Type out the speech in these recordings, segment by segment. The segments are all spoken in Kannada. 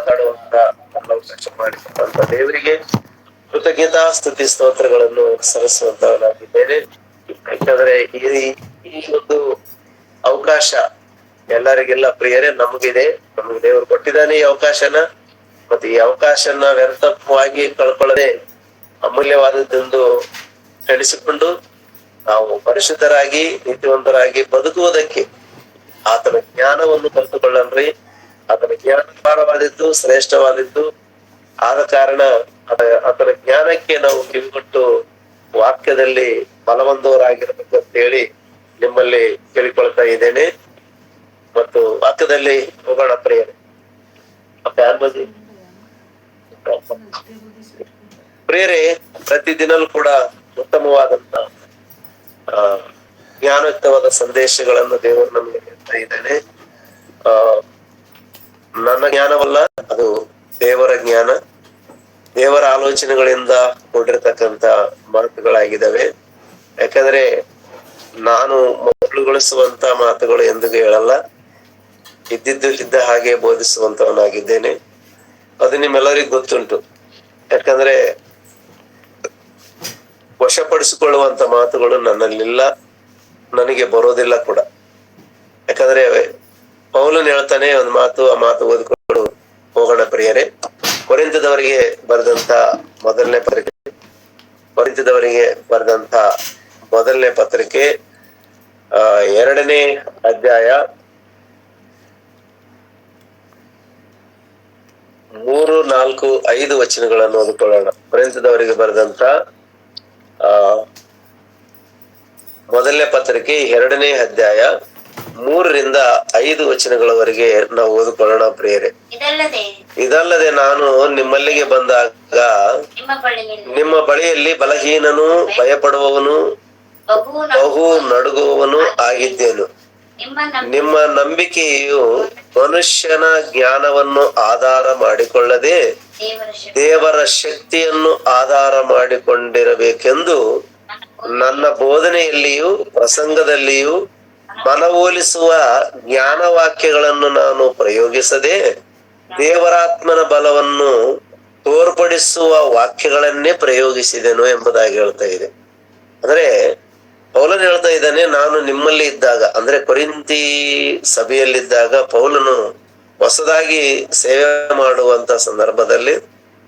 ಮಾತಾಡುವಂತ ಅವಕಾಶ ಮಾಡಿಕೊಟ್ಟಂತ ದೇವರಿಗೆ ಕೃತಜ್ಞತಾ ಸ್ತುತಿ ಸ್ತೋತ್ರಗಳನ್ನು ಸಲ್ಲಿಸುವಂತವನಾಗಿದ್ದೇನೆ. ಯಾಕಂದ್ರೆ ಈ ಒಂದು ಅವಕಾಶ ಎಲ್ಲರಿಗೆಲ್ಲ ಪ್ರಿಯರೇ ನಮಗಿದೆ. ನಮಗೆ ದೇವರು ಕೊಟ್ಟಿದ್ದಾನೆ ಈ ಅವಕಾಶನ. ಮತ್ತೆ ಈ ಅವಕಾಶನ ವ್ಯರ್ಥವಾಗಿ ಕಳ್ಕೊಳ್ಳದೆ ಅಮೂಲ್ಯವಾದದ್ದೆಂದು ತಿಳಿಸಿಕೊಂಡು ನಾವು ಪರಿಶುದ್ಧರಾಗಿ ನೀತಿವಂತರಾಗಿ ಬದುಕುವುದಕ್ಕೆ ಆತನ ಜ್ಞಾನವನ್ನು ಕಲಿತುಕೊಳ್ಳನ್ರಿ. ಆತನ ಜ್ಞಾನ ಅಪಾರವಾದದ್ದು, ಶ್ರೇಷ್ಠವಾದದ್ದು. ಆದ ಕಾರಣ ಆತನ ಜ್ಞಾನಕ್ಕೆ ನಾವು ಕಿವಿಗೊಟ್ಟು ವಾಕ್ಯದಲ್ಲಿ ಬಲವಂತವರಾಗಿರ್ಬೇಕು ಅಂತ ಹೇಳಿ ನಿಮ್ಮಲ್ಲಿ ಕೇಳಿಕೊಳ್ತಾ ಇದ್ದೇನೆ. ಮತ್ತು ವಾಕ್ಯದಲ್ಲಿ ಹೋಗೋಣ ಪ್ರಿಯರೇ. ಪ್ರಿಯರೇ, ಪ್ರತಿದಿನಲೂ ಕೂಡ ಉತ್ತಮವಾದಂತ ಜ್ಞಾನಯುಕ್ತವಾದ ಸಂದೇಶಗಳನ್ನು ದೇವರು ನಮಗೆ ಹೇಳ್ತಾ ಇದ್ದಾನೆ. ನನ್ನ ಜ್ಞಾನವಲ್ಲ, ಅದು ದೇವರ ಜ್ಞಾನ, ದೇವರ ಆಲೋಚನೆಗಳಿಂದ ಕೂಡಿರ್ತಕ್ಕಂತ ಮಾತುಗಳಾಗಿದ್ದಾವೆ. ಯಾಕಂದ್ರೆ ನಾನು ಮೊದಲುಗೊಳಿಸುವಂತ ಮಾತುಗಳು ಎಂದಿಗೂ ಹೇಳಲ್ಲ, ಇದ್ದಿದ್ದು ಇದ್ದ ಹಾಗೆ ಬೋಧಿಸುವಂತವನಾಗಿದ್ದೇನೆ. ಅದು ನಿಮ್ಮೆಲ್ಲರಿಗೂ ಗೊತ್ತುಂಟು. ಯಾಕಂದ್ರೆ ವಶಪಡಿಸಿಕೊಳ್ಳುವಂತ ಮಾತುಗಳು ನನ್ನಲ್ಲಿಲ್ಲ, ನನಗೆ ಬರೋದಿಲ್ಲ ಕೂಡ. ಯಾಕಂದ್ರೆ ಪೌಲನ್ ಹೇಳ್ತಾನೆ ಒಂದು ಮಾತು, ಆ ಮಾತು ಓದಿಕೊಂಡು ಹೋಗೋಣ ಪ್ರಿಯರೇ. ಕೊರಿಂಥದವರಿಗೆ ಬರೆದಂತ ಮೊದಲನೇ ಪತ್ರಿಕೆ 2ನೇ ಅಧ್ಯಾಯ 3, 4, 5 ವಚನಗಳನ್ನು ಓದಿಕೊಳ್ಳೋಣ. ಕೊರಿಂಥದವರಿಗೆ ಬರೆದಂತ ಮೊದಲನೇ ಪತ್ರಿಕೆ 2ನೇ ಅಧ್ಯಾಯ 3ರಿಂದ 5 ವಚನಗಳವರೆಗೆ ನಾವು ಓದಿಕೊಳ್ಳೋಣ ಪ್ರಿಯರೇ. ಇದಲ್ಲದೆ ನಾನು ನಿಮ್ಮಲ್ಲಿಗೆ ಬಂದಾಗ ನಿಮ್ಮ ಬಳಿಯಲ್ಲಿ ಬಲಹೀನನು, ಭಯಪಡುವವನು, ಬಹು ನಡುಗುವವನು ಆಗಿದ್ದೇನು. ನಿಮ್ಮ ನಂಬಿಕೆಯು ಮನುಷ್ಯನ ಜ್ಞಾನವನ್ನು ಆಧಾರ ಮಾಡಿಕೊಳ್ಳದೆ ದೇವರ ಶಕ್ತಿಯನ್ನು ಆಧಾರ ಮಾಡಿಕೊಂಡಿರಬೇಕೆಂದು ನನ್ನ ಬೋಧನೆಯಲ್ಲಿಯೂ ಪ್ರಸಂಗದಲ್ಲಿಯೂ ಮನವೊಲಿಸುವ ಜ್ಞಾನವಾಕ್ಯಗಳನ್ನು ನಾನು ಪ್ರಯೋಗಿಸದೆ ದೇವರಾತ್ಮನ ಬಲವನ್ನು ತೋರ್ಪಡಿಸುವ ವಾಕ್ಯಗಳನ್ನೇ ಪ್ರಯೋಗಿಸಿದೆನು ಎಂಬುದಾಗಿ ಹೇಳ್ತಾ ಇದೆ. ಅಂದ್ರೆ ಪೌಲನು ಹೇಳ್ತಾ ಇದ್ದಾನೆ, ನಾನು ನಿಮ್ಮಲ್ಲಿ ಇದ್ದಾಗ, ಅಂದ್ರೆ ಕೊರಿಂಥಿ ಸಭೆಯಲ್ಲಿದ್ದಾಗ ಪೌಲನು ಹೊಸದಾಗಿ ಸೇವೆ ಮಾಡುವಂತ ಸಂದರ್ಭದಲ್ಲಿ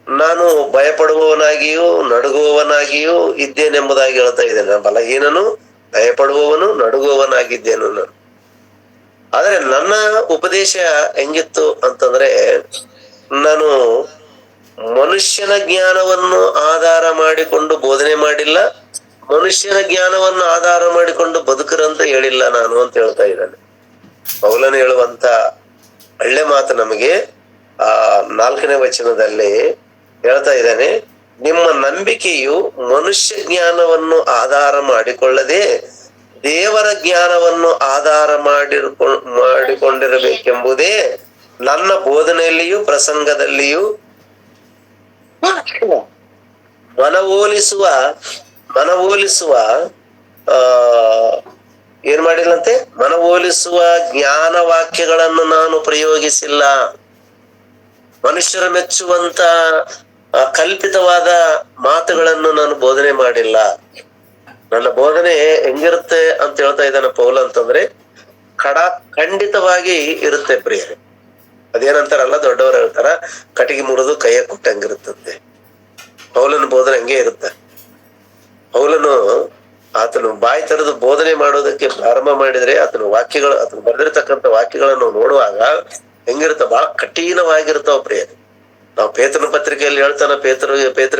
ನಾನು ಭಯಪಡುವವನಾಗಿಯೂ ನಡುಗುವವನಾಗಿಯೂ ಇದ್ದೇನೆಂಬುದಾಗಿ ಹೇಳ್ತಾ ಇದ್ದೇನೆ. ಬಲಹೀನನು, ಭಯಪಡುವವನು, ನಡುಗುವವನಾಗಿದ್ದೇನು ನಾನು. ಆದ್ರೆ ನನ್ನ ಉಪದೇಶ ಹೆಂಗಿತ್ತು ಅಂತಂದ್ರೆ, ನಾನು ಮನುಷ್ಯನ ಜ್ಞಾನವನ್ನು ಆಧಾರ ಮಾಡಿಕೊಂಡು ಬೋಧನೆ ಮಾಡಿಲ್ಲ, ಮನುಷ್ಯನ ಜ್ಞಾನವನ್ನು ಆಧಾರ ಮಾಡಿಕೊಂಡು ಬದುಕರಂತ ಹೇಳಿಲ್ಲ ನಾನು ಅಂತ ಹೇಳ್ತಾ ಇದ್ದಾನೆ. ಪೌಲನು ಹೇಳುವಂತ ಒಳ್ಳೆ ಮಾತು ನಮಗೆ 4ನೇ ವಚನದಲ್ಲಿ ಹೇಳ್ತಾ ಇದ್ದಾನೆ, ನಿಮ್ಮ ನಂಬಿಕೆಯು ಮನುಷ್ಯ ಜ್ಞಾನವನ್ನು ಆಧಾರ ಮಾಡಿಕೊಳ್ಳದೆ ದೇವರ ಜ್ಞಾನವನ್ನು ಆಧಾರ ಮಾಡಿಕೊಂಡಿರಬೇಕೆಂಬುದೇ ನನ್ನ ಬೋಧನೆಯಲ್ಲಿಯೂ ಪ್ರಸಂಗದಲ್ಲಿಯೂ ಮನವೊಲಿಸುವ ಏನ್ ಮಾಡಿಲ್ಲಂತೆ, ಮನವೊಲಿಸುವ ಜ್ಞಾನ ವಾಕ್ಯಗಳನ್ನು ನಾನು ಪ್ರಯೋಗಿಸಿಲ್ಲ. ಮನುಷ್ಯರ ಮೆಚ್ಚುವಂತ ಕಲ್ಪಿತವಾದ ಮಾತುಗಳನ್ನು ನಾನು ಬೋಧನೆ ಮಾಡಿಲ್ಲ. ನನ್ನ ಬೋಧನೆ ಹೆಂಗಿರುತ್ತೆ ಅಂತ ಹೇಳ್ತಾ ಇದ್ದಾನೆ ಪೌಲ ಅಂತಂದ್ರೆ, ಖಂಡಿತವಾಗಿ ಇರುತ್ತೆ ಪ್ರಿಯರೇ. ಅದೇನಂತಾರಲ್ಲ, ದೊಡ್ಡವರು ಹೇಳ್ತಾರ, ಕಟ್ಟಿಗೆ ಮುರಿದು ಕೈಯ ಕೊಟ್ಟಂಗಿರುತ್ತಂತೆ. ಪೌಲನ ಬೋಧನೆ ಹಂಗೆ ಇರುತ್ತೆ. ಪೌಲನು ಆತನು ಬಾಯಿ ತೆರೆದು ಬೋಧನೆ ಮಾಡೋದಕ್ಕೆ ಪ್ರಾರಂಭ ಮಾಡಿದ್ರೆ ಆತನ ಬರೆದಿರ್ತಕ್ಕಂಥ ವಾಕ್ಯಗಳನ್ನು ನೋಡುವಾಗ ಹೆಂಗಿರುತ್ತ, ಬಹಳ ಕಠಿಣವಾಗಿರ್ತಾವ ಪ್ರಿಯರೇ. ನಾವು ಪೇತ್ರನ ಪತ್ರಿಕೆಯಲ್ಲಿ ಹೇಳ್ತಾನ, ಪೇತ್ರ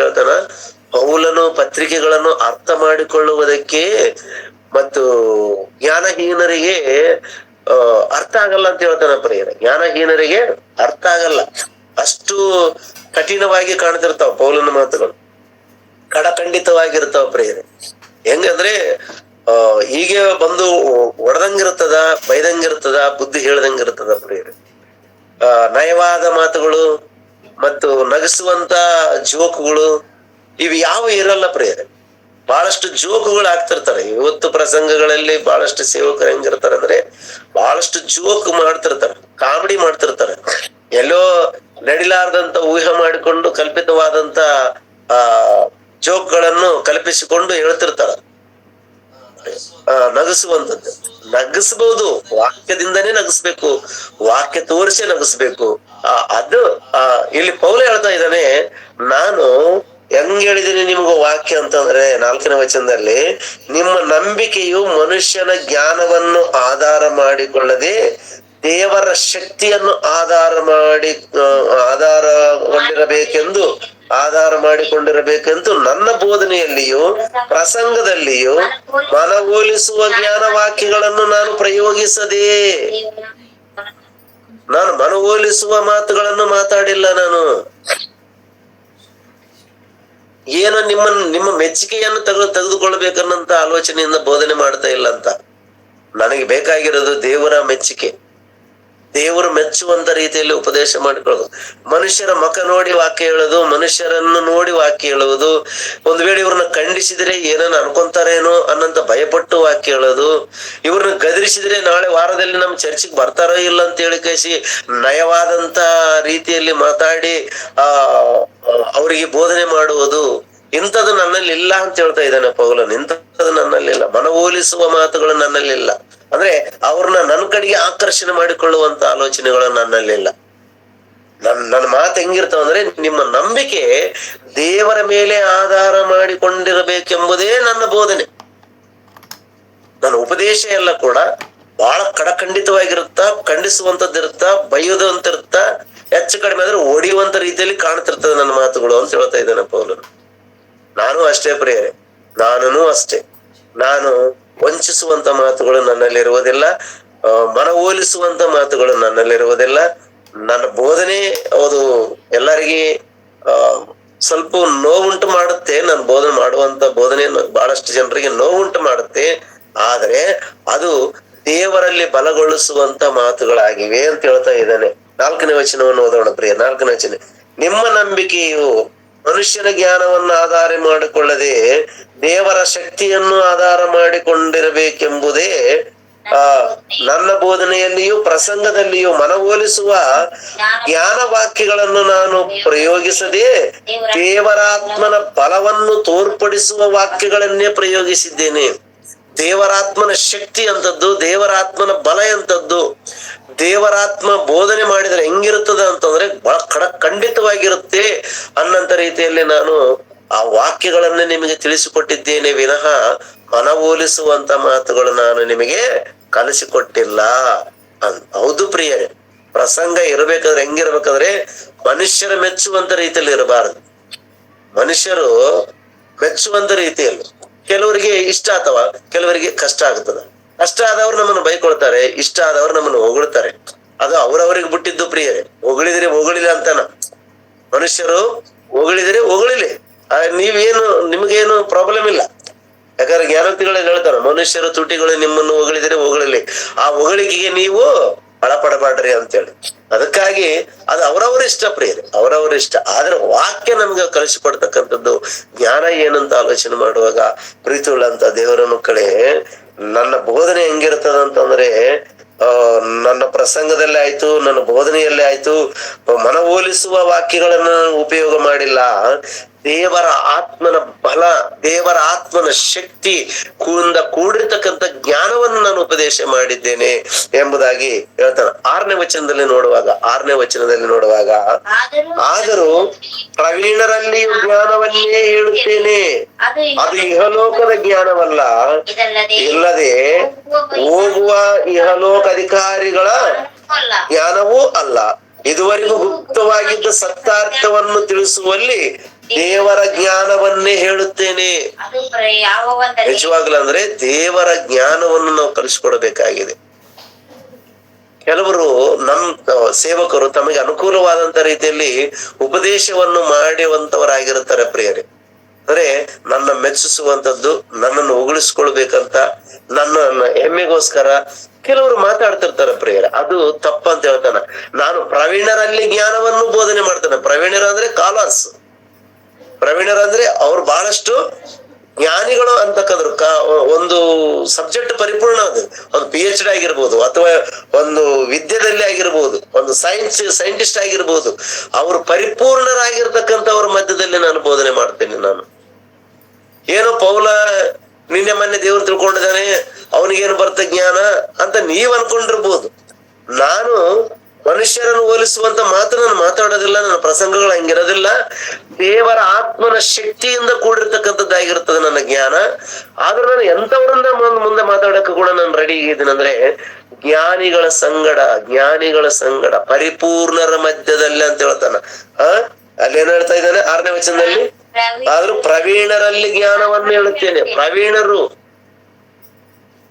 ಹೇಳ್ತಾನ, ಪೌಲನು ಪತ್ರಿಕೆಗಳನ್ನು ಅರ್ಥ ಮಾಡಿಕೊಳ್ಳುವುದಕ್ಕೆ ಮತ್ತು ಜ್ಞಾನಹೀನರಿಗೆ ಅರ್ಥ ಆಗಲ್ಲ ಅಂತ ಹೇಳ್ತಾನ ಪ್ರಿಯರೇ. ಜ್ಞಾನಹೀನರಿಗೆ ಅರ್ಥ ಆಗಲ್ಲ, ಅಷ್ಟು ಕಠಿಣವಾಗಿ ಕಾಣ್ತಿರ್ತಾವ ಪೌಲನ ಮಾತುಗಳು, ಖಂಡಿತವಾಗಿರ್ತಾವ ಪ್ರಿಯರೇ. ಹೆಂಗಂದ್ರೆ ಹೀಗೆ ಬಂದು ಹೊಡೆದಂಗಿರ್ತದ, ಬೈದಂಗಿರ್ತದ, ಬುದ್ಧಿ ಹೇಳ್ದಂಗಿರ್ತದ ಪ್ರಿಯರೇ. ನಯವಾದ ಮಾತುಗಳು ಮತ್ತು ನಗಿಸುವಂತ ಜೋಕುಗಳು ಇವು ಯಾವ ಇರಲ್ಲ ಪ್ರಿಯರೇ. ಬಹಳಷ್ಟು ಜೋಕುಗಳು ಆಗ್ತಿರ್ತಾರೆ. ಇವತ್ತು ಪ್ರಸಂಗಗಳಲ್ಲಿ ಬಹಳಷ್ಟು ಸೇವಕರು ಹೆಂಗಿರ್ತಾರೆ ಅಂದ್ರೆ, ಬಹಳಷ್ಟು ಜೋಕ್ ಮಾಡ್ತಿರ್ತಾರೆ, ಕಾಮಿಡಿ ಮಾಡ್ತಿರ್ತಾರೆ. ಎಲ್ಲೋ ನಡಿಲಾರ್ದಂತ ಊಹೆ ಮಾಡಿಕೊಂಡು ಕಲ್ಪಿತವಾದಂತ ಆ ಜೋಕ್ಗಳನ್ನು ಕಲ್ಪಿಸಿಕೊಂಡು ಹೇಳ್ತಿರ್ತಾರ. ನಗಿಸುವಂಥದ್ದು ನಗಿಸ್ಬಹುದು, ವಾಕ್ಯದಿಂದನೇ ನಗಿಸ್ಬೇಕು, ವಾಕ್ಯ ತೋರಿಸಿ ನಗಿಸ್ಬೇಕು. ಅದು ಇಲ್ಲಿ ಪೌಲ ಹೇಳ್ತಾ ಇದ್ದಾನೆ, ನಾನು ಹೆಂಗ್ ಹೇಳಿದೀನಿ ನಿಮ್ಗೆ ವಾಕ್ಯ ಅಂತಂದ್ರೆ 4ನೇ ವಚನದಲ್ಲಿ, ನಿಮ್ಮ ನಂಬಿಕೆಯು ಮನುಷ್ಯನ ಜ್ಞಾನವನ್ನು ಆಧಾರ ಮಾಡಿಕೊಳ್ಳದೆ ದೇವರ ಶಕ್ತಿಯನ್ನು ಆಧಾರ ಮಾಡಿಕೊಂಡಿರಬೇಕೆಂದು ನನ್ನ ಬೋಧನೆಯಲ್ಲಿಯೂ ಪ್ರಸಂಗದಲ್ಲಿಯೂ ಮನವೊಲಿಸುವ ಜ್ಞಾನ ವಾಕ್ಯಗಳನ್ನು ನಾನು ಪ್ರಯೋಗಿಸದೆ. ನಾನು ಮನವೊಲಿಸುವ ಮಾತುಗಳನ್ನು ಮಾತಾಡಿಲ್ಲ. ನಾನು ಏನೋ ನಿಮ್ಮ ಮೆಚ್ಚುಗೆಯನ್ನು ತೆಗೆದುಕೊಳ್ಬೇಕನ್ನಂತ ಆಲೋಚನೆಯಿಂದ ಬೋಧನೆ ಮಾಡ್ತಾ ಇಲ್ಲ ಅಂತ. ನನಗೆ ಬೇಕಾಗಿರೋದು ದೇವರ ಮೆಚ್ಚುಗೆ, ದೇವರು ಮೆಚ್ಚುವಂತ ರೀತಿಯಲ್ಲಿ ಉಪದೇಶ ಮಾಡಿಕೊಳ್ಳೋದು. ಮನುಷ್ಯರ ಮುಖ ನೋಡಿ ವಾಕ್ಯ ಹೇಳೋದು, ಮನುಷ್ಯರನ್ನು ನೋಡಿ ವಾಕ್ಯ ಹೇಳುವುದು, ಒಂದ್ ವೇಳೆ ಇವ್ರನ್ನ ಖಂಡಿಸಿದ್ರೆ ಏನನ್ನ ಅನ್ಕೊಂತಾರೇನೋ ಅನ್ನಂತ ಭಯಪಟ್ಟು ವಾಕ್ಯ ಹೇಳೋದು, ಇವ್ರನ್ನ ಗದರಿಸಿದ್ರೆ ನಾಳೆ ವಾರದಲ್ಲಿ ನಮ್ ಚರ್ಚಿಗೆ ಬರ್ತಾರೋ ಇಲ್ಲ ಅಂತ ಹೇಳಿ ಕಳಿಸಿ ನಯವಾದಂತ ರೀತಿಯಲ್ಲಿ ಮಾತಾಡಿ ಅವರಿಗೆ ಬೋಧನೆ ಮಾಡುವುದು, ಇಂಥದ್ದು ನನ್ನಲ್ಲಿ ಇಲ್ಲ ಅಂತ ಹೇಳ್ತಾ ಇದ್ದಾನೆ ಪೌಲನ್. ಇಂಥದ್ದು ನನ್ನಲ್ಲಿಲ್ಲ, ಮನವೊಲಿಸುವ ಮಾತುಗಳು ನನ್ನಲ್ಲಿಲ್ಲ. ಅಂದ್ರೆ ಅವ್ರನ್ನ ನನ್ನ ಕಡೆಗೆ ಆಕರ್ಷಣೆ ಮಾಡಿಕೊಳ್ಳುವಂತ ಆಲೋಚನೆಗಳು ನನ್ನಲ್ಲಿಲ್ಲ. ನನ್ನ ಮಾತು ಹೆಂಗಿರ್ತಾವ ಅಂದ್ರೆ, ನಿಮ್ಮ ನಂಬಿಕೆ ದೇವರ ಮೇಲೆ ಆಧಾರ ಮಾಡಿಕೊಂಡಿರಬೇಕೆಂಬುದೇ ನನ್ನ ಬೋಧನೆ. ನನ್ನ ಉಪದೇಶ ಎಲ್ಲ ಕೂಡ ಬಹಳ ಕಡಖಂಡಿತವಾಗಿರುತ್ತಾ, ಖಂಡಿಸುವಂತದ್ದಿರುತ್ತಾ, ಬೈಯುವಂತಿರುತ್ತಾ, ಹೆಚ್ಚು ಕಡಿಮೆ ಆದ್ರೆ ಹೊಡೆಯುವಂತ ರೀತಿಯಲ್ಲಿ ಕಾಣ್ತಿರ್ತದೆ ನನ್ನ ಮಾತುಗಳು ಅಂತ ಹೇಳ್ತಾ ಇದ್ದಾನೆ ಪೌಲನು. ನಾನು ಅಷ್ಟೇ ಪ್ರಿಯರೇ, ನಾನೂ ಅಷ್ಟೇ. ನಾನು ವಂಚಿಸುವಂತ ಮಾತುಗಳು ನನ್ನಲ್ಲಿರುವುದಿಲ್ಲ, ಮನವೊಲಿಸುವಂತ ಮಾತುಗಳು ನನ್ನಲ್ಲಿರುವುದಿಲ್ಲ. ನನ್ನ ಬೋಧನೆ ಅದು ಎಲ್ಲರಿಗೆ ಸ್ವಲ್ಪ ನೋವುಂಟು ಮಾಡುತ್ತೆ. ನಾನು ಬೋಧನೆ ಮಾಡುವಂತ ಬೋಧನೆ ಬಹಳಷ್ಟು ಜನರಿಗೆ ನೋವುಂಟು ಮಾಡುತ್ತೆ. ಆದ್ರೆ ಅದು ದೇವರಲ್ಲಿ ಬಲಗೊಳಿಸುವಂತ ಮಾತುಗಳಾಗಿವೆ ಅಂತ ಹೇಳ್ತಾ ಇದ್ದಾನೆ. 4ನೇ ವಚನವನ್ನು ಓದೋಣ ಪ್ರಿಯ. 4ನೇ ವಚನ, ನಿಮ್ಮ ನಂಬಿಕೆಯು ಮನುಷ್ಯನ ಜ್ಞಾನವನ್ನು ಆಧಾರ ಮಾಡಿಕೊಳ್ಳದೆ ದೇವರ ಶಕ್ತಿಯನ್ನು ಆಧಾರ ಮಾಡಿಕೊಂಡಿರಬೇಕೆಂಬುದೇ ನನ್ನ ಬೋಧನೆಯಲ್ಲಿಯೂ ಪ್ರಸಂಗದಲ್ಲಿಯೂ ಮನವೊಲಿಸುವ ಜ್ಞಾನ ವಾಕ್ಯಗಳನ್ನು ನಾನು ಪ್ರಯೋಗಿಸದೆ ದೇವರಾತ್ಮನ ಬಲವನ್ನು ತೋರ್ಪಡಿಸುವ ವಾಕ್ಯಗಳನ್ನೇ ಪ್ರಯೋಗಿಸಿದ್ದೇನೆ. ದೇವರಾತ್ಮನ ಶಕ್ತಿ ಅಂತದ್ದು, ದೇವರಾತ್ಮನ ಬಲ ಎಂತದ್ದು, ದೇವರಾತ್ಮ ಬೋಧನೆ ಮಾಡಿದ್ರೆ ಹೆಂಗಿರುತ್ತದೆ ಅಂತಂದ್ರೆ ಬಹಳ ಖಂಡಿತವಾಗಿರುತ್ತೆ ಅನ್ನಂತ ರೀತಿಯಲ್ಲಿ ನಾನು ಆ ವಾಕ್ಯಗಳನ್ನೇ ನಿಮಗೆ ತಿಳಿಸಿಕೊಟ್ಟಿದ್ದೇನೆ ವಿನಃ ಮನವೊಲಿಸುವಂತ ಮಾತುಗಳು ನಾನು ನಿಮಗೆ ಕಲಿಸಿಕೊಟ್ಟಿಲ್ಲ. ಹೌದು ಪ್ರಿಯರೇ, ಪ್ರಸಂಗ ಇರಬೇಕಾದ್ರೆ ಹೆಂಗಿರ್ಬೇಕಾದ್ರೆ ಮನುಷ್ಯರ ಮೆಚ್ಚುವಂತ ರೀತಿಯಲ್ಲಿ ಇರಬಾರದು. ಮನುಷ್ಯರು ಮೆಚ್ಚುವಂತ ರೀತಿಯಲ್ಲಿ, ಕೆಲವರಿಗೆ ಇಷ್ಟ ಅಥವಾ ಕೆಲವರಿಗೆ ಕಷ್ಟ ಆಗ್ತದ. ಕಷ್ಟ ಆದವ್ರು ನಮ್ಮನ್ನು ಬೈಕೊಳ್ತಾರೆ, ಇಷ್ಟ ಆದವ್ರು ನಮ್ಮನ್ನು ಹೊಗಳ್ತಾರೆ. ಅದು ಅವ್ರವ್ರಿಗೆ ಬಿಟ್ಟಿದ್ದು ಪ್ರಿಯರೇ. ಹೊಗಳಿದ್ರೆ ಹೊಗಳಿಲ್ಲ ಅಂತಾನ, ಮನುಷ್ಯರು ಹೊಗಳಿದ್ರೆ ಹೊಗಳಿಲಿ, ನೀವೇನು ನಿಮ್ಗೇನು ಪ್ರಾಬ್ಲಮ್ ಇಲ್ಲ. ಯಾಕಂದ್ರೆ ಜ್ಞಾನೋಕ್ತಿಗಳಲ್ಲಿ ಹೇಳ್ತಾರ, ಮನುಷ್ಯರು ತುಟಿಗಳು ನಿಮ್ಮನ್ನು ಹೊಗಳಿದ್ರೆ ಹೊಗಳಲಿ, ಆ ಹೊಗಳಿಕೆಗೆ ನೀವು ಒಳಪಡಬಾಡ್ರಿ ಅಂತೇಳಿ. ಅದಕ್ಕಾಗಿ ಅದು ಅವರವ್ರ ಇಷ್ಟ ಪ್ರಿಯರೇ, ಅವರವ್ರ ಇಷ್ಟ. ಆದ್ರೆ ವಾಕ್ಯ ನಮ್ಗೆ ಕಲಿಸಿಕೊಡ್ತಕ್ಕಂಥದ್ದು ಜ್ಞಾನ ಏನಂತ ಆಲೋಚನೆ ಮಾಡುವಾಗ, ಪ್ರೀತಿ ಉಳ್ಳಂತ ದೇವರ ಮಕ್ಕಳೇ, ನನ್ನ ಬೋಧನೆ ಹೆಂಗಿರ್ತದಂತಂದ್ರೆ ನನ್ನ ಪ್ರಸಂಗದಲ್ಲಿ ಆಯ್ತು, ನನ್ನ ಬೋಧನೆಯಲ್ಲೇ ಆಯ್ತು, ಮನವೊಲಿಸುವ ವಾಕ್ಯಗಳನ್ನು ಉಪಯೋಗ ಮಾಡಿಲ್ಲ. ದೇವರ ಆತ್ಮನ ಬಲ, ದೇವರ ಆತ್ಮನ ಶಕ್ತಿ ಕೂಡಿರ್ತಕ್ಕಂಥ ಜ್ಞಾನವನ್ನು ನಾನು ಉಪದೇಶ ಮಾಡಿದ್ದೇನೆ ಎಂಬುದಾಗಿ ಹೇಳ್ತಾನೆ. 6ನೇ ವಚನದಲ್ಲಿ ನೋಡುವಾಗ ಆದರೂ ಪ್ರವೀಣರಲ್ಲಿ ಜ್ಞಾನವನ್ನೇ ಹೇಳುತ್ತೇನೆ, ಅದು ಇಹಲೋಕದ ಜ್ಞಾನವಲ್ಲ, ಇಲ್ಲದೆ ಹೋಗುವ ಇಹಲೋಕ ಅಧಿಕಾರಿಗಳ ಜ್ಞಾನವೂ ಅಲ್ಲ. ಇದುವರೆಗೂ ಗುಪ್ತವಾಗಿದ್ದ ಸತ್ಯಾರ್ಥವನ್ನು ತಿಳಿಸುವಲ್ಲಿ ದೇವರ ಜ್ಞಾನವನ್ನೇ ಹೇಳುತ್ತೇನೆ. ನಿಜವಾಗ್ಲೂ ಅಂದ್ರೆ ದೇವರ ಜ್ಞಾನವನ್ನು ನಾವು ಕಲಿಸ್ಕೊಡ್ಬೇಕಾಗಿದೆ. ಕೆಲವರು ಸೇವಕರು ತಮಗೆ ಅನುಕೂಲವಾದಂತ ರೀತಿಯಲ್ಲಿ ಉಪದೇಶವನ್ನು ಮಾಡುವಂತವರಾಗಿರುತ್ತಾರೆ ಪ್ರಿಯರೇ. ಅಂದ್ರೆ ನನ್ನ ಮೆಚ್ಚಿಸುವಂತದ್ದು, ನನ್ನನ್ನು ಹೊಗಳಿಸ್ಕೊಳ್ಬೇಕಂತ, ನನ್ನ ಹೆಮ್ಮೆಗೋಸ್ಕರ ಕೆಲವರು ಮಾತಾಡ್ತಿರ್ತಾರೆ ಪ್ರಿಯರೇ. ಅದು ತಪ್ಪಂತ ಹೇಳ್ತಾನ. ನಾನು ಪ್ರವೀಣರಲ್ಲಿ ಜ್ಞಾನವನ್ನು ಬೋಧನೆ ಮಾಡ್ತಾನೆ. ಪ್ರವೀಣರ ಅಂದ್ರೆ ಕಾಲರ್ಸ್, ಪ್ರವೀಣರಂದ್ರೆ ಅವ್ರು ಬಹಳಷ್ಟು ಜ್ಞಾನಿಗಳು ಅಂತಕ್ಕಂದ್ರು ಒಂದು ಸಬ್ಜೆಕ್ಟ್ ಪರಿಪೂರ್ಣ ಅದು, ಒಂದು PhD ಆಗಿರ್ಬೋದು, ಅಥವಾ ಒಂದು ವಿದ್ಯೆದಲ್ಲಿ ಆಗಿರ್ಬೋದು, ಒಂದು ಸೈಂಟಿಸ್ಟ್ ಆಗಿರ್ಬೋದು, ಅವರು ಪರಿಪೂರ್ಣರಾಗಿರ್ತಕ್ಕಂಥವ್ರ ಮಧ್ಯದಲ್ಲಿ ನಾನು ಬೋಧನೆ ಮಾಡ್ತೇನೆ. ನಾನು ಏನೋ ಪೌಲ ನಿನ್ನೆ ಮೊನ್ನೆ ದೇವ್ರು ತಿಳ್ಕೊಂಡಿದ್ದಾನೆ, ಅವನಿಗೇನು ಬರ್ತ ಜ್ಞಾನ ಅಂತ ನೀವ್ ಅನ್ಕೊಂಡಿರ್ಬೋದು. ನಾನು ಮನುಷ್ಯರನ್ನು ಹೋಲಿಸುವಂತ ಮಾತು ನಾನು ಮಾತಾಡೋದಿಲ್ಲ, ನನ್ನ ಪ್ರಸಂಗಗಳು ಹಂಗಿರೋದಿಲ್ಲ. ದೇವರ ಆತ್ಮನ ಶಕ್ತಿಯಿಂದ ಕೂಡಿರ್ತಕ್ಕಂಥದ್ದಾಗಿರ್ತದೆ ನನ್ನ ಜ್ಞಾನ. ಆದ್ರೆ ನಾನು ಎಂತವರಿಂದ ಮುಂದೆ ಮಾತಾಡಕ್ಕೆ ಕೂಡ ನಾನು ರೆಡಿ ಇದ್ದೀನಿ ಅಂದ್ರೆ, ಜ್ಞಾನಿಗಳ ಸಂಗಡ ಪರಿಪೂರ್ಣರ ಮಧ್ಯದಲ್ಲಿ ಅಂತ ಹೇಳ್ತಾನ. ಅಲ್ಲೇನ್ ಹೇಳ್ತಾ ಇದ್ದಾನೆ 6ನೇ ವಚನದಲ್ಲಿ, ಆದ್ರೂ ಪ್ರವೀಣರಲ್ಲಿ ಜ್ಞಾನವನ್ನು ಹೇಳುತ್ತೇನೆ. ಪ್ರವೀಣರು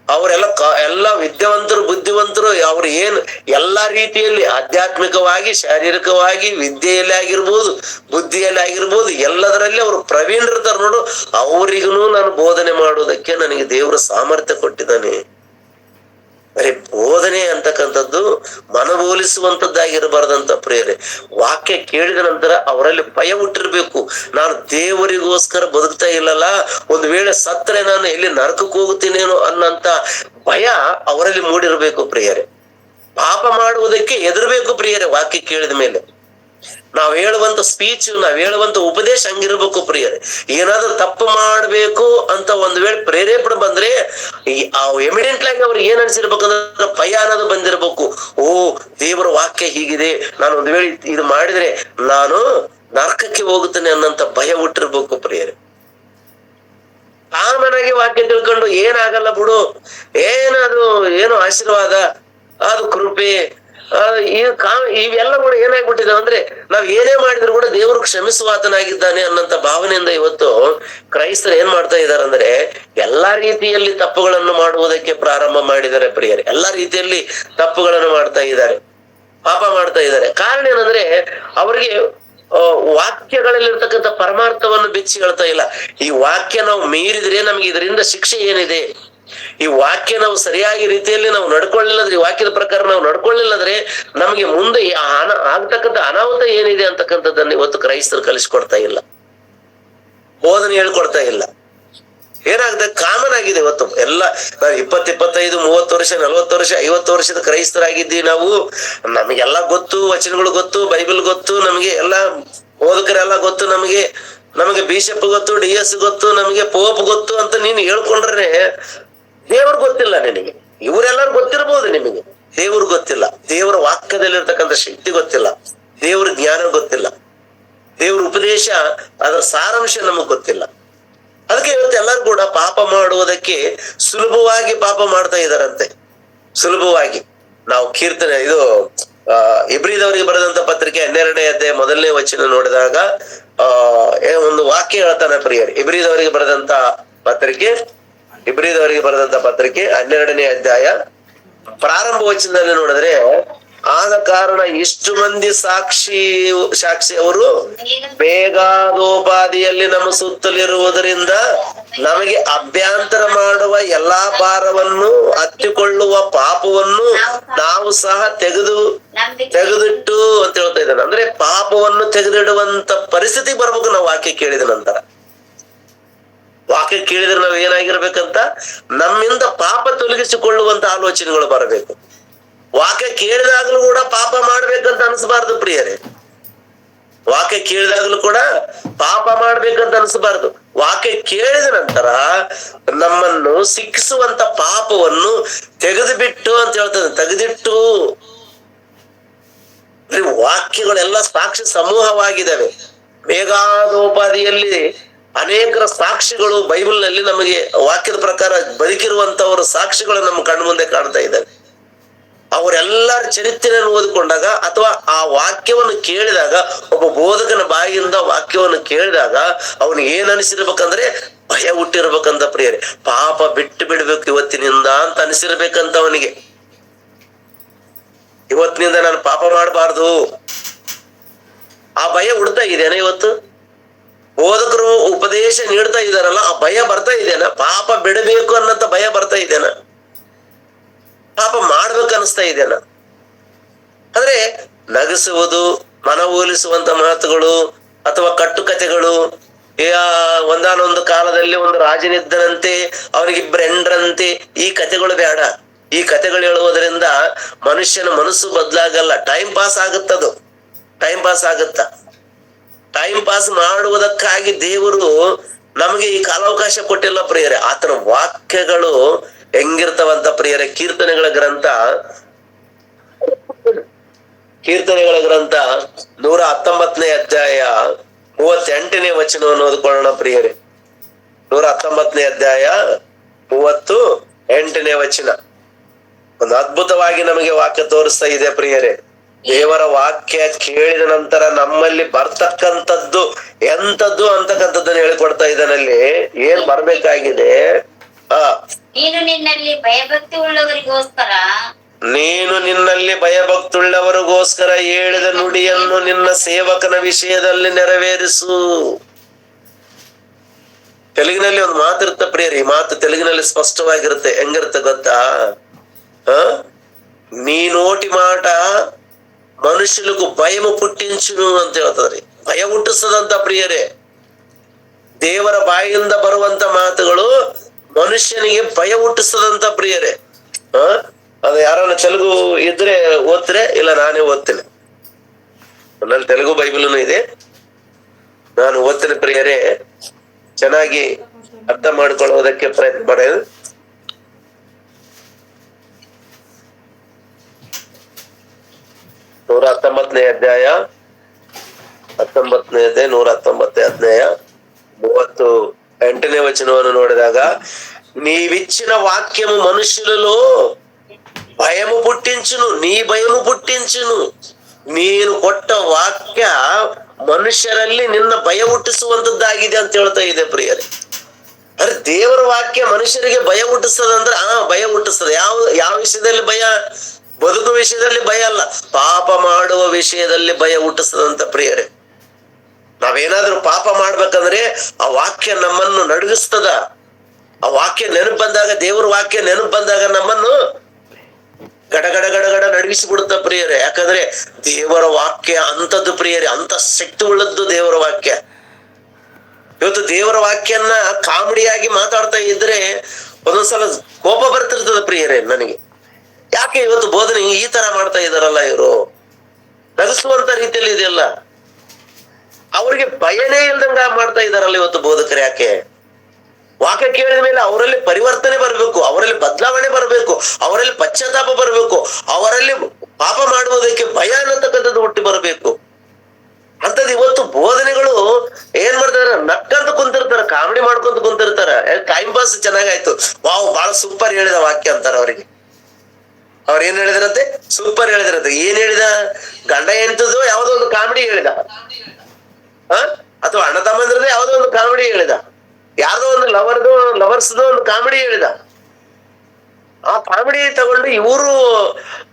ಅವರೆಲ್ಲ ವಿದ್ಯಾವಂತರು, ಬುದ್ಧಿವಂತರು. ಅವ್ರು ಏನು ಎಲ್ಲಾ ರೀತಿಯಲ್ಲಿ ಆಧ್ಯಾತ್ಮಿಕವಾಗಿ, ಶಾರೀರಿಕವಾಗಿ, ವಿದ್ಯೆಯಲ್ಲಿ ಆಗಿರ್ಬೋದು, ಬುದ್ಧಿಯಲ್ಲಿ ಆಗಿರ್ಬೋದು, ಎಲ್ಲದರಲ್ಲಿ ಅವರು ಪ್ರವೀಣರಿರ್ತಾರೆ ನೋಡು. ಅವರಿಗೂ ನಾನು ಬೋಧನೆ ಮಾಡುವುದಕ್ಕೆ ನನಗೆ ದೇವರ ಸಾಮರ್ಥ್ಯ ಕೊಟ್ಟಿದ್ದಾನೆ. ಬರೀ ಬೋಧನೆ ಅಂತಕ್ಕಂಥದ್ದು ಮನವೊಲಿಸುವಂತದ್ದಾಗಿರಬಾರ್ದಂತ ಪ್ರಿಯರೇ. ವಾಕ್ಯ ಕೇಳಿದ ನಂತರ ಅವರಲ್ಲಿ ಭಯ ಹುಟ್ಟಿರ್ಬೇಕು. ನಾನು ದೇವರಿಗೋಸ್ಕರ ಬದುಕ್ತಾ ಇಲ್ಲಲ್ಲ, ಒಂದು ವೇಳೆ ಸತ್ತರೆ ನಾನು ಎಲ್ಲಿ ನರಕಕ್ಕೆ ಹೋಗುತ್ತೀನೇನೋ ಅನ್ನಂತ ಭಯ ಅವರಲ್ಲಿ ಮೂಡಿರ್ಬೇಕು ಪ್ರಿಯರೇ. ಪಾಪ ಮಾಡುವುದಕ್ಕೆ ಹೆದರ್ಬೇಕು ಪ್ರಿಯರೇ. ವಾಕ್ಯ ಕೇಳಿದ ಮೇಲೆ ನಾವ್ ಹೇಳುವಂತ ಸ್ಪೀಚ್, ನಾವ್ ಹೇಳುವಂತ ಉಪದೇಶ ಹಂಗಿರ್ಬೇಕು ಪ್ರಿಯರೇ. ಏನಾದ್ರೂ ತಪ್ಪು ಮಾಡ್ಬೇಕು ಅಂತ ಒಂದ್ ವೇಳೆ ಪ್ರೇರೇಪಣೆ ಬಂದ್ರೆ ಎಮಿಡೆಂಟ್ ಆಗಿ ಅವ್ರಿಗೆ ಏನ್ ಅನ್ಸಿರ್ಬೇಕಂದ್ರೆ ಭಯ ಅನ್ನೋದು ಬಂದಿರ್ಬೇಕು. ಓ, ದೇವರ ವಾಕ್ಯ ಹೀಗಿದೆ, ನಾನು ಒಂದ್ ವೇಳೆ ಇದು ಮಾಡಿದ್ರೆ ನಾನು ನರಕಕ್ಕೆ ಹೋಗುತ್ತೇನೆ ಅನ್ನಂತ ಭಯ ಹುಟ್ಟಿರ್ಬೇಕು ಪ್ರಿಯರೇ. ಕಾಮನಾಗಿ ವಾಕ್ಯ ತಿಳ್ಕೊಂಡು ಏನಾಗಲ್ಲ ಬಿಡು, ಏನು ಆಶೀರ್ವಾದ, ಅದು ಕೃಪೆ, ಇವೆಲ್ಲ ಕೂಡ ಏನಾಗ್ಬಿಟ್ಟಿದೆ ಅಂದ್ರೆ, ನಾವ್ ಏನೇ ಮಾಡಿದ್ರು ಕೂಡ ದೇವರು ಕ್ಷಮಿಸುವಾತನಾಗಿದ್ದಾನೆ ಅನ್ನಂತ ಭಾವನೆಯಿಂದ ಇವತ್ತು ಕ್ರೈಸ್ತರು ಏನ್ ಮಾಡ್ತಾ ಇದಾರೆ ಅಂದ್ರೆ, ಎಲ್ಲಾ ರೀತಿಯಲ್ಲಿ ತಪ್ಪುಗಳನ್ನು ಮಾಡುವುದಕ್ಕೆ ಪ್ರಾರಂಭ ಮಾಡಿದ್ದಾರೆ ಪ್ರಿಯರೇ. ಎಲ್ಲಾ ರೀತಿಯಲ್ಲಿ ತಪ್ಪುಗಳನ್ನು ಮಾಡ್ತಾ ಇದ್ದಾರೆ, ಪಾಪ ಮಾಡ್ತಾ ಇದ್ದಾರೆ. ಕಾರಣ ಏನಂದ್ರೆ, ಅವರಿಗೆ ವಾಕ್ಯಗಳಲ್ಲಿರ್ತಕ್ಕಂಥ ಪರಮಾರ್ಥವನ್ನು ಬೆಚ್ಚಿ ಹೇಳ್ತಾ ಇಲ್ಲ. ಈ ವಾಕ್ಯ ನಾವು ಮೀರಿದ್ರೆ ನಮ್ಗೆ ಇದರಿಂದ ಶಿಕ್ಷೆ ಏನಿದೆ, ಈ ವಾಕ್ಯ ನಾವು ಸರಿಯಾಗಿ ರೀತಿಯಲ್ಲಿ ನಾವು ನಡ್ಕೊಳ್ಳಿಲ್ಲದ್ರೆ, ಈ ವಾಕ್ಯದ ಪ್ರಕಾರ ನಾವು ನಡ್ಕೊಳ್ಳಿಲ್ಲದ್ರೆ ನಮ್ಗೆ ಮುಂದೆ ಆಗ್ತಕ್ಕಂಥ ಅನಾಹುತ ಏನಿದೆ ಅಂತಕ್ಕಂಥದ್ದನ್ನ ಇವತ್ತು ಕ್ರೈಸ್ತರು ಕಲಿಸ್ಕೊಡ್ತಾ ಇಲ್ಲ, ಬೋಧನೆ ಹೇಳ್ಕೊಡ್ತಾ ಇಲ್ಲ. ಏನಾಗುತ್ತೆ, ಕಾಮನ್ ಆಗಿದೆ ಇವತ್ತು ಎಲ್ಲ. ನಾವು 20, 25, 30 ವರ್ಷ, 40 ವರ್ಷ, 50 ವರ್ಷದ ಕ್ರೈಸ್ತರಾಗಿದ್ದೀವಿ ನಾವು. ನಮಗೆಲ್ಲ ಗೊತ್ತು, ವಚನಗಳು ಗೊತ್ತು, ಬೈಬಲ್ ಗೊತ್ತು, ನಮಗೆ ಎಲ್ಲ ಓದಕರೆಲ್ಲ ಗೊತ್ತು, ನಮಗೆ ಬಿಷಪ್ ಗೊತ್ತು, DS ಗೊತ್ತು, ನಮಗೆ ಪೋಪ್ ಗೊತ್ತು ಅಂತ ನೀನು ಹೇಳ್ಕೊಂಡ್ರೆ ದೇವ್ರ ಗೊತ್ತಿಲ್ಲ ನಿನಗೆ. ಇವರೆಲ್ಲರೂ ಗೊತ್ತಿರ್ಬೋದು ನಿಮಗೆ, ದೇವ್ರ ಗೊತ್ತಿಲ್ಲ. ದೇವರ ವಾಕ್ಯದಲ್ಲಿರ್ತಕ್ಕಂಥ ಶಕ್ತಿ ಗೊತ್ತಿಲ್ಲ, ದೇವ್ರ ಜ್ಞಾನ ಗೊತ್ತಿಲ್ಲ, ದೇವ್ರ ಉಪದೇಶ ಅದರ ಸಾರಾಂಶ ನಮಗ್ ಗೊತ್ತಿಲ್ಲ. ಅದಕ್ಕೆ ಇವತ್ತು ಎಲ್ಲರೂ ಕೂಡ ಪಾಪ ಮಾಡುವುದಕ್ಕೆ ಸುಲಭವಾಗಿ ಪಾಪ ಮಾಡ್ತಾ ಇದಾರಂತೆ. ಸುಲಭವಾಗಿ ನಾವು ಕೀರ್ತನೆ ಇದು ಇಬ್ರಿದವರಿಗೆ ಬರೆದಂತ ಪತ್ರಿಕೆ 12ನೇ ಅಧ್ಯಾಯ 1ನೇ ವಚನ ನೋಡಿದಾಗ ಒಂದು ವಾಕ್ಯ ಹೇಳ್ತಾನೆ ಪ್ರಿಯರೇ. ಇಬ್ರಿದವರಿಗೆ ಬರೆದಂತ ಪತ್ರಿಕೆ 12ನೇ ಅಧ್ಯಾಯ ಪ್ರಾರಂಭ ವಚನದಲ್ಲಿ ನೋಡಿದ್ರೆ, ಆದ ಕಾರಣ ಇಷ್ಟು ಮಂದಿ ಸಾಕ್ಷಿ ಅವರು ಬೇಗಾದೋಪಾದಿಯಲ್ಲಿ ನಮ್ಮ ಸುತ್ತಲಿರುವುದರಿಂದ ನಮಗೆ ಅಭ್ಯಂತರ ಮಾಡುವ ಎಲ್ಲಾ ಭಾರವನ್ನು ಹತ್ತಿಕೊಳ್ಳುವ ಪಾಪವನ್ನು ನಾವು ಸಹ ತೆಗೆದಿಟ್ಟು ಅಂತ ಹೇಳ್ತಾ ಇದ್ದಾನೆ. ಅಂದ್ರೆ ಪಾಪವನ್ನು ತೆಗೆದಿಡುವಂತ ಪರಿಸ್ಥಿತಿ ಬರ್ಬೇಕು ನಾವು ವಾಕ್ಯ ಕೇಳಿದ ನಂತರ. ವಾಕ್ಯ ಕೇಳಿದ್ರೆ ನಾವ್ ಏನಾಗಿರ್ಬೇಕಂತ, ನಮ್ಮಿಂದ ಪಾಪ ತೊಲಗಿಸಿಕೊಳ್ಳುವಂತ ಆಲೋಚನೆಗಳು ಬರಬೇಕು. ವಾಕ್ಯ ಕೇಳಿದಾಗಲೂ ಕೂಡ ಪಾಪ ಮಾಡ್ಬೇಕಂತ ಅನ್ಸ್ಬಾರ್ದು ಪ್ರಿಯರೇ. ವಾಕ್ಯ ಕೇಳಿದಾಗಲೂ ಕೂಡ ಪಾಪ ಮಾಡ್ಬೇಕಂತ ಅನ್ಸ್ಬಾರ್ದು. ವಾಕ್ಯ ಕೇಳಿದ ನಂತರ ನಮ್ಮನ್ನು ಶಿಕ್ಷಿಸುವಂತ ಪಾಪವನ್ನು ತೆಗೆದುಬಿಟ್ಟು ಅಂತ ಹೇಳ್ತದೆ, ತೆಗೆದಿಟ್ಟು. ವಾಕ್ಯಗಳೆಲ್ಲ ಸಾಕ್ಷಿ ಸಮೂಹವಾಗಿದ್ದಾವೆ. ಮೇಘಾದೋಪಾದಿಯಲ್ಲಿ ಅನೇಕರ ಸಾಕ್ಷಿಗಳು ಬೈಬಲ್ ನಲ್ಲಿ ನಮಗೆ ವಾಕ್ಯದ ಪ್ರಕಾರ ಬದುಕಿರುವಂತವರ ಸಾಕ್ಷಿಗಳು ನಮ್ಮ ಕಣ್ಣು ಮುಂದೆ ಕಾಣ್ತಾ ಇದ್ದಾವೆ. ಅವರೆಲ್ಲರ ಚರಿತ್ರೆಯನ್ನು ಓದಿಕೊಂಡಾಗ ಅಥವಾ ಆ ವಾಕ್ಯವನ್ನು ಕೇಳಿದಾಗ, ಒಬ್ಬ ಬೋಧಕನ ಬಾಯಿಯಿಂದ ವಾಕ್ಯವನ್ನು ಕೇಳಿದಾಗ ಅವನಿಗೆ ಏನ್ ಅನಿಸಿರ್ಬೇಕಂದ್ರೆ ಭಯ ಹುಟ್ಟಿರ್ಬೇಕಂತ ಪ್ರಿಯರೇ. ಪಾಪ ಬಿಟ್ಟು ಬಿಡ್ಬೇಕು ಇವತ್ತಿನಿಂದ ಅಂತ ಅನಿಸಿರ್ಬೇಕಂತ ಅವನಿಗೆ. ಇವತ್ತಿನಿಂದ ನಾನು ಪಾಪ ಮಾಡಬಾರ್ದು, ಆ ಭಯ ಹುಡ್ತಾ ಇದೆನಾ ಇವತ್ತು? ಬೋಧಕರು ಉಪದೇಶ ನೀಡ್ತಾ ಇದಾರಲ್ಲ, ಆ ಭಯ ಬರ್ತಾ ಇದೆನಾ? ಪಾಪ ಬಿಡಬೇಕು ಅನ್ನಂತ ಭಯ ಬರ್ತಾ ಇದೆನಾ? ಪಾಪ ಮಾಡ್ಬೇಕು ಅನಿಸ್ತಾ ಇದೆನಾ? ಅಂದ್ರೆ ನಗಿಸುವುದು, ಮನವೊಲಿಸುವಂತ ಮಾತುಗಳು ಅಥವಾ ಕಟ್ಟುಕತೆಗಳು ಒಂದಾನೊಂದು ಕಾಲದಲ್ಲಿ ಒಂದು ರಾಜನಿದ್ದನಂತೆ, ಅವನಿಗಿಬ್ಬರು ಹೆಂಡ್ರಂತೆ. ಈ ಕಥೆಗಳು ಬೇಡ. ಈ ಕಥೆಗಳು ಹೇಳುವುದರಿಂದ ಮನುಷ್ಯನ ಮನಸ್ಸು ಬದಲಾಗಲ್ಲ. ಟೈಮ್ ಪಾಸ್ ಆಗುತ್ತದು. ಟೈಮ್ ಪಾಸ್ ಆಗುತ್ತ. ಟೈಮ್ ಪಾಸ್ ಮಾಡುವುದಕ್ಕಾಗಿ ದೇವರು ನಮಗೆ ಈ ಕಾಲಾವಕಾಶ ಕೊಟ್ಟಿಲ್ಲ ಪ್ರಿಯರೇ. ಆತನ ವಾಕ್ಯಗಳು ಹೆಂಗಿರ್ತವಂತ ಪ್ರಿಯರೇ, ಕೀರ್ತನೆಗಳ ಗ್ರಂಥ 119ನೇ ಅಧ್ಯಾಯ 38ನೇ ವಚನವನ್ನು ಓದ್ಕೊಳ್ಳೋಣ ಪ್ರಿಯರೇ. 119ನೇ ಅಧ್ಯಾಯ 38ನೇ ವಚನ ಒಂದು ಅದ್ಭುತವಾಗಿ ನಮಗೆ ವಾಕ್ಯ ತೋರಿಸ್ತಾ ಇದೆ ಪ್ರಿಯರೇ. ದೇವರ ವಾಕ್ಯ ಕೇಳಿದ ನಂತರ ನಮ್ಮಲ್ಲಿ ಬರ್ತಕ್ಕಂಥದ್ದು ಎಂತದ್ದು ಅಂತಕ್ಕಂಥದ್ದನ್ನ ಹೇಳಿಕೊಡ್ತಾ ಇದ್ದಾನಲ್ಲಿ. ಏನ್ ಬರ್ಬೇಕಾಗಿದೆ? ನೀನು ನಿನ್ನಲ್ಲಿ ಭಯಭಕ್ತಿ ಉಳ್ಳವರಿಗೋಸ್ಕರ ಹೇಳಿದ ನುಡಿಯನ್ನು ನಿನ್ನ ಸೇವಕನ ವಿಷಯದಲ್ಲಿ ನೆರವೇರಿಸು. ತೆಲುಗಿನಲ್ಲಿ ಒಂದು ಮಾತಿರುತ್ತೆ ಪ್ರಿಯರಿ. ಈ ಮಾತು ತೆಲುಗಿನಲ್ಲಿ ಸ್ಪಷ್ಟವಾಗಿರುತ್ತೆ. ಹೆಂಗಿರುತ್ತೆ ಗೊತ್ತಾ? నీ నోటి మాట మనుషులకు భయము పుట్టించును ಅಂತ ಹೇಳ್ತದ್ರಿ. ಭಯ ಹುಟ್ಟಿಸದಂತ ಪ್ರಿಯರೇ. ದೇವರ ಬಾಯಿಯಿಂದ ಬರುವಂತ ಮಾತುಗಳು ಮನುಷ್ಯನಿಗೆ ಭಯ ಹುಟ್ಟಿಸದಂತ ಪ್ರಿಯರೇ. ಅದು ಯಾರನ್ನ ತೆಲುಗು ಇದ್ರೆ ಓದ್ತಾರೆ, ಇಲ್ಲ ನಾನೇ ಓದ್ತೇನೆ. ನನ್ನಲ್ಲಿ ತೆಲುಗು ಬೈಬಲ್ನು ಇದೆ, ನಾನು ಓದ್ತೇನೆ ಪ್ರಿಯರೇ. ಚೆನ್ನಾಗಿ ಅರ್ಥ ಮಾಡ್ಕೊಳ್ಳೋದಕ್ಕೆ ಪ್ರಯತ್ನ ಪಡ. 119ನೇ ಅಧ್ಯಾಯ 38ನೇ వచనವನ್ನು ನೋಡಿದಾಗ, నీవిచ్చిన వాక్యము మనుషులలో భయము పుట్టించును, నీ భయము పుట్టించును. ನೀನು ಕೊಟ್ಟ ವಾಕ್ಯ ಮನುಷ್ಯರಲ್ಲಿ ನಿನ್ನ ಭಯ ಹುಟ್ಟಿಸುವಂತದ್ದಾಗಿದೆ ಅಂತ ಹೇಳ್ತಾ ಇದೆ ಪ್ರಿಯರೇ. ಅರೆ, ದೇವರ ವಾಕ್ಯ ಮನುಷ್ಯರಿಗೆ ಭಯ ಹುಟ್ಟಿಸ್ತದಂದ್ರೆ ಭಯ ಹುಟ್ಟಿಸ್ತದೆ. ಯಾವ ವಿಷಯದಲ್ಲಿ ಭಯ? ಬದುಕು ವಿಷಯದಲ್ಲಿ ಭಯ ಅಲ್ಲ, ಪಾಪ ಮಾಡುವ ವಿಷಯದಲ್ಲಿ ಭಯ ಹುಟ್ಟಿಸ್ತದಂತ ಪ್ರಿಯರೇ. ನಾವೇನಾದ್ರೂ ಪಾಪ ಮಾಡ್ಬೇಕಂದ್ರೆ ಆ ವಾಕ್ಯ ನಮ್ಮನ್ನು ನಡುಗಿಸ್ತದ. ಆ ವಾಕ್ಯ ನೆನಪು ಬಂದಾಗ, ದೇವರ ವಾಕ್ಯ ನೆನಪು ಬಂದಾಗ ನಮ್ಮನ್ನು ಗಡಗಡ ಗಡಗಡ ನಡಗಿಸಿ ಬಿಡುತ್ತ ಪ್ರಿಯರೇ. ಯಾಕಂದ್ರೆ ದೇವರ ವಾಕ್ಯ ಅಂತದ್ದು ಪ್ರಿಯರೇ, ಅಂತ ಶಕ್ತಿ ಉಳ್ಳದ್ದು ದೇವರ ವಾಕ್ಯ. ಇವತ್ತು ದೇವರ ವಾಕ್ಯನ್ನ ಕಾಮಿಡಿಯಾಗಿ ಮಾತಾಡ್ತಾ ಇದ್ರೆ ಒಂದೊಂದ್ಸಲ ಕೋಪ ಬರ್ತಿರ್ತದ ಪ್ರಿಯರೇ ನನಗೆ. ಯಾಕೆ ಇವತ್ತು ಬೋಧನೆ ಈ ತರ ಮಾಡ್ತಾ ಇದಾರಲ್ಲ ಇವರು? ನಗಿಸುವಂತ ರೀತಿಯಲ್ಲಿ ಇದೆಯಲ್ಲ. ಅವ್ರಿಗೆ ಭಯನೇ ಇಲ್ದಂಗ ಮಾಡ್ತಾ ಇದಾರಲ್ಲ ಇವತ್ತು ಬೋಧಕರು. ಯಾಕೆ? ವಾಕ್ಯ ಕೇಳಿದ ಮೇಲೆ ಅವರಲ್ಲಿ ಪರಿವರ್ತನೆ ಬರಬೇಕು, ಅವರಲ್ಲಿ ಬದಲಾವಣೆ ಬರಬೇಕು, ಅವರಲ್ಲಿ ಪಶ್ಚಾತ್ತಾಪ ಬರಬೇಕು, ಅವರಲ್ಲಿ ಪಾಪ ಮಾಡುವುದಕ್ಕೆ ಭಯ ಅನ್ನತಕ್ಕಂಥದ್ದು ಹುಟ್ಟಿ ಬರಬೇಕು. ಅಂತದ್ ಇವತ್ತು ಬೋಧನೆಗಳು ಏನ್ ಮಾಡ್ತಾರೆ? ನಕ್ಕಂತ ಕುಂತಿರ್ತಾರ, ಕಾಮಿಡಿ ಮಾಡ್ಕೊಂತ ಕುಂತಿರ್ತಾರ. ಟೈಮ್ ಪಾಸ್ ಚೆನ್ನಾಗಾಯ್ತು, ವಾವ್ ಬಹಳ ಸೂಪರ್ ಹೇಳಿದ ವಾಕ್ಯ ಅಂತಾರ ಅವರಿಗೆ. ಅವ್ರ ಏನ್ ಹೇಳಿದ್ರಂತೆ? ಸೂಪರ್ ಹೇಳಿದ್ರಂತೆ. ಏನ್ ಹೇಳಿದ? ಗಂಡ ಹೆಂಡತಿದು ಯಾವ್ದೋ ಒಂದು ಕಾಮಿಡಿ ಹೇಳಿದ, ಅಥವಾ ಅಣ್ಣ ತಮ್ಮಂದ್ರದ್ದು ಯಾವ್ದೋ ಒಂದು ಕಾಮಿಡಿ ಹೇಳಿದ, ಯಾರ್ದೋ ಒಂದು ಲವರ್ಸ್ದು ಒಂದು ಕಾಮಿಡಿ ಹೇಳಿದ. ಆ ಕಾಮಿಡಿ ತಗೊಂಡು ಇವರು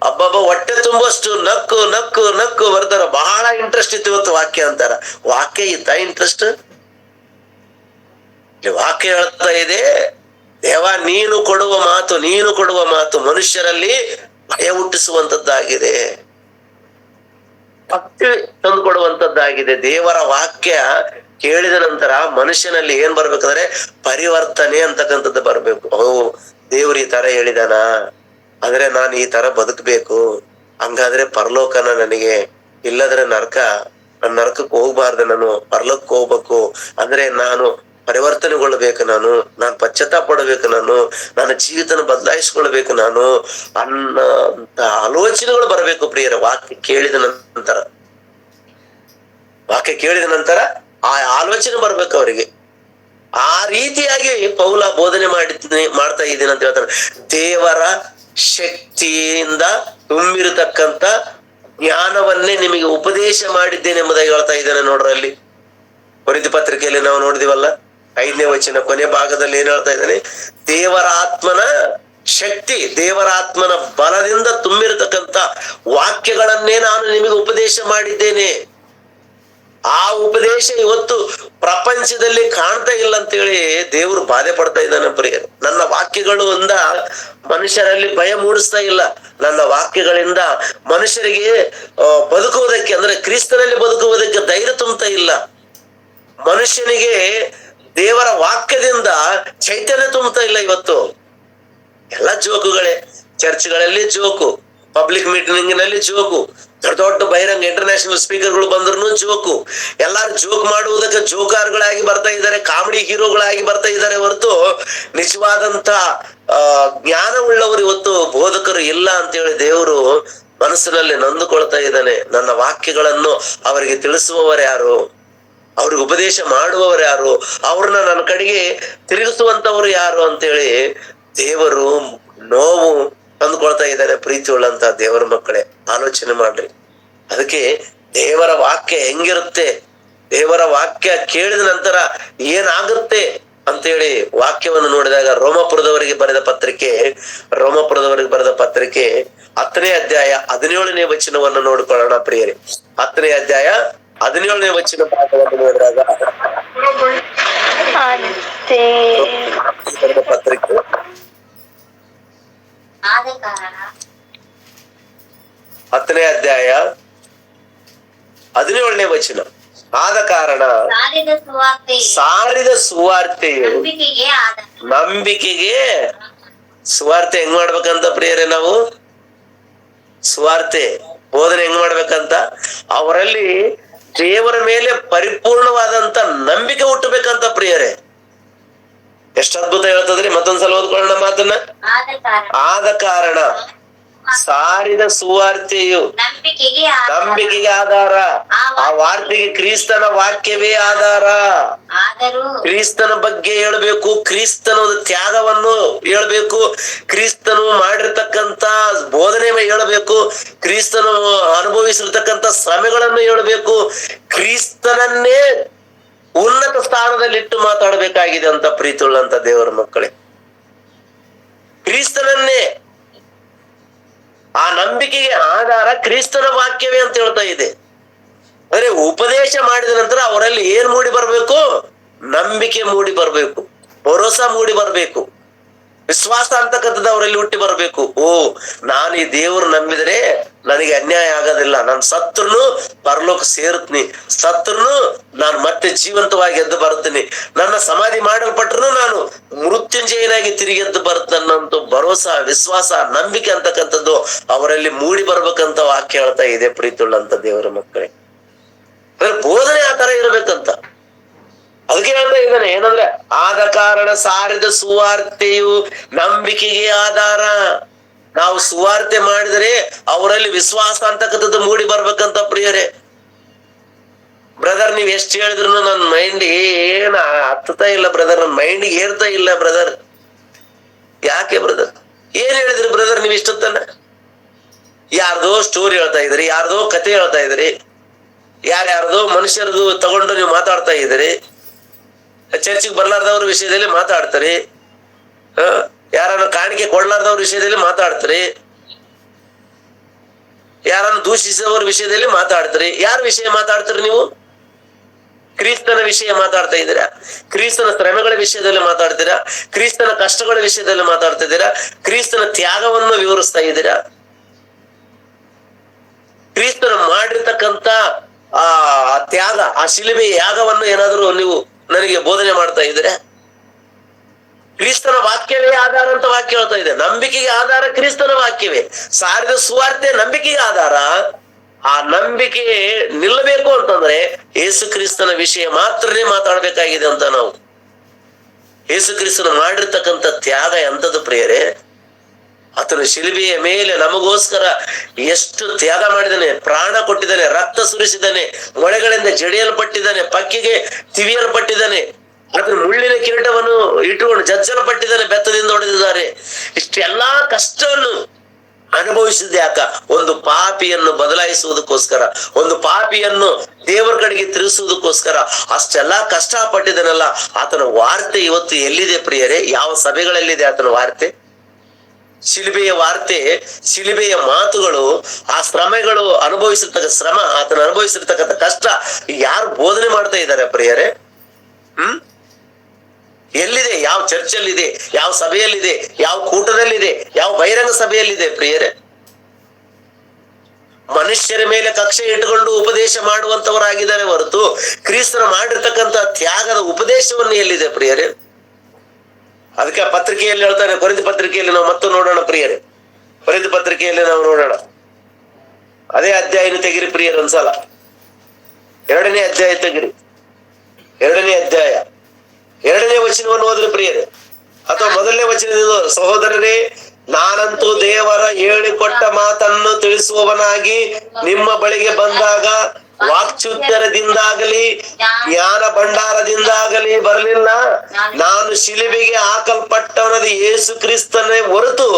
ಹಬ್ಬ ಹೊಟ್ಟೆ ತುಂಬಷ್ಟು ನಕ್ಕು ನಕ್ಕು ನಕ್ಕು ಬರ್ತಾರ. ಬಹಳ ಇಂಟ್ರೆಸ್ಟ್ ಇತ್ತು ಇವತ್ತು ವಾಕ್ಯ ಅಂತಾರ. ವಾಕ್ಯ ಇತ್ತ ಇಂಟ್ರೆಸ್ಟ್? ವಾಕ್ಯ ಹೇಳ್ತಾ ಇದೆ, ದೇವ ನೀನು ಕೊಡುವ ಮಾತು ಮನುಷ್ಯರಲ್ಲಿ ಭಯ ಹುಟ್ಟಿಸುವಂತದ್ದಾಗಿದೆ, ಭಕ್ತಿ ತಂದು ಕೊಡುವಂತದ್ದಾಗಿದೆ. ದೇವರ ವಾಕ್ಯ ಕೇಳಿದ ನಂತರ ಮನುಷ್ಯನಲ್ಲಿ ಏನ್ ಬರ್ಬೇಕಂದ್ರೆ ಪರಿವರ್ತನೆ ಅಂತಕ್ಕಂಥದ್ದು ಬರ್ಬೇಕು. ದೇವ್ರು ಈ ತರ ಹೇಳಿದಾನ, ಅಂದ್ರೆ ನಾನು ಈ ತರ ಬದುಕ್ಬೇಕು, ಹಂಗಾದ್ರೆ ಪರಲೋಕನ ನನಗೆ, ಇಲ್ಲದ್ರೆ ನಾನು ನರಕಕ್ಕೆ ಹೋಗ್ಬಾರ್ದು, ನಾನು ಪರಲೋಕಕ್ಕೆ ಹೋಗ್ಬೇಕು. ಅಂದ್ರೆ ನಾನು ಪರಿವರ್ತನೆಗೊಳ್ಬೇಕು, ನಾನು ಪಶ್ಚಾತ್ತಾಪ ಪಡಬೇಕು, ನನ್ನ ಜೀವಿತನ ಬದಲಾಯಿಸ್ಕೊಳ್ಬೇಕು ನಾನು ಅನ್ನಂತ ಆಲೋಚನೆಗಳು ಬರಬೇಕು ಪ್ರಿಯರ. ವಾಕ್ಯ ಕೇಳಿದ ನಂತರ ಆ ಆಲೋಚನೆ ಬರ್ಬೇಕು ಅವರಿಗೆ. ಆ ರೀತಿಯಾಗಿ ಪೌಲ ಬೋಧನೆ ಮಾಡ್ತಾ ಇದ್ದೀನಿ ಅಂತ ಹೇಳ್ತಾರೆ. ದೇವರ ಶಕ್ತಿಯಿಂದ ತುಂಬಿರತಕ್ಕಂತ ಜ್ಞಾನವನ್ನೇ ನಿಮಗೆ ಉಪದೇಶ ಮಾಡಿದ್ದೇನೆ ಎಂಬುದಾಗಿ ಹೇಳ್ತಾ ಇದ್ದೇನೆ. ನೋಡ್ರಲ್ಲಿ ಕೊರಿಂಥ ಪತ್ರಿಕೆಯಲ್ಲಿ ನಾವು ನೋಡಿದಿವಲ್ಲ, 5ನೇ ವಚನ ಕೊನೆ ಭಾಗದಲ್ಲಿ ಏನ್ ಹೇಳ್ತಾ ಇದ್ದಾನೆ? ದೇವರ ಆತ್ಮನ ಶಕ್ತಿ, ದೇವರ ಆತ್ಮನ ಬಲದಿಂದ ತುಂಬಿರತಕ್ಕಂತ ವಾಕ್ಯಗಳನ್ನೇ ನಾನು ನಿಮಗೆ ಉಪದೇಶ ಮಾಡಿದ್ದೇನೆ. ಆ ಉಪದೇಶ ಇವತ್ತು ಪ್ರಪಂಚದಲ್ಲಿ ಕಾಣ್ತಾ ಇಲ್ಲ ಅಂತೇಳಿ ದೇವರು ಬಾಧೆ ಪಡ್ತಾ ಇದ್ದಾನೆ ಪ್ರಿಯರು. ನನ್ನ ವಾಕ್ಯಗಳು ಇಂದ ಮನುಷ್ಯರಲ್ಲಿ ಭಯ ಮೂಡಿಸ್ತಾ ಇಲ್ಲ. ನನ್ನ ವಾಕ್ಯಗಳಿಂದ ಮನುಷ್ಯರಿಗೆ ಬದುಕುವುದಕ್ಕೆ, ಅಂದ್ರೆ ಕ್ರಿಸ್ತನಲ್ಲಿ ಬದುಕುವುದಕ್ಕೆ ಧೈರ್ಯ ತುಂಬುತ್ತಾ ಇಲ್ಲ. ಮನುಷ್ಯನಿಗೆ ದೇವರ ವಾಕ್ಯದಿಂದ ಚೈತನ್ಯ ತುಂಬುತ್ತಾ ಇಲ್ಲ ಇವತ್ತು. ಎಲ್ಲ ಜೋಕುಗಳೇ. ಚರ್ಚ್ಗಳಲ್ಲಿ ಜೋಕು, ಪಬ್ಲಿಕ್ ಮೀಟಿಂಗ್ ನಲ್ಲಿ ಜೋಕು, ದೊಡ್ಡ ದೊಡ್ಡ ಬಹಿರಂಗ ಇಂಟರ್ನ್ಯಾಷನಲ್ ಸ್ಪೀಕರ್ಗಳು ಬಂದ್ರು ಜೋಕು. ಎಲ್ಲಾರು ಜೋಕ್ ಮಾಡುವುದಕ್ಕೆ ಜೋಕಾರ್ಗಳಾಗಿ ಬರ್ತಾ ಇದ್ದಾರೆ, ಕಾಮಿಡಿ ಹೀರೋಗಳಾಗಿ ಬರ್ತಾ ಇದ್ದಾರೆ ಹೊರತು ನಿಜವಾದಂತ ಜ್ಞಾನವುಳ್ಳವರು ಇವತ್ತು ಬೋಧಕರು ಇಲ್ಲ ಅಂತೇಳಿ ದೇವರು ಮನಸ್ಸಿನಲ್ಲಿ ನೊಂದುಕೊಳ್ತಾ ಇದ್ದಾನೆ. ನನ್ನ ವಾಕ್ಯಗಳನ್ನು ಅವರಿಗೆ ತಿಳಿಸುವವರು ಯಾರು, ಅವ್ರಿಗೆ ಉಪದೇಶ ಮಾಡುವವರು ಯಾರು, ಅವ್ರನ್ನ ನನ್ನ ಕಡೆಗೆ ತಿರುಗಿಸುವಂತವ್ರು ಯಾರು ಅಂತೇಳಿ ದೇವರು ನೋವು ತಂದುಕೊಳ್ತಾ ಇದ್ದಾರೆ. ಪ್ರೀತಿ ಉಳ್ಳಂತ ದೇವರ ಮಕ್ಕಳೇ, ಆಲೋಚನೆ ಮಾಡ್ರಿ. ಅದಕ್ಕೆ ದೇವರ ವಾಕ್ಯ ಹೆಂಗಿರುತ್ತೆ, ದೇವರ ವಾಕ್ಯ ಕೇಳಿದ ನಂತರ ಏನಾಗುತ್ತೆ ಅಂತೇಳಿ ವಾಕ್ಯವನ್ನು ನೋಡಿದಾಗ ರೋಮಪುರದವರಿಗೆ ಬರೆದ ಪತ್ರಿಕೆ 10ನೇ ಅಧ್ಯಾಯ 17ನೇ ವಚನವನ್ನು ನೋಡಿಕೊಳ್ಳೋಣ ಪ್ರಿಯರೇ. 10ನೇ ಅಧ್ಯಾಯ 17ನೇ ವಚನ ಭಾಗವನ್ನು ನೋಡಿದಾಗ ಪತ್ರಿಕೆ ಆದ ಕಾರಣ 10ನೇ ಅಧ್ಯಾಯ 17ನೇ ವಚನ, ಆದ ಕಾರಣ ಸಾರಿದ ಸುವಾರ್ತೆಯು ನಂಬಿಕೆಗೆ. ಸುವಾರ್ತೆ ಹೆಂಗ್ ಮಾಡ್ಬೇಕಂತ ಪ್ರಿಯರೇ, ನಾವು ಸುವಾರ್ತೆ ಬೋಧನೆ ಹೆಂಗ್ ಮಾಡ್ಬೇಕಂತ, ಅವರಲ್ಲಿ ದೇವರ ಮೇಲೆ ಪರಿಪೂರ್ಣವಾದಂತ ನಂಬಿಕೆ ಹುಟ್ಟಬೇಕಂತ ಪ್ರಿಯರೇ. ಎಷ್ಟು ಅದ್ಭುತ ಹೇಳ್ತದ್ರಿ. ಮತ್ತೊಂದ್ಸಲ ಓದ್ಕೊಳ್ಳೋಣ ಮಾತನ್ನ. ಆದ ಕಾರಣ ಸಾರಿದ ಸುವಾರ್ತೆಯು ನಂಬಿಕೆಗೆ ಆಧಾರ. ಆ ವಾರ್ತೆಗೆ ಕ್ರಿಸ್ತನ ವಾಕ್ಯವೇ ಆಧಾರ. ಕ್ರಿಸ್ತನ ಬಗ್ಗೆ ಹೇಳ್ಬೇಕು, ಕ್ರಿಸ್ತನ ತ್ಯಾಗವನ್ನು ಹೇಳ್ಬೇಕು, ಕ್ರಿಸ್ತನು ಮಾಡಿರ್ತಕ್ಕಂತ ಬೋಧನೆ ಹೇಳ್ಬೇಕು, ಕ್ರಿಸ್ತನು ಅನುಭವಿಸಿರ್ತಕ್ಕಂತ ಶ್ರಮೆಗಳನ್ನು ಹೇಳ್ಬೇಕು, ಕ್ರಿಸ್ತನನ್ನೇ ಉನ್ನತ ಸ್ಥಾನದಲ್ಲಿಟ್ಟು ಮಾತಾಡಬೇಕಾಗಿದೆ ಅಂತ ಪ್ರೀತಿಯುಳ್ಳಂತ ದೇವರ ಮಕ್ಕಳೇ. ಕ್ರಿಸ್ತನನ್ನೇ, ಆ ನಂಬಿಕೆಗೆ ಆಧಾರ ಕ್ರಿಸ್ತನ ವಾಕ್ಯವೇ ಅಂತ ಹೇಳ್ತಾ ಇದೆ. ಅಂದ್ರೆ ಉಪದೇಶ ಮಾಡಿದ ನಂತರ ಅವರಲ್ಲಿ ಏನ್ ಮೂಡಿ ಬರ್ಬೇಕು? ನಂಬಿಕೆ ಮೂಡಿ ಬರ್ಬೇಕು, ಭರೋಸಾ ಮೂಡಿ ಬರ್ಬೇಕು, ವಿಶ್ವಾಸ ಅಂತಕ್ಕಂಥದ್ದು ಅವರಲ್ಲಿ ಹುಟ್ಟಿ ಬರ್ಬೇಕು. ನಾನು ಈ ದೇವರು ನಂಬಿದರೆ ನನಗೆ ಅನ್ಯಾಯ ಆಗೋದಿಲ್ಲ, ನಾನು ಸತ್ರುನು ಪರಲೋಕ ಸೇರ್ತೀನಿ, ಸತ್ರುನು ನಾನು ಮತ್ತೆ ಜೀವಂತವಾಗಿ ಎದ್ದು ಬರ್ತೀನಿ, ನನ್ನ ಸಮಾಧಿ ಮಾಡಲ್ಪಟ್ರು ನಾನು ಮೃತ್ಯುಂಜಯನಾಗಿ ತಿರುಗಿ ಎದ್ದು ಬರ್ತೇನೆ ಅನ್ನೋ ಭರೋಸಾ, ವಿಶ್ವಾಸ, ನಂಬಿಕೆ ಅಂತಕ್ಕಂಥದ್ದು ಅವರಲ್ಲಿ ಮೂಡಿ ಬರ್ಬೇಕಂತ ವಾಕ್ಯ ಹೇಳ್ತಾ ಇದೆ ಪ್ರೀತಿಯುಳ್ಳಂತ ದೇವರ ಮಕ್ಕಳೇ. ಅಂದ್ರೆ ಬೋಧನೆ ಆ ತರ ಇರ್ಬೇಕಂತ ಅದಕ್ಕೆ ಹೇಳ್ತಾ ಇದ್ದಾನೆ. ಏನಂದ್ರೆ ಆದ ಕಾರಣ ಸಾರಿದ ಸುವಾರ್ತೆಯು ನಂಬಿಕೆಗೆ ಆಧಾರ. ನಾವು ಸುವಾರ್ತೆ ಮಾಡಿದರೆ ಅವರಲ್ಲಿ ವಿಶ್ವಾಸ ಅಂತಕ್ಕಂಥದ್ದು ಮೂಡಿ ಬರ್ಬೇಕಂತ ಪ್ರಿಯರೇ. ಬ್ರದರ್ ನೀವ್ ಎಷ್ಟು ಹೇಳಿದ್ರು ನನ್ನ ಮೈಂಡ್ ಏನ್ ಹತ್ತತಾ ಇಲ್ಲ ಬ್ರದರ್, ನನ್ನ ಮೈಂಡ್ ಏರ್ತಾ ಇಲ್ಲ ಬ್ರದರ್. ಯಾಕೆ ಬ್ರದರ್? ಏನ್ ಹೇಳಿದ್ರಿ ಬ್ರದರ್ ನೀವ್ ಇಷ್ಟೊತ್ತನ? ಯಾರ್ದೋ ಸ್ಟೋರಿ ಹೇಳ್ತಾ ಇದ್ರಿ, ಯಾರ್ದೋ ಕತೆ ಹೇಳ್ತಾ ಇದ್ರಿ, ಯಾರ್ಯಾರ್ದೋ ಮನುಷ್ಯರದು ತಗೊಂಡು ನೀವು ಮಾತಾಡ್ತಾ ಇದ್ರಿ, ಚರ್ಚಿಗೆ ಬರ್ಲಾರ್ದವ್ರ ವಿಷಯದಲ್ಲಿ ಮಾತಾಡ್ತಾರೆ, ಯಾರನ್ನ ಕಾಣಿಕೆ ಕೊಡ್ಲಾರ್ದವ್ರ ವಿಷಯದಲ್ಲಿ ಮಾತಾಡ್ತಾರೆ, ಯಾರನ್ನು ದೂಷಿಸೋರ ವಿಷಯದಲ್ಲಿ ಮಾತಾಡ್ತಾರೆ. ಯಾರ ವಿಷಯ ಮಾತಾಡ್ತೀರಿ ನೀವು? ಕ್ರಿಸ್ತನ ವಿಷಯ ಮಾತಾಡ್ತಾ ಇದ್ದೀರಾ, ಕ್ರಿಸ್ತನ ಶ್ರಮೆಗಳ ವಿಷಯದಲ್ಲಿ ಮಾತಾಡ್ತೀರಾ, ಕ್ರಿಸ್ತನ ಕಷ್ಟಗಳ ವಿಷಯದಲ್ಲಿ ಮಾತಾಡ್ತಿದ್ದೀರಾ, ಕ್ರಿಸ್ತನ ತ್ಯಾಗವನ್ನು ವಿವರಿಸ್ತಾ ಇದ್ದೀರಾ, ಕ್ರಿಸ್ತನ ಮಾಡಿರ್ತಕ್ಕಂತ ಆ ತ್ಯಾಗ, ಆ ಶಿಲುಬೆ ಯಾಗವನ್ನು ಏನಾದರೂ ನೀವು ನನಗೆ ಬೋಧನೆ ಮಾಡ್ತಾ ಇದ್ರೆ? ಕ್ರಿಸ್ತನ ವಾಕ್ಯವೇ ಆಧಾರ ಅಂತ ವಾಕ್ಯ ಹೇಳ್ತಾ ಇದೆ. ನಂಬಿಕೆಗೆ ಆಧಾರ ಕ್ರಿಸ್ತನ ವಾಕ್ಯವೇ. ಸಾರಿದ ಸುವಾರ್ತೆ ನಂಬಿಕೆಗೆ ಆಧಾರ. ಆ ನಂಬಿಕೆ ನಿಲ್ಲಬೇಕು ಅಂತಂದ್ರೆ ಯೇಸು ಕ್ರಿಸ್ತನ ವಿಷಯ ಮಾತ್ರನೇ ಮಾತಾಡ್ಬೇಕಾಗಿದೆ ಅಂತ ನಾವು. ಯೇಸು ಕ್ರಿಸ್ತನ ಮಾಡಿರ್ತಕ್ಕಂಥ ತ್ಯಾಗ ಎಂಥದ್ದು ಪ್ರಿಯರೇ. ಆತನು ಶಿಲುಬೆಯ ಮೇಲೆ ನಮಗೋಸ್ಕರ ಎಷ್ಟು ತ್ಯಾಗ ಮಾಡಿದಾನೆ, ಪ್ರಾಣ ಕೊಟ್ಟಿದ್ದಾನೆ, ರಕ್ತ ಸುರಿಸಿದ್ದಾನೆ, ಮೊಳೆಗಳಿಂದ ಜಡಿಯಲ್ಪಟ್ಟಿದ್ದಾನೆ, ಪಕ್ಕಿಗೆ ತಿವಿಯಲ್ಪಟ್ಟಿದ್ದಾನೆ, ಆತನ ಮುಳ್ಳಿನ ಕಿರೀಟವನ್ನು ಇಟ್ಟುಕೊಂಡು ಜಜ್ಜಲ್ಪಟ್ಟಿದ್ದಾನೆ, ಬೆತ್ತದಿಂದ ಹೊಡೆದಿದ್ದಾರೆ. ಇಷ್ಟೆಲ್ಲಾ ಕಷ್ಟವನ್ನು ಅನುಭವಿಸಿದ ಯಾಕ? ಒಂದು ಪಾಪಿಯನ್ನು ಬದಲಾಯಿಸುವುದಕ್ಕೋಸ್ಕರ, ಒಂದು ಪಾಪಿಯನ್ನು ದೇವರ ಕಡೆಗೆ ತಿರುಗಿಸುವುದಕ್ಕೋಸ್ಕರ ಅಷ್ಟೆಲ್ಲಾ ಕಷ್ಟ ಪಟ್ಟಿದ್ದಾನಲ್ಲ. ಆತನ ವಾರ್ತೆ ಇವತ್ತು ಎಲ್ಲಿದೆ ಪ್ರಿಯರೇ? ಯಾವ ಸಭೆಗಳಲ್ಲಿದೆ ಆತನ ವಾರ್ತೆ? ಶಿಲುಬೆಯ ವಾರ್ತೆ, ಶಿಲುಬೆಯ ಮಾತುಗಳು, ಆ ಶ್ರಮೆಗಳು, ಅನುಭವಿಸಿರ್ತಕ್ಕ ಶ್ರಮ, ಆತನ ಅನುಭವಿಸಿರ್ತಕ್ಕಂಥ ಕಷ್ಟ ಯಾರು ಬೋಧನೆ ಮಾಡ್ತಾ ಇದ್ದಾರೆ ಪ್ರಿಯರೇ? ಎಲ್ಲಿದೆ? ಯಾವ ಚರ್ಚಲ್ಲಿದೆ? ಯಾವ ಸಭೆಯಲ್ಲಿದೆ? ಯಾವ ಕೂಟದಲ್ಲಿದೆ? ಯಾವ ಬಹಿರಂಗ ಸಭೆಯಲ್ಲಿದೆ ಪ್ರಿಯರೇ? ಮನುಷ್ಯರ ಮೇಲೆ ಕಕ್ಷೆ ಇಟ್ಟುಕೊಂಡು ಉಪದೇಶ ಮಾಡುವಂತವರಾಗಿದ್ದಾರೆ ಹೊರತು ಕ್ರಿಸ್ತನ ಮಾಡಿರ್ತಕ್ಕಂಥ ತ್ಯಾಗದ ಉಪದೇಶವನ್ನು ಎಲ್ಲಿದೆ ಪ್ರಿಯರೇ? ಅದಕ್ಕೆ ಪತ್ರಿಕೆಯಲ್ಲಿ ಹೇಳ್ತಾನೆ, ಕೊರಿಂಥ ಪತ್ರಿಕೆಯಲ್ಲಿ ನಾವು ಮತ್ತು ನೋಡೋಣ ಪ್ರಿಯರೇ, ಕೊರಿಂಥ ಪತ್ರಿಕೆಯಲ್ಲಿ ನಾವು ನೋಡೋಣ. ಅದೇ ಅಧ್ಯಾಯನ ತೆಗಿರಿ ಪ್ರಿಯರು ಒಂದ್ಸಲ, 2ನೇ ಅಧ್ಯಾಯ ತೆಗಿರಿ, 2ನೇ ಅಧ್ಯಾಯ 2ನೇ ವಚನವನ್ನು ಓದ್ರಿ ಪ್ರಿಯರೇ, ಅಥವಾ 1ನೇ ವಚನದಿಂದ. ಸಹೋದರರೇ, ನಾನಂತೂ ದೇವರ ಹೇಳಿಕೊಟ್ಟ ಮಾತನ್ನು ತಿಳಿಸುವವನಾಗಿ ನಿಮ್ಮ ಬಳಿಗೆ ಬಂದಾಗ ವಾಕ್ಚುತ್ತರದಿಂದಾಗಲಿ ಜ್ಞಾನ ಭಂಡಾರದಿಂದಾಗಲಿ ಬರಲಿಲ್ಲ. ನಾನು ಶಿಲುಬೆಗೆ ಹಾಕಲ್ಪಟ್ಟವನಾದ ಯೇಸು ಕ್ರಿಸ್ತನೇ ಹೊರತು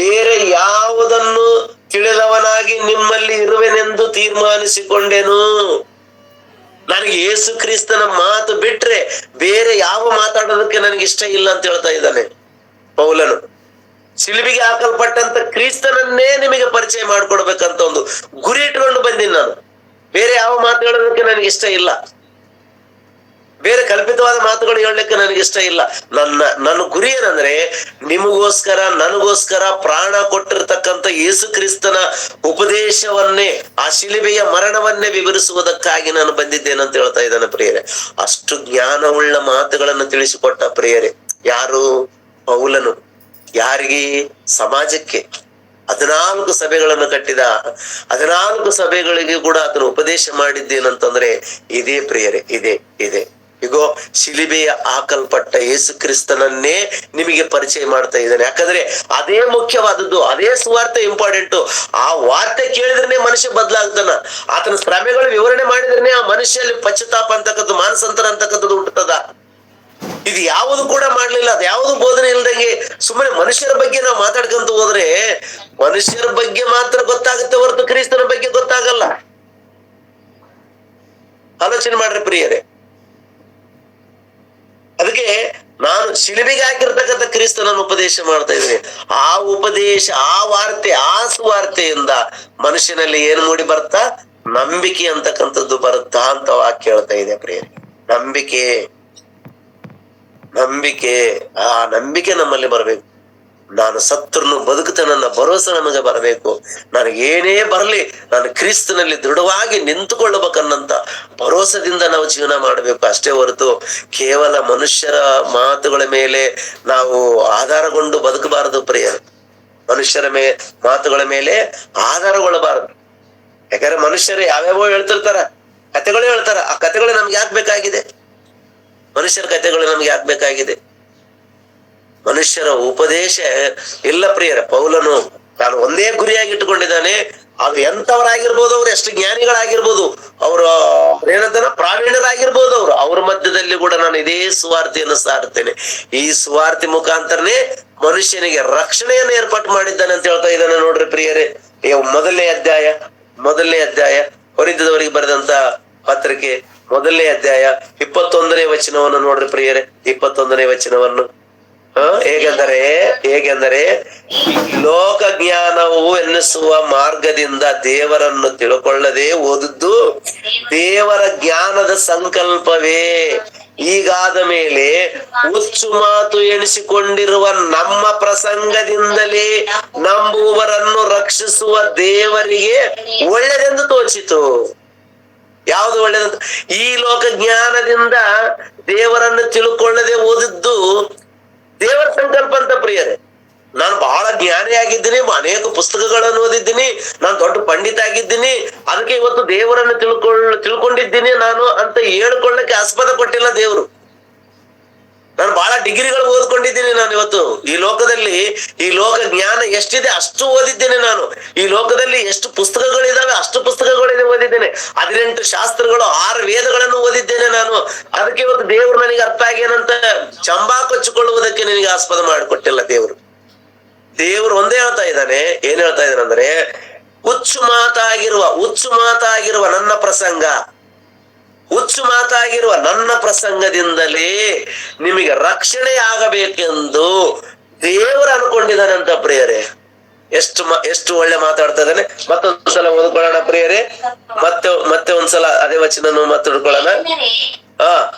ಬೇರೆ ಯಾವುದನ್ನು ತಿಳಿದವನಾಗಿ ನಿಮ್ಮಲ್ಲಿ ಇರುವೆನೆಂದು ತೀರ್ಮಾನಿಸಿಕೊಂಡೆನು. ನನಗೆ ಯೇಸು ಕ್ರಿಸ್ತನ ಮಾತು ಬಿಟ್ರೆ ಬೇರೆ ಯಾವ ಮಾತಾಡೋದಕ್ಕೆ ನನಗೆ ಇಷ್ಟ ಇಲ್ಲ ಅಂತ ಹೇಳ್ತಾ ಇದ್ದಾನೆ ಪೌಲನು. ಶಿಲುಬೆಗೆ ಹಾಕಲ್ಪಟ್ಟಂತ ಕ್ರಿಸ್ತನನ್ನೇ ನಿಮಗೆ ಪರಿಚಯ ಮಾಡ್ಕೊಡ್ಬೇಕಂತ ಒಂದು ಗುರಿ ಇಟ್ಕೊಂಡು ಬಂದೀನಿ ನಾನು. ಬೇರೆ ಯಾವ ಮಾತು ಹೇಳೋದಕ್ಕೆ ನನಗೆ ಇಷ್ಟ ಇಲ್ಲ, ಬೇರೆ ಕಲ್ಪಿತವಾದ ಮಾತುಗಳು ಹೇಳಲಿಕ್ಕೆ ನನಗೆ ಇಷ್ಟ ಇಲ್ಲ. ನನ್ನ ಗುರಿ ಏನಂದ್ರೆ ನಿಮಗೋಸ್ಕರ ನನಗೋಸ್ಕರ ಪ್ರಾಣ ಕೊಟ್ಟಿರ್ತಕ್ಕಂಥ ಯೇಸು ಕ್ರಿಸ್ತನ ಉಪದೇಶವನ್ನೇ, ಆ ಶಿಲುಬೆಯ ಮರಣವನ್ನೇ ವಿವರಿಸುವುದಕ್ಕಾಗಿ ನಾನು ಬಂದಿದ್ದೇನಂತ ಹೇಳ್ತಾ ಇದ್ದಾನೆ ಪ್ರಿಯರೇ. ಅಷ್ಟು ಜ್ಞಾನವುಳ್ಳ ಮಾತುಗಳನ್ನು ತಿಳಿಸಿಕೊಟ್ಟ ಪ್ರಿಯರೇ ಯಾರು? ಪೌಲನು. ಯಾರಿಗೆ? ಸಮಾಜಕ್ಕೆ. 14 ಸಭೆಗಳನ್ನು ಕಟ್ಟಿದ. 14 ಸಭೆಗಳಿಗೆ ಕೂಡ ಆತನು ಉಪದೇಶ ಮಾಡಿದ್ದೇನಂತಂದ್ರೆ ಇದೇ ಪ್ರಿಯರೇ, ಇದೆ. ಈಗೋ ಶಿಲುಬೆಯ ಹಾಕಲ್ಪಟ್ಟ ಯೇಸು ಕ್ರಿಸ್ತನನ್ನೇ ನಿಮಗೆ ಪರಿಚಯ ಮಾಡ್ತಾ ಇದ್ದಾನೆ. ಯಾಕಂದ್ರೆ ಅದೇ ಮುಖ್ಯವಾದದ್ದು, ಅದೇ ಸುವಾರ್ತೆ ಇಂಪಾರ್ಟೆಂಟು. ಆ ವಾರ್ತೆ ಕೇಳಿದ್ರೆ ಮನುಷ್ಯ ಬದಲಾಗ್ತಾನ. ಆತನ ಶ್ರಮೆಗಳು ವಿವರಣೆ ಮಾಡಿದ್ರೆ ಆ ಮನುಷ್ಯಲ್ಲಿ ಪಶ್ಚಾತ್ತಾಪ ಅಂತಕ್ಕದ್ದು, ಮಾನಸಾಂತರ ಅಂತಕ್ಕದ್ದು ಹುಟ್ಟುತ್ತದ. ಇದು ಯಾವುದು ಕೂಡ ಮಾಡ್ಲಿಲ್ಲ, ಅದು ಯಾವುದು ಬೋಧನೆ ಇಲ್ದಂಗೆ ಸುಮ್ಮನೆ ಮನುಷ್ಯರ ಬಗ್ಗೆ ನಾವು ಮಾತಾಡ್ಕೊಂತ ಹೋದ್ರೆ ಮನುಷ್ಯರ ಬಗ್ಗೆ ಮಾತ್ರ ಗೊತ್ತಾಗುತ್ತೆ ಹೊರತು ಕ್ರಿಸ್ತನ ಬಗ್ಗೆ ಗೊತ್ತಾಗಲ್ಲ. ಆಲೋಚನೆ ಮಾಡ್ರಿ ಪ್ರಿಯರೇ. ಅದಕ್ಕೆ ನಾನು ಶಿಲುಬೆಗೆ ಹಾಕಿರ್ತಕ್ಕಂಥ ಕ್ರಿಸ್ತನನ್ನು ಉಪದೇಶ ಮಾಡ್ತಾ ಇದ್ದೀನಿ. ಆ ಉಪದೇಶ, ಆ ವಾರ್ತೆ, ಆ ಸುವಾರ್ತೆಯಿಂದ ಮನುಷ್ಯನಲ್ಲಿ ಏನು ಮೂಡಿ ಬರ್ತಾ? ನಂಬಿಕೆ ಅಂತಕ್ಕಂಥದ್ದು ಬರುತ್ತಾ ಅಂತ ವಾಕ್ಯ ಹೇಳ್ತಾ ಇದೆ ಪ್ರಿಯರೇ. ನಂಬಿಕೆ, ಆ ನಂಬಿಕೆ ನಮ್ಮಲ್ಲಿ ಬರಬೇಕು. ನಾನು ಸತ್ತರನ್ನು ಬದುಕುತ್ತೇನನ್ನ ಭರವಸೆ ನಮಗೆ ಬರಬೇಕು. ನನಗೆ ಏನೇ ಬರಲಿ ನಾನು ಕ್ರಿಸ್ತನಲ್ಲಿ ದೃಢವಾಗಿ ನಿಂತುಕೊಳ್ಳಬೇಕನ್ನಂತ ಭರವಸೆದಿಂದ ನಾವು ಜೀವನ ಮಾಡಬೇಕು ಅಷ್ಟೇ ಹೊರತು ಕೇವಲ ಮನುಷ್ಯರ ಮಾತುಗಳ ಮೇಲೆ ನಾವು ಆಧಾರಗೊಂಡು ಬದುಕಬಾರದು ಪ್ರಿಯರು. ಮನುಷ್ಯರ ಮಾತುಗಳ ಮೇಲೆ ಆಧಾರಗೊಳ್ಳಬಾರದು. ಯಾಕಂದ್ರೆ ಮನುಷ್ಯರು ಯಾವ್ಯಾವೋ ಹೇಳ್ತಿರ್ತಾರ, ಕಥೆಗಳು ಹೇಳ್ತಾರ. ಆ ಕಥೆಗಳು ನಮ್ಗೆ ಯಾಕೆ ಬೇಕಾಗಿದೆ? ಮನುಷ್ಯರ ಕಥೆಗಳು ನಮ್ಗೆ ಯಾಕೆ ಬೇಕಾಗಿದೆ? ಮನುಷ್ಯರ ಉಪದೇಶ ಇಲ್ಲ ಪ್ರಿಯರ. ಪೌಲನು ತಾನು ಒಂದೇ ಗುರಿಯಾಗಿ ಇಟ್ಟುಕೊಂಡಿದ್ದಾನೆ. ಅದು ಎಂತವರಾಗಿರ್ಬೋದು, ಅವ್ರು ಎಷ್ಟು ಜ್ಞಾನಿಗಳಾಗಿರ್ಬೋದು, ಅವರು ಏನಂತಾನ ಪ್ರಾವೀಣ್ಯರಾಗಿರ್ಬೋದು, ಅವ್ರ ಮಧ್ಯದಲ್ಲಿ ಕೂಡ ನಾನು ಇದೇ ಸುವಾರ್ತೆಯನ್ನು ಸಾರ್ತೇನೆ. ಈ ಸುವಾರ್ತೆ ಮುಖಾಂತರನೇ ಮನುಷ್ಯನಿಗೆ ರಕ್ಷಣೆಯನ್ನು ಏರ್ಪಾటు ಮಾಡಿದ್ದಾನೆ ಅಂತ ಹೇಳ್ತಾ ಇದ್ದಾನೆ ನೋಡ್ರಿ ಪ್ರಿಯರೇ. ಮೊದಲನೇ ಅಧ್ಯಾಯ ಕೊರಿಂಥದವರಿಗೆ ಬರೆದಂತ ಪತ್ರಿಕೆ 1ನೇ ಅಧ್ಯಾಯ 21ನೇ ವಚನವನ್ನು ನೋಡ್ರಿ ಪ್ರಿಯರೇ. 21ನೇ ವಚನವನ್ನು ಹೇಗೆಂದರೆ ಲೋಕ ಜ್ಞಾನವು ಎನ್ನಿಸುವ ಮಾರ್ಗದಿಂದ ದೇವರನ್ನು ತಿಳ್ಕೊಳ್ಳದೆ ಓದುದು ದೇವರ ಜ್ಞಾನದ ಸಂಕಲ್ಪವೇ. ಈಗಾದ ಮೇಲೆ ಹುಚ್ಚು ಮಾತು ಎಣಿಸಿಕೊಂಡಿರುವ ನಮ್ಮ ಪ್ರಸಂಗದಿಂದಲೇ ನಂಬುವವರನ್ನು ರಕ್ಷಿಸುವ ದೇವರಿಗೆ ಒಳ್ಳೆದೆಂದು ತೋಚಿತು. ಯಾವುದು ಒಳ್ಳೆದಂತ? ಈ ಲೋಕ ಜ್ಞಾನದಿಂದ ದೇವರನ್ನು ತಿಳ್ಕೊಳ್ಳದೆ ಓದಿದ್ದು ದೇವರ ಸಂಕಲ್ಪ ಅಂತ ಪ್ರಿಯರೇ. ನಾನು ಬಹಳ ಜ್ಞಾನಿಯಾಗಿದ್ದೀನಿ, ಅನೇಕ ಪುಸ್ತಕಗಳನ್ನು ಓದಿದ್ದೀನಿ, ನಾನು ದೊಡ್ಡ ಪಂಡಿತ ಆಗಿದ್ದೀನಿ, ಅದಕ್ಕೆ ಇವತ್ತು ದೇವರನ್ನು ತಿಳ್ಕೊಂಡಿದ್ದೀನಿ ನಾನು ಅಂತ ಹೇಳ್ಕೊಳ್ಳಕ್ಕೆ ಆಸ್ಪದ ಕೊಟ್ಟಿಲ್ಲ ದೇವರು. ನಾನು ಬಹಳ ಡಿಗ್ರಿಗಳು ಓದ್ಕೊಂಡಿದ್ದೀನಿ. ನಾನು ಇವತ್ತು ಈ ಲೋಕದಲ್ಲಿ ಈ ಲೋಕ ಜ್ಞಾನ ಎಷ್ಟಿದೆ ಅಷ್ಟು ಓದಿದ್ದೇನೆ. ನಾನು ಈ ಲೋಕದಲ್ಲಿ ಎಷ್ಟು ಪುಸ್ತಕಗಳಿದಾವೆ ಅಷ್ಟು ಪುಸ್ತಕಗಳಿದೆ ಓದಿದ್ದೇನೆ. 18 ಶಾಸ್ತ್ರಗಳು, 6 ವೇದಗಳನ್ನು ಓದಿದ್ದೇನೆ ನಾನು. ಅದಕ್ಕೆ ಇವತ್ತು ದೇವ್ರು ನನಗೆ ಅರ್ಥ ಆಗೇನಂತ ಚಂಬಾ ಕೊಚ್ಚಿಕೊಳ್ಳುವುದಕ್ಕೆ ನಿನಗೆ ಆಸ್ಪದ ಮಾಡಿಕೊಟ್ಟಿಲ್ಲ ದೇವ್ರು. ಒಂದೇ ಹೇಳ್ತಾ ಇದ್ದಾನೆ. ಏನ್ ಹೇಳ್ತಾ ಇದ್ದಾನೆ ಅಂದ್ರೆ, ಹುಚ್ಚು ಮಾತಾಗಿರುವ ನನ್ನ ಪ್ರಸಂಗದಿಂದಲೇ ನಿಮಗೆ ರಕ್ಷಣೆ ಆಗಬೇಕೆಂದು ದೇವರು ಅನ್ಕೊಂಡಿದ್ದಾನೆ ಅಂತ ಪ್ರಿಯರೇ. ಎಷ್ಟು ಒಳ್ಳೆ ಮಾತಾಡ್ತಾ ಇದ್ದಾನೆ. ಮತ್ತೊಂದ್ಸಲ ಓದ್ಕೊಳ್ಳೋಣ ಪ್ರಿಯರೇ. ಮತ್ತೆ ಒಂದ್ಸಲ ಅದೇ ವಚನ ಮಾತಾಡ್ಕೊಳ್ಳೋಣ.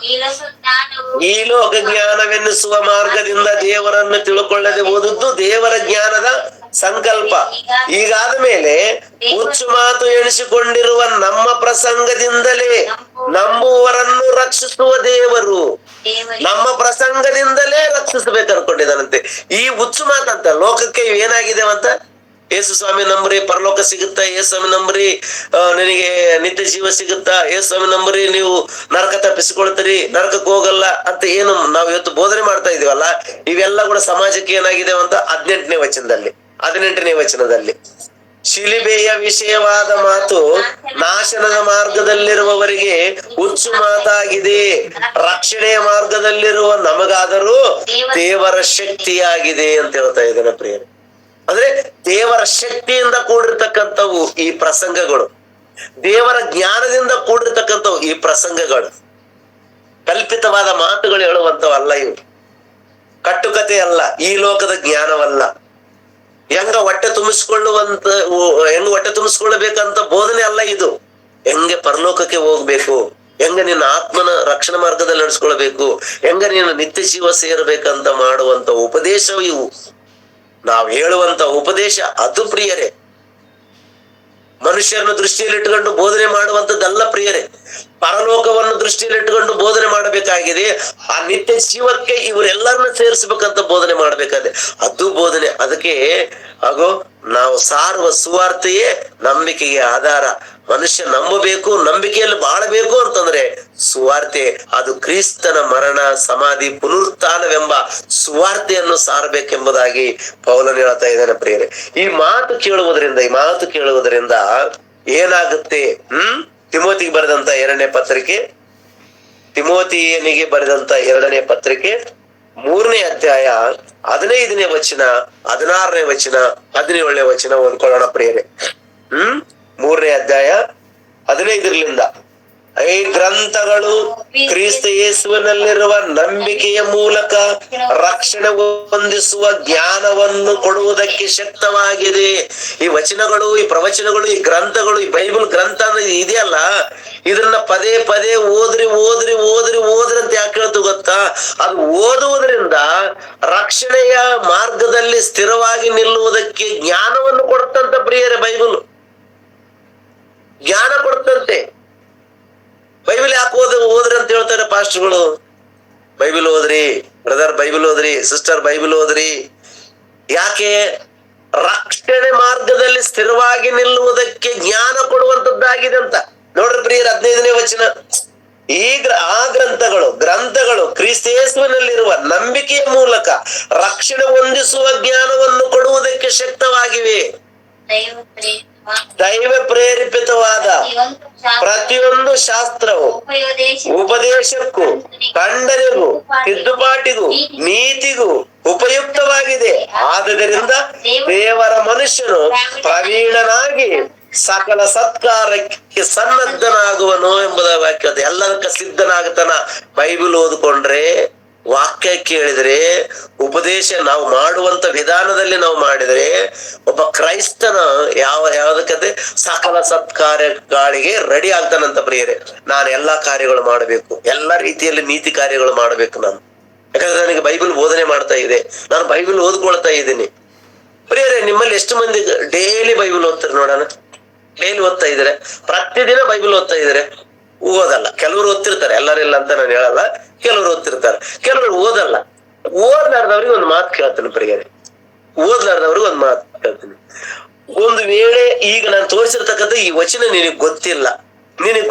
ಈ ಲೋಕ ಜ್ಞಾನವೆನ್ನಿಸುವ ಮಾರ್ಗದಿಂದ ದೇವರನ್ನು ತಿಳ್ಕೊಳ್ಳದೆ ಓದುದು ದೇವರ ಜ್ಞಾನದ ಸಂಕಲ್ಪ. ಈಗಾದ ಮೇಲೆ ಹುಚ್ಚು ಮಾತು ಎಣಿಸಿಕೊಂಡಿರುವ ನಮ್ಮ ಪ್ರಸಂಗದಿಂದಲೇ ನಂಬುವವರನ್ನು ರಕ್ಷಿಸುವ ದೇವರು ನಮ್ಮ ಪ್ರಸಂಗದಿಂದಲೇ ರಕ್ಷಿಸಬೇಕು ಅನ್ಕೊಂಡಿದ್ದಾನಂತೆ. ಈ ಹುಚ್ಚು ಮಾತಂತ ಲೋಕಕ್ಕೆ ಏನಾಗಿದೆ ಅಂತ, ಯೇಸು ಸ್ವಾಮಿ ನಂಬ್ರಿ ಪರಲೋಕ ಸಿಗುತ್ತಾ, ಯೇಸು ಸ್ವಾಮಿ ನಂಬ್ರಿ ನಿನಗೆ ನಿತ್ಯ ಜೀವ ಸಿಗುತ್ತಾ, ಯೇಸು ಸ್ವಾಮಿ ನಂಬ್ರಿ ನೀವು ನರಕ ತಪ್ಪಿಸಿಕೊಳ್ತೀರಿ, ನರಕಕ್ಕೆ ಹೋಗಲ್ಲ ಅಂತ ಏನು ನಾವು ಇವತ್ತು ಬೋಧನೆ ಮಾಡ್ತಾ ಇದೀವಲ್ಲ, ಇವೆಲ್ಲ ಕೂಡ ಸಮಾಜಕ್ಕೆ ಏನಾಗಿದೆ ಅಂತ 18ನೇ ವಚನದಲ್ಲಿ ಶಿಲುಬೆಯ ವಿಷಯವಾದ ಮಾತು ನಾಶನದ ಮಾರ್ಗದಲ್ಲಿರುವವರಿಗೆ ಹುಚ್ಚು ಮಾತಾಗಿದೆ, ರಕ್ಷಣೆಯ ಮಾರ್ಗದಲ್ಲಿರುವ ನಮಗಾದರೂ ದೇವರ ಶಕ್ತಿಯಾಗಿದೆ ಅಂತ ಹೇಳ್ತಾ ಇದ್ದಾನೆ ಪ್ರಿಯರೇ. ಅಂದ್ರೆ ದೇವರ ಶಕ್ತಿಯಿಂದ ಕೂಡಿರ್ತಕ್ಕಂಥವು ಈ ಪ್ರಸಂಗಗಳು, ದೇವರ ಜ್ಞಾನದಿಂದ ಕೂಡಿರ್ತಕ್ಕಂಥವು ಈ ಪ್ರಸಂಗಗಳು. ಕಲ್ಪಿತವಾದ ಮಾತುಗಳು ಹೇಳುವಂತವಲ್ಲ ಇವು, ಕಟ್ಟುಕತೆ ಅಲ್ಲ, ಈ ಲೋಕದ ಜ್ಞಾನವಲ್ಲ. ಹೆಂಗ ಹೊಟ್ಟೆ ತುಂಬಿಸ್ಕೊಳ್ಬೇಕಂತ ಬೋಧನೆ ಅಲ್ಲ ಇದು. ಹೆಂಗೆ ಪರಲೋಕಕ್ಕೆ ಹೋಗ್ಬೇಕು, ಹೆಂಗ ನಿನ್ನ ಆತ್ಮನ ರಕ್ಷಣಾ ಮಾರ್ಗದಲ್ಲಿ ನಡೆಸ್ಕೊಳ್ಬೇಕು, ಹೆಂಗ ನೀನು ನಿತ್ಯ ಜೀವ ಸೇರಬೇಕಂತ ಮಾಡುವಂತ ಉಪದೇಶ ಇವು. ನಾವು ಹೇಳುವಂತ ಉಪದೇಶ ಅದು ಪ್ರಿಯರೇ. ಮನುಷ್ಯರನ್ನು ದೃಷ್ಟಿಯಲ್ಲಿ ಇಟ್ಟುಕೊಂಡು ಬೋಧನೆ ಮಾಡುವಂತದ್ದಲ್ಲ ಪ್ರಿಯರೇ. ಪರಲೋಕವನ್ನು ದೃಷ್ಟಿಯಲ್ಲಿ ಇಟ್ಟುಕೊಂಡು ಬೋಧನೆ ಮಾಡಬೇಕಾಗಿದೆ. ಆ ನಿತ್ಯ ಜೀವಕ್ಕೆ ಇವರೆಲ್ಲರನ್ನ ಸೇರಿಸಬೇಕಂತ ಬೋಧನೆ ಮಾಡಬೇಕಾದ್ರೆ ಅದು ಬೋಧನೆ. ಅದಕ್ಕೆ ಹಾಗೂ ನಾವು ಸಾರುವ ಸುವಾರ್ತೆಯೇ ನಂಬಿಕೆಗೆ ಆಧಾರ. ಮನುಷ್ಯ ನಂಬಬೇಕು, ನಂಬಿಕೆಯಲ್ಲಿ ಬಾಳಬೇಕು ಅಂತಂದ್ರೆ ಸುವಾರ್ತೆ, ಅದು ಕ್ರಿಸ್ತನ ಮರಣ ಸಮಾಧಿ ಪುನರುತ್ಥಾನವೆಂಬ ಸುವಾರ್ತೆಯನ್ನು ಸಾರಬೇಕೆಂಬುದಾಗಿ ಪೌಲನು ಹೇಳ್ತಾ ಇದ್ದಾನೆ ಪ್ರಿಯರೇ. ಈ ಮಾತು ಕೇಳುವುದರಿಂದ ಏನಾಗುತ್ತೆ? ತಿಮೋತಿಗೆ ಬರೆದಂತ 2ನೇ ಪತ್ರಿಕೆ, ತಿಮೋತಿಯನಿಗೆ ಬರೆದಂತ 2ನೇ ಪತ್ರಿಕೆ 3ನೇ ಅಧ್ಯಾಯ 15ನೇ ವಚನ, 16ನೇ ವಚನ, 17ನೇ ವಚನ ಓದ್ಕೊಳ್ಳೋಣ ಪ್ರಿಯರೇ. 3ನೇ ಅಧ್ಯಾಯ 15ರಿಂದ ಈ ಗ್ರಂಥಗಳು ಕ್ರಿಸ್ತ ಯೇಸುವಿನಲ್ಲಿರುವ ನಂಬಿಕೆಯ ಮೂಲಕ ರಕ್ಷಣೆ ಹೊಂದಿಸುವ ಜ್ಞಾನವನ್ನು ಕೊಡುವುದಕ್ಕೆ ಶಕ್ತವಾಗಿದೆ. ಈ ವಚನಗಳು, ಈ ಪ್ರವಚನಗಳು, ಈ ಗ್ರಂಥಗಳು, ಈ ಬೈಬಲ್ ಗ್ರಂಥ ಇದೆಯಲ್ಲ, ಇದನ್ನ ಪದೇ ಪದೇ ಓದ್ರಿ ಅಂತ ಯಾಕೆ ಹೇಳ್ತು ಗೊತ್ತಾ? ಅದು ಓದುವುದರಿಂದ ರಕ್ಷಣೆಯ ಮಾರ್ಗದಲ್ಲಿ ಸ್ಥಿರವಾಗಿ ನಿಲ್ಲುವುದಕ್ಕೆ ಜ್ಞಾನವನ್ನು ಕೊಡ್ತಂತ ಪ್ರಿಯರೇ. ಬೈಬಲ್ ಜ್ಞಾನ ಕೊಡ್ತಂತೆ. ಬೈಬಲ್ ಯಾಕೆ ಓದ್ರಿ ಅಂತ ಹೇಳ್ತಾರೆ ಪಾಸ್ಟರ್ಗಳು. ಬೈಬಲ್ ಓದ್ರಿ ಬ್ರದರ್, ಬೈಬಲ್ ಓದ್ರಿ ಸಿಸ್ಟರ್, ಬೈಬಲ್ ಓದ್ರಿ. ಯಾಕೆ? ರಕ್ಷಣೆ ಮಾರ್ಗದಲ್ಲಿ ಸ್ಥಿರವಾಗಿ ನಿಲ್ಲುವುದಕ್ಕೆ ಜ್ಞಾನ ಕೊಡುವಂತದ್ದಾಗಿದೆ ಅಂತ. ನೋಡ್ರಿ ಪ್ರಿಯರ, 15ನೇ ವಚನ. ಆ ಗ್ರಂಥಗಳು ಕ್ರಿಸ್ತ ಯೇಸುವಿನಲ್ಲಿರುವ ನಂಬಿಕೆಯ ಮೂಲಕ ರಕ್ಷಣೆ ಹೊಂದಿಸುವ ಜ್ಞಾನವನ್ನು ಕೊಡುವುದಕ್ಕೆ ಶಕ್ತವಾಗಿವೆ. ದೈವ ಪ್ರೇರಿಪಿತವಾದ ಪ್ರತಿಯೊಂದು ಶಾಸ್ತ್ರವು ಉಪದೇಶಕ್ಕೂ ಖಂಡನೆಗೂ ತಿದ್ದುಪಾಟಿಗೂ ನೀತಿಗೂ ಉಪಯುಕ್ತವಾಗಿದೆ. ಆದುದರಿಂದ ದೇವರ ಮನುಷ್ಯನು ಪ್ರವೀಣನಾಗಿ ಸಕಲ ಸತ್ಕಾರಕ್ಕೆ ಸನ್ನದ್ಧನಾಗುವನು ಎಂಬುದ ವಾಕ್ಯ. ಎಲ್ಲದಕ್ಕ ಸಿದ್ಧನಾಗತನ. ಬೈಬಲ್ ಓದ್ಕೊಂಡ್ರೆ, ವಾಕ್ಯ ಕೇಳಿದ್ರೆ, ಉಪದೇಶ ನಾವು ಮಾಡುವಂತ ವಿಧಾನದಲ್ಲಿ ನಾವು ಮಾಡಿದ್ರೆ ಒಬ್ಬ ಕ್ರೈಸ್ತನ ಯಾವ್ದಕ್ಕೆ ಸಕಲ ಸತ್ಕಾರ್ಯಗಳಿಗೆ ರೆಡಿ ಆಗ್ತಾನಂತ ಪ್ರಿಯರೇ. ನಾನು ಎಲ್ಲಾ ಕಾರ್ಯಗಳು ಮಾಡಬೇಕು, ಎಲ್ಲಾ ರೀತಿಯಲ್ಲಿ ನೀತಿ ಕಾರ್ಯಗಳು ಮಾಡ್ಬೇಕು ನಾನು. ಯಾಕಂದ್ರೆ ನನಗೆ ಬೈಬಲ್ ಬೋಧನೆ ಮಾಡ್ತಾ ಇದೆ, ನಾನು ಬೈಬಲ್ ಓದ್ಕೊಳ್ತಾ ಇದ್ದೀನಿ. ಪ್ರಿಯರೇ, ನಿಮ್ಮಲ್ಲಿ ಎಷ್ಟು ಮಂದಿ ಡೈಲಿ ಬೈಬಲ್ ಓದ್ತಾರೆ ನೋಡೋಣ? ಡೈಲಿ ಓದ್ತಾ ಇದ್ರೆ, ಪ್ರತಿದಿನ ಬೈಬಲ್ ಓದ್ತಾ ಇದ್ರೆ? ಓದಲ್ಲ. ಕೆಲವರು ಓದ್ತಿರ್ತಾರೆ, ಎಲ್ಲರಿಲ್ಲ ಅಂತ ನಾನು ಹೇಳಲ್ಲ, ಕೆಲವರು ಓದ್ತಿರ್ತಾರೆ, ಕೆಲವರು ಓದಲ್ಲ. ಓದ್ಲಾರ್ದವ್ರಿಗೆ ಒಂದು ಮಾತು ಕೇಳ್ತೀನಿ ಪ್ರಿಯರೇ, ಓದ್ಲಾರ್ದವ್ರಿಗೆ ಒಂದು ಮಾತು ಕೇಳ್ತೀನಿ. ಒಂದು ವೇಳೆ ಈಗ ನಾನು ತೋರಿಸಿರ್ತಕ್ಕಂಥ ಈ ವಚನ ನಿನಗ್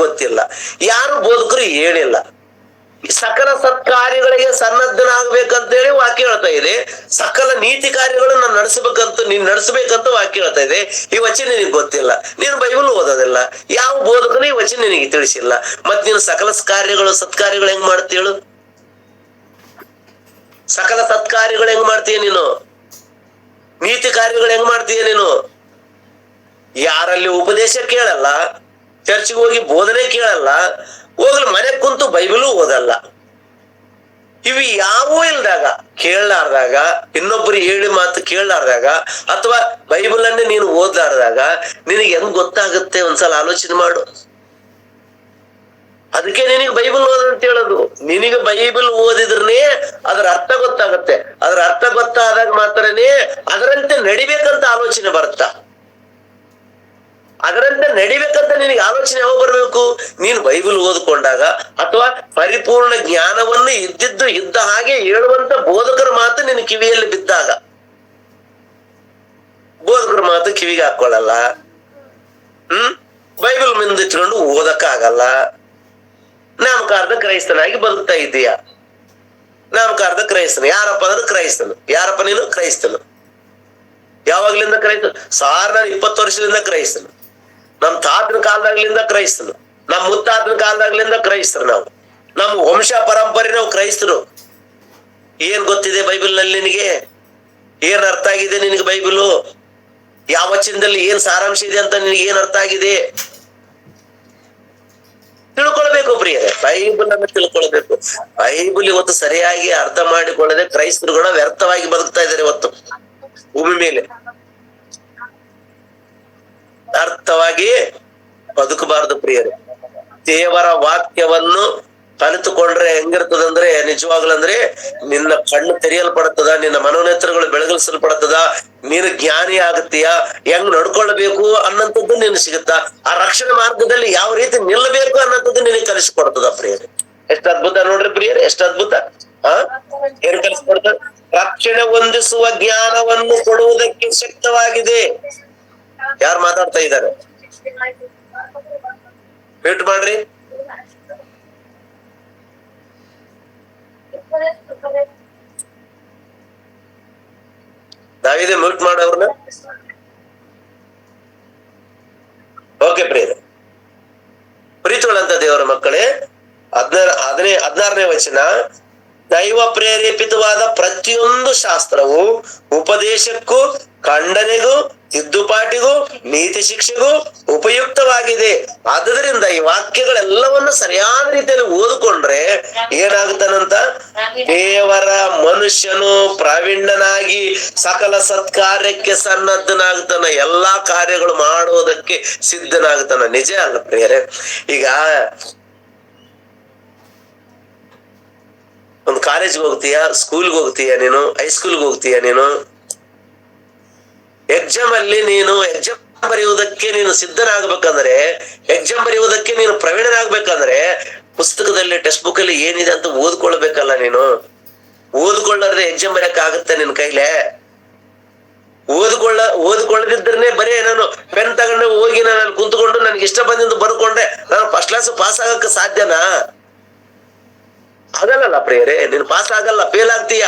ಗೊತ್ತಿಲ್ಲ, ಯಾರು ಬೋಧಕರು ಹೇಳಿಲ್ಲ, ಸಕಲ ಸತ್ಕಾರ್ಯಗಳಿಗೆ ಸನ್ನದ್ಧನಾಗ್ಬೇಕಂತೇಳಿ ವಾಕ್ಯ ಹೇಳ್ತಾ ಇದೆ. ಸಕಲ ನೀತಿ ಕಾರ್ಯಗಳನ್ನ ನೀನ್ ನಡೆಸಬೇಕಂತ ವಾಕ್ಯ ಹೇಳ್ತಾ ಇದೆ. ಈ ವಚನ ನಿನಗೆ ಗೊತ್ತಿಲ್ಲ, ನೀನು ಬೈಬಲ್ ಓದೋದಿಲ್ಲ, ಯಾವ ಬೋಧಕನು ಈ ವಚನ ನಿನಗೆ ತಿಳಿಸಿಲ್ಲ. ಮತ್ ನೀನು ಸಕಲ ಸತ್ಕಾರ್ಯಗಳು ಹೆಂಗ್ ಮಾಡ್ತೀಯಳು? ಸಕಲ ಸತ್ಕಾರ್ಯಗಳು ಹೆಂಗ್ ಮಾಡ್ತೀಯ ನೀನು? ನೀತಿ ಕಾರ್ಯಗಳು ಹೆಂಗ್ ಮಾಡ್ತೀಯ ನೀನು? ಯಾರಲ್ಲಿ ಉಪದೇಶ ಕೇಳಲ್ಲ, ಚರ್ಚಿಗೆ ಹೋಗಿ ಬೋಧನೆ ಕೇಳಲ್ಲ, ಹೋಗ್ಲಿ ಮನೆ ಕುಂತು ಬೈಬಲು ಓದಲ್ಲ. ಇವು ಯಾವೂ ಇಲ್ದಾಗ, ಕೇಳಲಾರ್ದಾಗ, ಇನ್ನೊಬ್ಬರು ಹೇಳಿ ಮಾತು ಕೇಳಲಾರ್ದಾಗ, ಅಥವಾ ಬೈಬಲ್ ಅನ್ನೇ ನೀನು ಓದ್ಲಾರ್ದಾಗ ನಿನಗೆ ಹೆಂಗ್ ಗೊತ್ತಾಗುತ್ತೆ? ಒಂದ್ಸಲ ಆಲೋಚನೆ ಮಾಡು. ಅದಕ್ಕೆ ನಿನಗೆ ಬೈಬಲ್ ಓದಂತ ಹೇಳೋದು. ನಿನಗೆ ಬೈಬಲ್ ಓದಿದ್ರನೇ ಅದರ ಅರ್ಥ ಗೊತ್ತಾಗತ್ತೆ. ಅದರ ಅರ್ಥ ಗೊತ್ತಾದಾಗ ಮಾತ್ರನೇ ಅದರಂತೆ ನಡಿಬೇಕಂತ ಆಲೋಚನೆ ಬರುತ್ತಾ. ಅದರಂತೆ ನಡಿಬೇಕಂತ ನಿನಗೆ ಆಲೋಚನೆ ಯಾವಾಗ ಬರ್ಬೇಕು? ನೀನು ಬೈಬಲ್ ಓದ್ಕೊಂಡಾಗ, ಅಥವಾ ಪರಿಪೂರ್ಣ ಜ್ಞಾನವನ್ನು ಇದ್ದಿದ್ದು ಇದ್ದ ಹಾಗೆ ಹೇಳುವಂತ ಬೋಧಕರ ಮಾತು ನಿನ್ನ ಕಿವಿಯಲ್ಲಿ ಬಿದ್ದಾಗ. ಬೋಧಕರ ಮಾತು ಕಿವಿಗೆ ಹಾಕೊಳ್ಳಲ್ಲ, ಬೈಬಲ್ ಮುಂದಿಟ್ಕೊಂಡು ಓದಕ್ಕಾಗಲ್ಲ. ನಾಮಕಾರ್ಧ ಕ್ರೈಸ್ತನಾಗಿ ಬದುಕ್ತಾ ಇದ್ದೀಯ. ನಾಮಕಾರ್ಧ ಕ್ರೈಸ್ತನು. ಯಾರಪ್ಪ ಅಂದ್ರೆ ಕ್ರೈಸ್ತನು. ಯಾರಪ್ಪ ನೀನು? ಕ್ರೈಸ್ತನು. ಯಾವಾಗ್ಲಿಂದ ಕ್ರೈಸ್ತನು? ನಾನು 20 ವರ್ಷದಿಂದ ಕ್ರೈಸ್ತನು. ನಮ್ ತಾತನ ಕಾಲದಾಗ್ಲಿಂದ ಕ್ರೈಸ್ತನು. ನಮ್ ಮುತ್ತಾತನ ಕಾಲದಾಗ್ಲಿಂದ ಕ್ರೈಸ್ತರು ನಾವು. ನಮ್ಮ ವಂಶ ಪರಂಪರೆ ನಾವು ಕ್ರೈಸ್ತರು. ಏನ್ ಗೊತ್ತಿದೆ ಬೈಬಲ್ ನಲ್ಲಿ ನಿನಗೆ? ಏನ್ ಅರ್ಥ ಆಗಿದೆ ನಿನಗೆ ಬೈಬಲು? ಯಾವ ವಚನದಲ್ಲಿ ಏನ್ ಸಾರಾಂಶ ಇದೆ ಅಂತ ನಿನಗೆ ಏನ್ ಅರ್ಥ ಆಗಿದೆ ತಿಳ್ಕೊಳ್ಬೇಕು ಪ್ರಿಯರೇ. ಬೈಬಲ್ ಅನ್ನು ತಿಳ್ಕೊಳ್ಬೇಕು. ಬೈಬಲ್ ಇವತ್ತು ಸರಿಯಾಗಿ ಅರ್ಥ ಮಾಡಿಕೊಳ್ಳದೆ ಕ್ರೈಸ್ತರುಗಳ ವ್ಯರ್ಥವಾಗಿ ಬದುಕ್ತಾ ಇದ್ದಾರೆ ಇವತ್ತು ಭೂಮಿ ಮೇಲೆ. ಅರ್ಥವಾಗಿ ಬದುಕಬಾರದು ಪ್ರಿಯರೇ. ದೇವರ ವಾಕ್ಯವನ್ನು ಕಲಿತುಕೊಂಡ್ರೆ ಹೆಂಗಿರ್ತದಂದ್ರೆ, ನಿಜವಾಗ್ಲಂದ್ರೆ ನಿನ್ನ ಕಣ್ಣು ತೆರೆಯಲ್ಪಡುತ್ತದ, ನಿನ್ನ ಮನೋನೇತ್ರಗಳು ಬೆಳಗಿಸಲ್ಪಡುತ್ತದ, ನೀನು ಜ್ಞಾನಿ ಆಗುತ್ತೀಯ. ಹೆಂಗ್ ನಡ್ಕೊಳ್ಬೇಕು ಅನ್ನಂಥದ್ದು ನೀನು ಸಿಗುತ್ತಾ. ಆ ರಕ್ಷಣೆ ಮಾರ್ಗದಲ್ಲಿ ಯಾವ ರೀತಿ ನಿಲ್ಲಬೇಕು ಅನ್ನಂಥದ್ದು ನಿನಗೆ ಕಲಿಸಿಕೊಡ್ತದ ಪ್ರಿಯರೇ. ಎಷ್ಟು ಅದ್ಭುತ ನೋಡ್ರಿ ಪ್ರಿಯರೇ, ಎಷ್ಟು ಅದ್ಭುತ. ಏನ್ ಕಲಿಸ್ಕೊಡ್ತದ? ರಕ್ಷಣೆ ಹೊಂದಿಸುವ ಜ್ಞಾನವನ್ನು ಕೊಡುವುದಕ್ಕೆ ಶಕ್ತವಾಗಿದೆ. ಯಾರು ಮಾತಾಡ್ತಾ ಇದ್ದಾರೆ? ಮ್ಯೂಟ್ ಮಾಡ್ರಿ. ನಾವಿದೆ ಮ್ಯೂಟ್ ಮಾಡೋರ್ನ. ಓಕೆ ಪ್ರೀತಿಗಳಂತ ದೇವರ ಮಕ್ಕಳೇ, 16ನೇ ವಚನ. ದೈವ ಪ್ರೇರೇಪಿತವಾದ ಪ್ರತಿಯೊಂದು ಶಾಸ್ತ್ರವು ಉಪದೇಶಕ್ಕೂ, ಖಂಡನೆಗೂ, ತಿದ್ದುಪಾಟಿಗೂ, ನೀತಿ ಶಿಕ್ಷೆಗೂ ಉಪಯುಕ್ತವಾಗಿದೆ. ಆದ್ದರಿಂದ ಈ ವಾಕ್ಯಗಳೆಲ್ಲವನ್ನ ಸರಿಯಾದ ರೀತಿಯಲ್ಲಿ ಓದಿಕೊಂಡ್ರೆ ಏನಾಗುತ್ತಾನಂತ? ದೇವರ ಮನುಷ್ಯನು ಪ್ರಾವೀಣ್ಯನಾಗಿ ಸಕಲ ಸತ್ಕಾರ್ಯಕ್ಕೆ ಸನ್ನದ್ಧನಾಗುತ್ತಾನ. ಎಲ್ಲಾ ಕಾರ್ಯಗಳು ಮಾಡುವುದಕ್ಕೆ ಸಿದ್ಧನಾಗುತ್ತಾನ. ನಿಜ ಅಲ್ಲ ಪ್ರಿಯರೇ? ಈಗ ಒಂದು ಕಾಲೇಜ್ಗೆ ಹೋಗ್ತೀಯ, ಸ್ಕೂಲ್ಗೆ ಹೋಗ್ತೀಯ, ನೀನು ಹೈಸ್ಕೂಲ್ಗೆ ಹೋಗ್ತೀಯ, ನೀನು ಎಕ್ಸಾಮ್ ಅಲ್ಲಿ ನೀನು ಎಕ್ಸಾಮ್ ಬರೆಯುವುದಕ್ಕೆ ನೀನು ಸಿದ್ಧನಾಗ್ಬೇಕಂದ್ರೆ, ಎಕ್ಸಾಮ್ ಬರೆಯುವುದಕ್ಕೆ ನೀನು ಪ್ರವೀಣನಾಗ್ಬೇಕಂದ್ರೆ ಪುಸ್ತಕದಲ್ಲಿ, ಟೆಕ್ಸ್ಟ್ ಬುಕ್ ಅಲ್ಲಿ ಏನಿದೆ ಅಂತ ಓದ್ಕೊಳ್ಬೇಕಲ್ಲ ನೀನು. ಓದ್ಕೊಳ್ಳಾರ್ದೆ ಎಕ್ಸಾಮ್ ಬರೆಯಕ್ ಆಗುತ್ತೆ ನಿನ್ ಕೈಲೇ? ಓದ್ಕೊಳ್ಳದಿದ್ರೆ ಬರೀ ನಾನು ಪೆನ್ ತಗೊಂಡು ಹೋಗಿ ನಾನು ಅಲ್ಲಿ ಕುಂತ್ಕೊಂಡು ನನ್ಗೆ ಇಷ್ಟ ಬಂದಿದ್ದು ಬರ್ಕೊಂಡ್ರೆ ನಾನು ಫಸ್ಟ್ ಕ್ಲಾಸ್ ಪಾಸ್ ಆಗಕ್ಕೆ ಸಾಧ್ಯನಾ? ಆಗಲ್ಲ ಪ್ರಿಯರೇ. ನೀನು ಪಾಸ್ ಆಗಲ್ಲ, ಫೇಲ್ ಆಗ್ತೀಯ.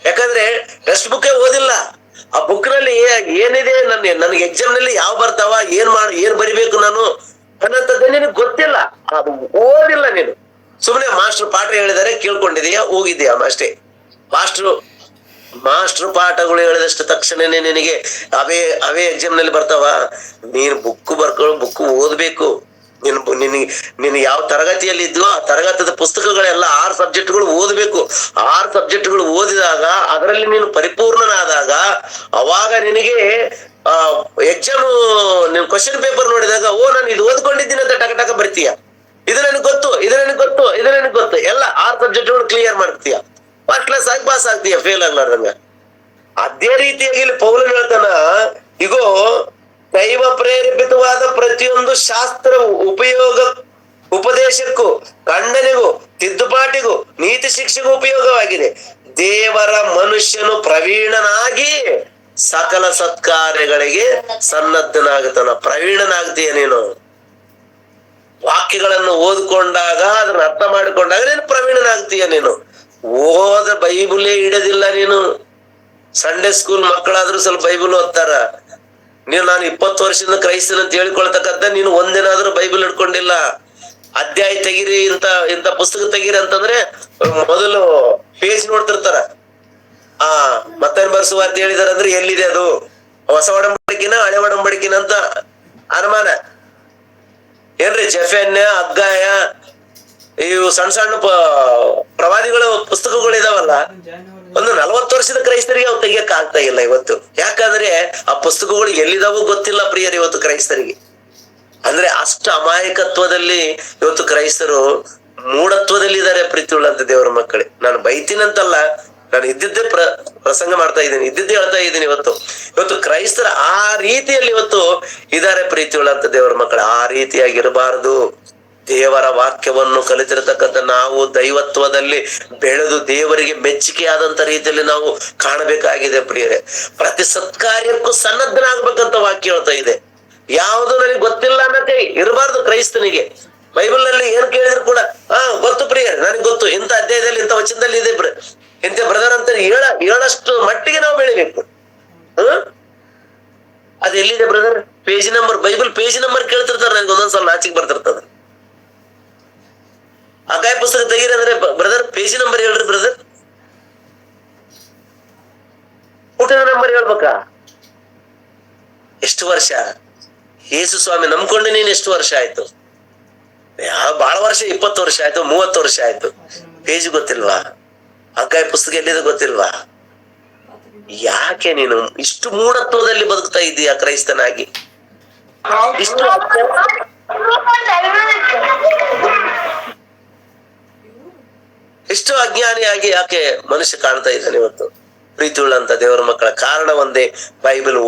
ಯಾಕಂದ್ರೆ ಟೆಕ್ಸ್ಟ್ ಬುಕ್ ಓದಿಲ್ಲ. ಆ ಬುಕ್ ನಲ್ಲಿ ಏನಿದೆ, ನನಗೆ ಎಕ್ಸಾಮ್ ನಲ್ಲಿ ಯಾವ ಬರ್ತಾವ, ಏನ್ ಬರಿಬೇಕು ನಾನು ಅನ್ನಂಥದ್ದೇ ನಿನಗೆ ಗೊತ್ತಿಲ್ಲ. ಅದು ಓದಿಲ್ಲ ನೀನು. ಸುಮ್ಮನೆ ಮಾಸ್ಟರ್ ಪಾಠ ಹೇಳಿದಾರೆ ಕೇಳ್ಕೊಂಡಿದೀಯಾ, ಹೋಗಿದ್ದೀಯಾ ಅಷ್ಟೇ. ಮಾಸ್ಟರ್ ಪಾಠಗಳು ಹೇಳಿದಷ್ಟು ತಕ್ಷಣನೇ ನಿನಗೆ ಅವೇ ಎಕ್ಸಾಮ್ ನಲ್ಲಿ ಬರ್ತಾವ? ನೀನು ಬುಕ್ ಓದ್ಬೇಕು. ನೀನು ಯಾವ ತರಗತಿಯಲ್ಲಿ ಇದ್ವೋ ಆ ತರಗತಿಯ ಪುಸ್ತಕಗಳೆಲ್ಲ 6 ಸಬ್ಜೆಕ್ಟ್ಗಳು ಓದ್ಬೇಕು. 6 ಸಬ್ಜೆಕ್ಟ್ಗಳು ಓದಿದಾಗ ಅದರಲ್ಲಿ ನೀನು ಪರಿಪೂರ್ಣನಾದಾಗ ಅವಾಗ ನಿನಗೆ ಎಕ್ಸಾಮ್ ನೀನು ಕ್ವಶನ್ ಪೇಪರ್ ನೋಡಿದಾಗ ನಾನು ಇದು ಓದ್ಕೊಂಡಿದ್ದೀನಿ ಅಂತ ಟಕ ಬರ್ತೀಯ. ಇದು ನನಗೆ ಗೊತ್ತು ಎಲ್ಲ 6 ಸಬ್ಜೆಕ್ಟ್ಗಳು ಕ್ಲಿಯರ್ ಮಾಡ್ತೀಯ. ಫಸ್ಟ್ ಕ್ಲಾಸ್ ಆಗಿ ಪಾಸ್ ಆಗ್ತೀಯ, ಫೇಲ್ ಆಗ್ಲಾರ್ದಂಗ. ಅದೇ ರೀತಿಯಾಗಿ ಇಲ್ಲಿ ಪೌಲನು ಹೇಳ್ತಾನ, ಇಗೋ ದೈವ ಪ್ರೇರೇಪಿತವಾದ ಪ್ರತಿಯೊಂದು ಶಾಸ್ತ್ರವು ಉಪದೇಶಕ್ಕೂ, ಖಂಡನೆಗೂ, ತಿದ್ದುಪಾಟಿಗೂ, ನೀತಿ ಶಿಕ್ಷೆಗೂ ಉಪಯೋಗವಾಗಿದೆ. ದೇವರ ಮನುಷ್ಯನು ಪ್ರವೀಣನಾಗಿ ಸಕಲ ಸತ್ಕಾರ್ಯಗಳಿಗೆ ಸನ್ನದ್ಧನಾಗುತ್ತಾನ. ಪ್ರವೀಣನಾಗ್ತೀಯ ನೀನು. ವಾಕ್ಯಗಳನ್ನು ಓದ್ಕೊಂಡಾಗ, ಅದನ್ನ ಅರ್ಥ ಮಾಡಿಕೊಂಡಾಗ ನೀನು ಪ್ರವೀಣನಾಗ್ತೀಯ. ನೀನು ಬೈಬಲೇ ಇಡೋದಿಲ್ಲ ನೀನು. ಸಂಡೇ ಸ್ಕೂಲ್ ಮಕ್ಕಳಾದ್ರೂ ಸ್ವಲ್ಪ ಬೈಬಲ್ ಓದ್ತಾರ. ನಾನು 20 ವರ್ಷದಿಂದ ಕ್ರೈಸ್ತನ ಅಂತ ಹೇಳ್ಕೊಳ್ತಕ್ಕಂಥ ನೀನು ಒಂದಿನಾದ್ರೂ ಬೈಬಲ್ ಹಿಡ್ಕೊಂಡಿಲ್ಲ. ಅಧ್ಯಾಯ ತೆಗಿರಿ, ಇಂತ ಪುಸ್ತಕ ತೆಗಿರಿ ಅಂತಂದ್ರೆ ಮೊದಲು ಪೇಜ್ ನೋಡ್ತಿರ್ತಾರ. ಮತ್ತೇನ್ ಬರ್ಸುವಾರ್ತೆ ಹೇಳಿದಾರ ಅಂದ್ರೆ ಎಲ್ಲಿದೆ ಅದು? ಹೊಸ ಒಡಂಬಡಿಕಿನ ಹಳೆ ಒಡಂಬಡಿಕಿನ ಅಂತ ಅನುಮಾನ. ಏನ್ರಿ ಜಫೆನ್ಯ, ಅಗ್ಗಾಯ, ಇವು ಸಣ್ಣ ಪ್ರವಾದಿಗಳು ಪುಸ್ತಕಗಳು ಇದಾವಲ್ಲ, ಒಂದು 40 ವರ್ಷದ ಕ್ರೈಸ್ತರಿಗೆ ಅವು ತೆಗಿಯಕ್ ಆಗ್ತಾ ಇಲ್ಲ ಇವತ್ತು. ಯಾಕಂದ್ರೆ ಆ ಪುಸ್ತಕಗಳು ಎಲ್ಲಿದಾವೋ ಗೊತ್ತಿಲ್ಲ ಪ್ರಿಯರು ಇವತ್ತು ಕ್ರೈಸ್ತರಿಗೆ. ಅಂದ್ರೆ ಅಷ್ಟು ಅಮಾಯಕತ್ವದಲ್ಲಿ ಇವತ್ತು ಕ್ರೈಸ್ತರು ಮೂಢತ್ವದಲ್ಲಿ ಇದ್ದಾರೆ. ಪ್ರೀತಿಯುಳ್ಳಂತ ದೇವರ ಮಕ್ಕಳೇ, ನಾನು ಬೈತೀನಂತಲ್ಲ, ನಾನು ಇದ್ದಿದ್ದೇ ಪ್ರಸಂಗ ಮಾಡ್ತಾ ಇದ್ದೀನಿ, ಇದ್ದಿದ್ದೇ ಹೇಳ್ತಾ ಇದ್ದೀನಿ. ಇವತ್ತು ಕ್ರೈಸ್ತರ ಆ ರೀತಿಯಲ್ಲಿ ಇವತ್ತು ಇದ್ದಾರೆ. ಪ್ರೀತಿಯುಳ್ಳಂತ ದೇವರ ಮಕ್ಕಳೇ, ಆ ರೀತಿಯಾಗಿರಬಾರದು. ದೇವರ ವಾಕ್ಯವನ್ನು ಕಲಿತಿರತಕ್ಕಂಥ ನಾವು ದೈವತ್ವದಲ್ಲಿ ಬೆಳೆದು ದೇವರಿಗೆ ಮೆಚ್ಚುಗೆಯಾದಂತ ರೀತಿಯಲ್ಲಿ ನಾವು ಕಾಣಬೇಕಾಗಿದೆ ಪ್ರಿಯರೇ. ಪ್ರತಿ ಸತ್ಕಾರ್ಯಕ್ಕೂ ಸನ್ನದ್ಧನಾಗ್ಬೇಕಂತ ವಾಕ್ಯ ಹೇಳ್ತಾ ಇದೆ. ಯಾವುದು ನನಗೆ ಗೊತ್ತಿಲ್ಲ ಅನ್ನಕ್ಕೆ ಇರಬಾರ್ದು ಕ್ರೈಸ್ತನಿಗೆ. ಬೈಬಲ್ ನಲ್ಲಿ ಏನ್ ಕೇಳಿದ್ರು ಕೂಡ ಗೊತ್ತು ಪ್ರಿಯರೇ, ನನಗೆ ಗೊತ್ತು, ಇಂಥ ಅಧ್ಯಾಯದಲ್ಲಿ ಇಂಥ ವಚನದಲ್ಲಿ ಇದೆ ಇಂಥ ಬ್ರದರ್ ಅಂತ ಹೇಳಷ್ಟು ಮಟ್ಟಿಗೆ ನಾವು ಬೆಳಿಬೇಕು. ಅದ್ ಎಲ್ಲಿದೆ brother? Page number, Bible page number ಕೇಳ್ತಿರ್ತಾರೆ. ನನಗೆ ಒಂದೊಂದ್ಸಲ ನಾಚಿಕೆ ಬರ್ತಿರ್ತದ. ಅಗಾಯ ಪುಸ್ತಕ ತೆಗೀರಿ ಅಂದ್ರೆ ಬ್ರದರ್ ಪೇಜ್ ನಂಬರ್ ಹೇಳ್ರಿ ಬ್ರದರ್. ಊಟದ ನಂಬರ್ ಹೇಳ್ಬೇಕಾ? ಎಷ್ಟು ವರ್ಷ ಯೇಸು ಸ್ವಾಮಿ ನಂಬ್ಕೊಂಡು ನೀನ್ ಎಷ್ಟು ವರ್ಷ ಆಯ್ತು? ಬಹಳ ವರ್ಷ, 20 ವರ್ಷ ಆಯ್ತು, 30 ವರ್ಷ ಆಯ್ತು. ಪೇಜ್ ಗೊತ್ತಿಲ್ವಾ? ಅಗಾಯ ಪುಸ್ತಕ ಎಲ್ಲಿದೆ ಗೊತ್ತಿಲ್ವಾ? ಯಾಕೆ ನೀನು ಇಷ್ಟು ಮೂಢತ್ವದಲ್ಲಿ ಬದುಕ್ತಾ ಇದ್ದೀಯ ಕ್ರೈಸ್ತನಾಗಿ? ಎಷ್ಟು ಅಜ್ಞಾನಿಯಾಗಿ ಯಾಕೆ ಮನುಷ್ಯ ಕಾಣ್ತಾ ಇದ್ದಾನೆ ಇವತ್ತು? ಪ್ರೀತಿಯುಳ್ಳಂತ ದೇವರ ಮಕ್ಕಳ ಕಾರಣ ಒಂದೇ, ಬೈಬಲ್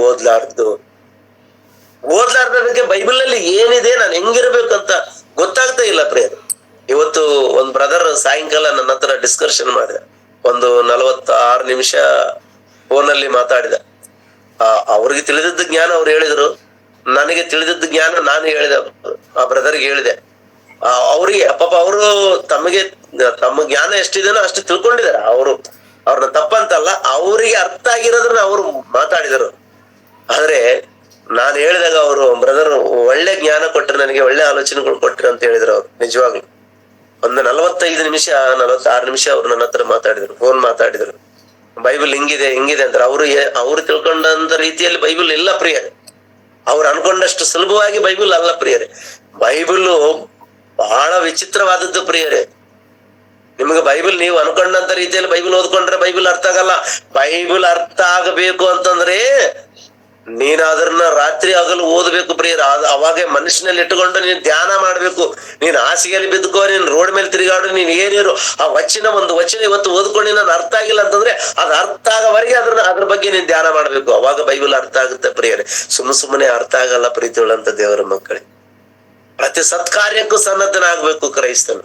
ಓದ್ಲಾರ್ದಕ್ಕೆ ಬೈಬಲ್ ನಲ್ಲಿ ಏನಿದೆ, ನಾನು ಹೆಂಗಿರ್ಬೇಕಂತ ಗೊತ್ತಾಗ್ತಾ ಇಲ್ಲ ಪ್ರಿಯರು. ಇವತ್ತು ಒಂದ್ ಬ್ರದರ್ ಸಾಯಂಕಾಲ ನನ್ನ ಹತ್ರ ಡಿಸ್ಕಷನ್ ಮಾಡಿದ, ಒಂದು 46 ನಿಮಿಷ ಫೋನಲ್ಲಿ ಮಾತಾಡಿದ. ಅವ್ರಿಗೆ ತಿಳಿದಿದ್ದ ಜ್ಞಾನ ಅವ್ರು ಹೇಳಿದ್ರು, ನನಗೆ ತಿಳಿದಿದ್ದ ಜ್ಞಾನ ನಾನು ಹೇಳಿದೆ, ಆ ಬ್ರದರ್ಗೆ ಹೇಳಿದೆ. ಅವ್ರಿಗೆ ಪಾಪ ಅವರು ತಮ್ಮ ಜ್ಞಾನ ಎಷ್ಟಿದೇನೋ ಅಷ್ಟು ತಿಳ್ಕೊಂಡಿದಾರೆ. ಅವ್ರನ್ನ ತಪ್ಪಂತಲ್ಲ, ಅವರಿಗೆ ಅರ್ಥ ಆಗಿರೋದನ್ನ ಅವ್ರು ಮಾತಾಡಿದರು. ಆದ್ರೆ ನಾನು ಹೇಳಿದಾಗ ಅವರು ಬ್ರದರ್ ಒಳ್ಳೆ ಜ್ಞಾನ ಕೊಟ್ರು, ನನಗೆ ಒಳ್ಳೆ ಆಲೋಚನೆಗಳು ಕೊಟ್ರು ಅಂತ ಹೇಳಿದ್ರು ಅವ್ರು. ನಿಜವಾಗ್ಲು ಒಂದು 45 ನಿಮಿಷ 46 ನಿಮಿಷ ಅವ್ರು ನನ್ನ ಹತ್ರ ಮಾತಾಡಿದ್ರು, ಫೋನ್ ಮಾತಾಡಿದ್ರು. ಬೈಬಲ್ ಹಿಂಗಿದೆ ಅಂತ ಅವ್ರು ತಿಳ್ಕೊಂಡಂತ ರೀತಿಯಲ್ಲಿ ಬೈಬಲ್ ಇಲ್ಲ ಪ್ರಿಯರೇ. ಅವ್ರು ಅನ್ಕೊಂಡಷ್ಟು ಸುಲಭವಾಗಿ ಬೈಬಲ್ ಅಲ್ಲ ಪ್ರಿಯರೇ. ಬೈಬಲ್ ಬಹಳ ವಿಚಿತ್ರವಾದದ್ದು ಪ್ರಿಯರೇ. ನಿಮ್ಗೆ ಬೈಬಲ್ ನೀವು ಅನ್ಕೊಂಡಂತ ರೀತಿಯಲ್ಲಿ ಬೈಬಲ್ ಓದ್ಕೊಂಡ್ರೆ ಬೈಬಲ್ ಅರ್ಥ ಆಗಲ್ಲ. ಬೈಬಲ್ ಅರ್ಥ ಆಗಬೇಕು ಅಂತಂದ್ರೆ ನೀನ್ ಅದನ್ನ ರಾತ್ರಿ ಹಗಲು ಓದ್ಬೇಕು ಪ್ರಿಯರ. ಅವಾಗ ಮನುಷ್ಯನಲ್ಲಿ ಇಟ್ಟುಕೊಂಡು ನೀನ್ ಧ್ಯಾನ ಮಾಡ್ಬೇಕು. ನೀನ್ ಹಾಸಿಗೆಯಲ್ಲಿ ಬಿದ್ದುಕೋ, ನೀನ್ ರೋಡ್ ಮೇಲೆ ತಿರುಗಾಡು, ನೀನ್ ಏನಿರು ಆ ಒಂದು ವಚನ ಇವತ್ತು ಓದ್ಕೊಂಡು ನಾನು ಅರ್ಥ ಆಗಿಲ್ಲ ಅಂತಂದ್ರೆ ಅದು ಅರ್ಥ ಆಗವರೆಗೆ ಅದ್ರ ಬಗ್ಗೆ ನೀನ್ ಧ್ಯಾನ ಮಾಡ್ಬೇಕು. ಅವಾಗ ಬೈಬಲ್ ಅರ್ಥ ಆಗುತ್ತೆ ಪ್ರಿಯರೇ. ಸುಮ್ಮನೆ ಅರ್ಥ ಆಗಲ್ಲ ಪ್ರೀತಿಯುಳ್ಳಂತ ದೇವರ ಮಕ್ಕಳೇ. ಪ್ರತಿ ಸತ್ಕಾರ್ಯಕ್ಕೂ ಸನ್ನದ್ಧನಾಗ್ಬೇಕು ಕ್ರೈಸ್ತನು.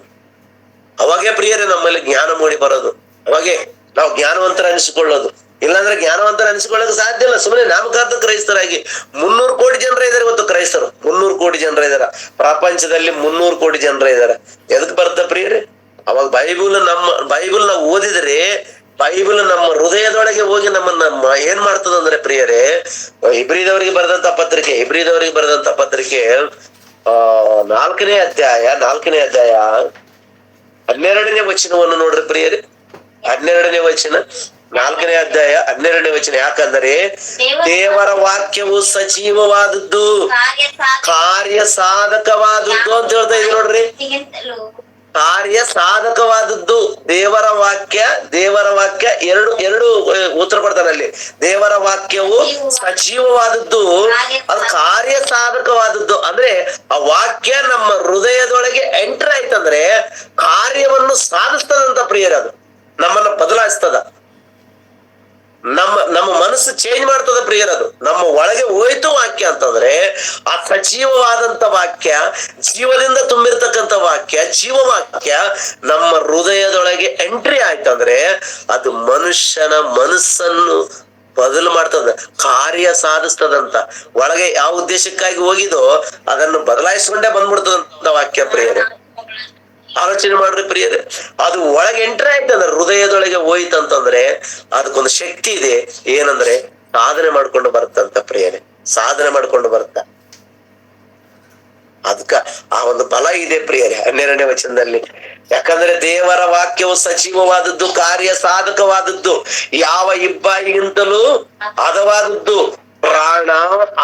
ಅವಾಗೇ ಪ್ರಿಯರೇ ನಮ್ಮಲ್ಲಿ ಜ್ಞಾನ ಮೂಡಿ ಬರೋದು, ಅವಾಗೆ ನಾವು ಜ್ಞಾನವಂತರ ಅನಿಸಿಕೊಳ್ಳೋದು. ಇಲ್ಲಾಂದ್ರೆ ಜ್ಞಾನವಂತರ ಅನಿಸಿಕೊಳ್ಳೋಕೆ ಸಾಧ್ಯ ಇಲ್ಲ. ಸುಮ್ಮನೆ ನಾಮಕಾರ್ಥ ಕ್ರೈಸ್ತರಾಗಿ 300 ಕೋಟಿ ಜನರ ಇದಾರೆ ಇವತ್ತು ಕ್ರೈಸ್ತರು. 300 ಕೋಟಿ ಜನರ ಇದಾರ ಪ್ರಪಂಚದಲ್ಲಿ, 300 ಕೋಟಿ ಜನರ ಇದಾರ. ಎದಕ್ ಬರ್ತ ಪ್ರಿಯರೇ? ಅವಾಗ ಬೈಬಲ್ ನಾವು ಓದಿದ್ರೆ ಬೈಬಲ್ ನಮ್ಮ ಹೃದಯದೊಳಗೆ ಹೋಗಿ ನಮ್ಮನ್ನ ಏನ್ ಮಾಡ್ತದಂದ್ರೆ ಪ್ರಿಯರೇ, ಇಬ್ರಿದವರಿಗೆ ಬರೆದಂತ ಪತ್ರಿಕೆ 4ನೇ ಅಧ್ಯಾಯ 12ನೇ ವಚನವನ್ನು ನೋಡ್ರಿ ಪ್ರಿಯರೇ. 12ನೇ ವಚನ, 4ನೇ ಅಧ್ಯಾಯ 12ನೇ ವಚನ. ಯಾಕಂದರೆ ದೇವರ ವಾಕ್ಯವು ಸಜೀವವಾದದ್ದು, ಕಾರ್ಯ ಸಾಧಕವಾದದ್ದು ಅಂತ ಹೇಳ್ತಾ ಇದೆ ನೋಡ್ರಿ. ಕಾರ್ಯ ಸಾಧಕವಾದದ್ದು ದೇವರ ವಾಕ್ಯ ಎರಡು ಉತ್ತರ ಕೊಡ್ತಾನೆ ಅಲ್ಲಿ. ದೇವರ ವಾಕ್ಯವು ಸಜೀವವಾದದ್ದು, ಅದು ಕಾರ್ಯ ಸಾಧಕವಾದದ್ದು. ಅಂದ್ರೆ ಆ ವಾಕ್ಯ ನಮ್ಮ ಹೃದಯದೊಳಗೆ ಎಂಟರ್ ಆಯ್ತಂದ್ರೆ ಕಾರ್ಯವನ್ನು ಸಾಧಿಸ್ತದಂತ ಪ್ರಿಯರೇ. ಅದು ನಮ್ಮನ್ನ ಬದಲಾಯಿಸ್ತದ, ನಮ್ಮ ಮನಸ್ಸು ಚೇಂಜ್ ಮಾಡ್ತದ ಪ್ರಿಯರದು. ನಮ್ಮ ಒಳಗೆ ಹೋಯ್ತು ವಾಕ್ಯ ಅಂತಂದ್ರೆ ಆ ಸಜೀವವಾದಂತ ವಾಕ್ಯ, ಜೀವದಿಂದ ತುಂಬಿರ್ತಕ್ಕಂಥ ವಾಕ್ಯ, ಜೀವವಾಕ್ಯ ನಮ್ಮ ಹೃದಯದೊಳಗೆ ಎಂಟ್ರಿ ಆಯ್ತಂದ್ರೆ ಅದು ಮನುಷ್ಯನ ಮನಸ್ಸನ್ನು ಬದಲು ಮಾಡ್ತದ, ಕಾರ್ಯ ಸಾಧಿಸ್ತದಂತ. ಒಳಗೆ ಯಾವ ಉದ್ದೇಶಕ್ಕಾಗಿ ಹೋಗಿದೋ ಅದನ್ನು ಬದಲಾಯಿಸ್ಕೊಂಡೇ ಬಂದ್ಬಿಡ್ತದಂತ ವಾಕ್ಯ ಪ್ರಿಯರೇ. ಆಲೋಚನೆ ಮಾಡ್ರಿ ಪ್ರಿಯರೇ. ಅದು ಒಳಗೆ ಎಂಟ್ರಿ ಆಯ್ತಂದ್ರೆ, ಹೃದಯದೊಳಗೆ ಹೋಯ್ತಂತಂದ್ರೆ ಅದಕ್ಕೊಂದು ಶಕ್ತಿ ಇದೆ. ಏನಂದ್ರೆ ಸಾಧನೆ ಮಾಡ್ಕೊಂಡು ಬರುತ್ತಂತ ಪ್ರಿಯರೇ, ಸಾಧನೆ ಮಾಡ್ಕೊಂಡು ಬರುತ್ತ. ಅದಕ್ಕ ಆ ಒಂದು ಬಲ ಇದೆ ಪ್ರಿಯರೇ 12ನೇ ವಚನದಲ್ಲಿ. ಯಾಕಂದ್ರೆ ದೇವರ ವಾಕ್ಯವು ಸಜೀವವಾದದ್ದು, ಕಾರ್ಯ ಸಾಧಕವಾದದ್ದು, ಯಾವ ಇಬ್ಬಾಯಿಗಿಂತಲೂ ಹದವಾದದ್ದು, ಪ್ರಾಣ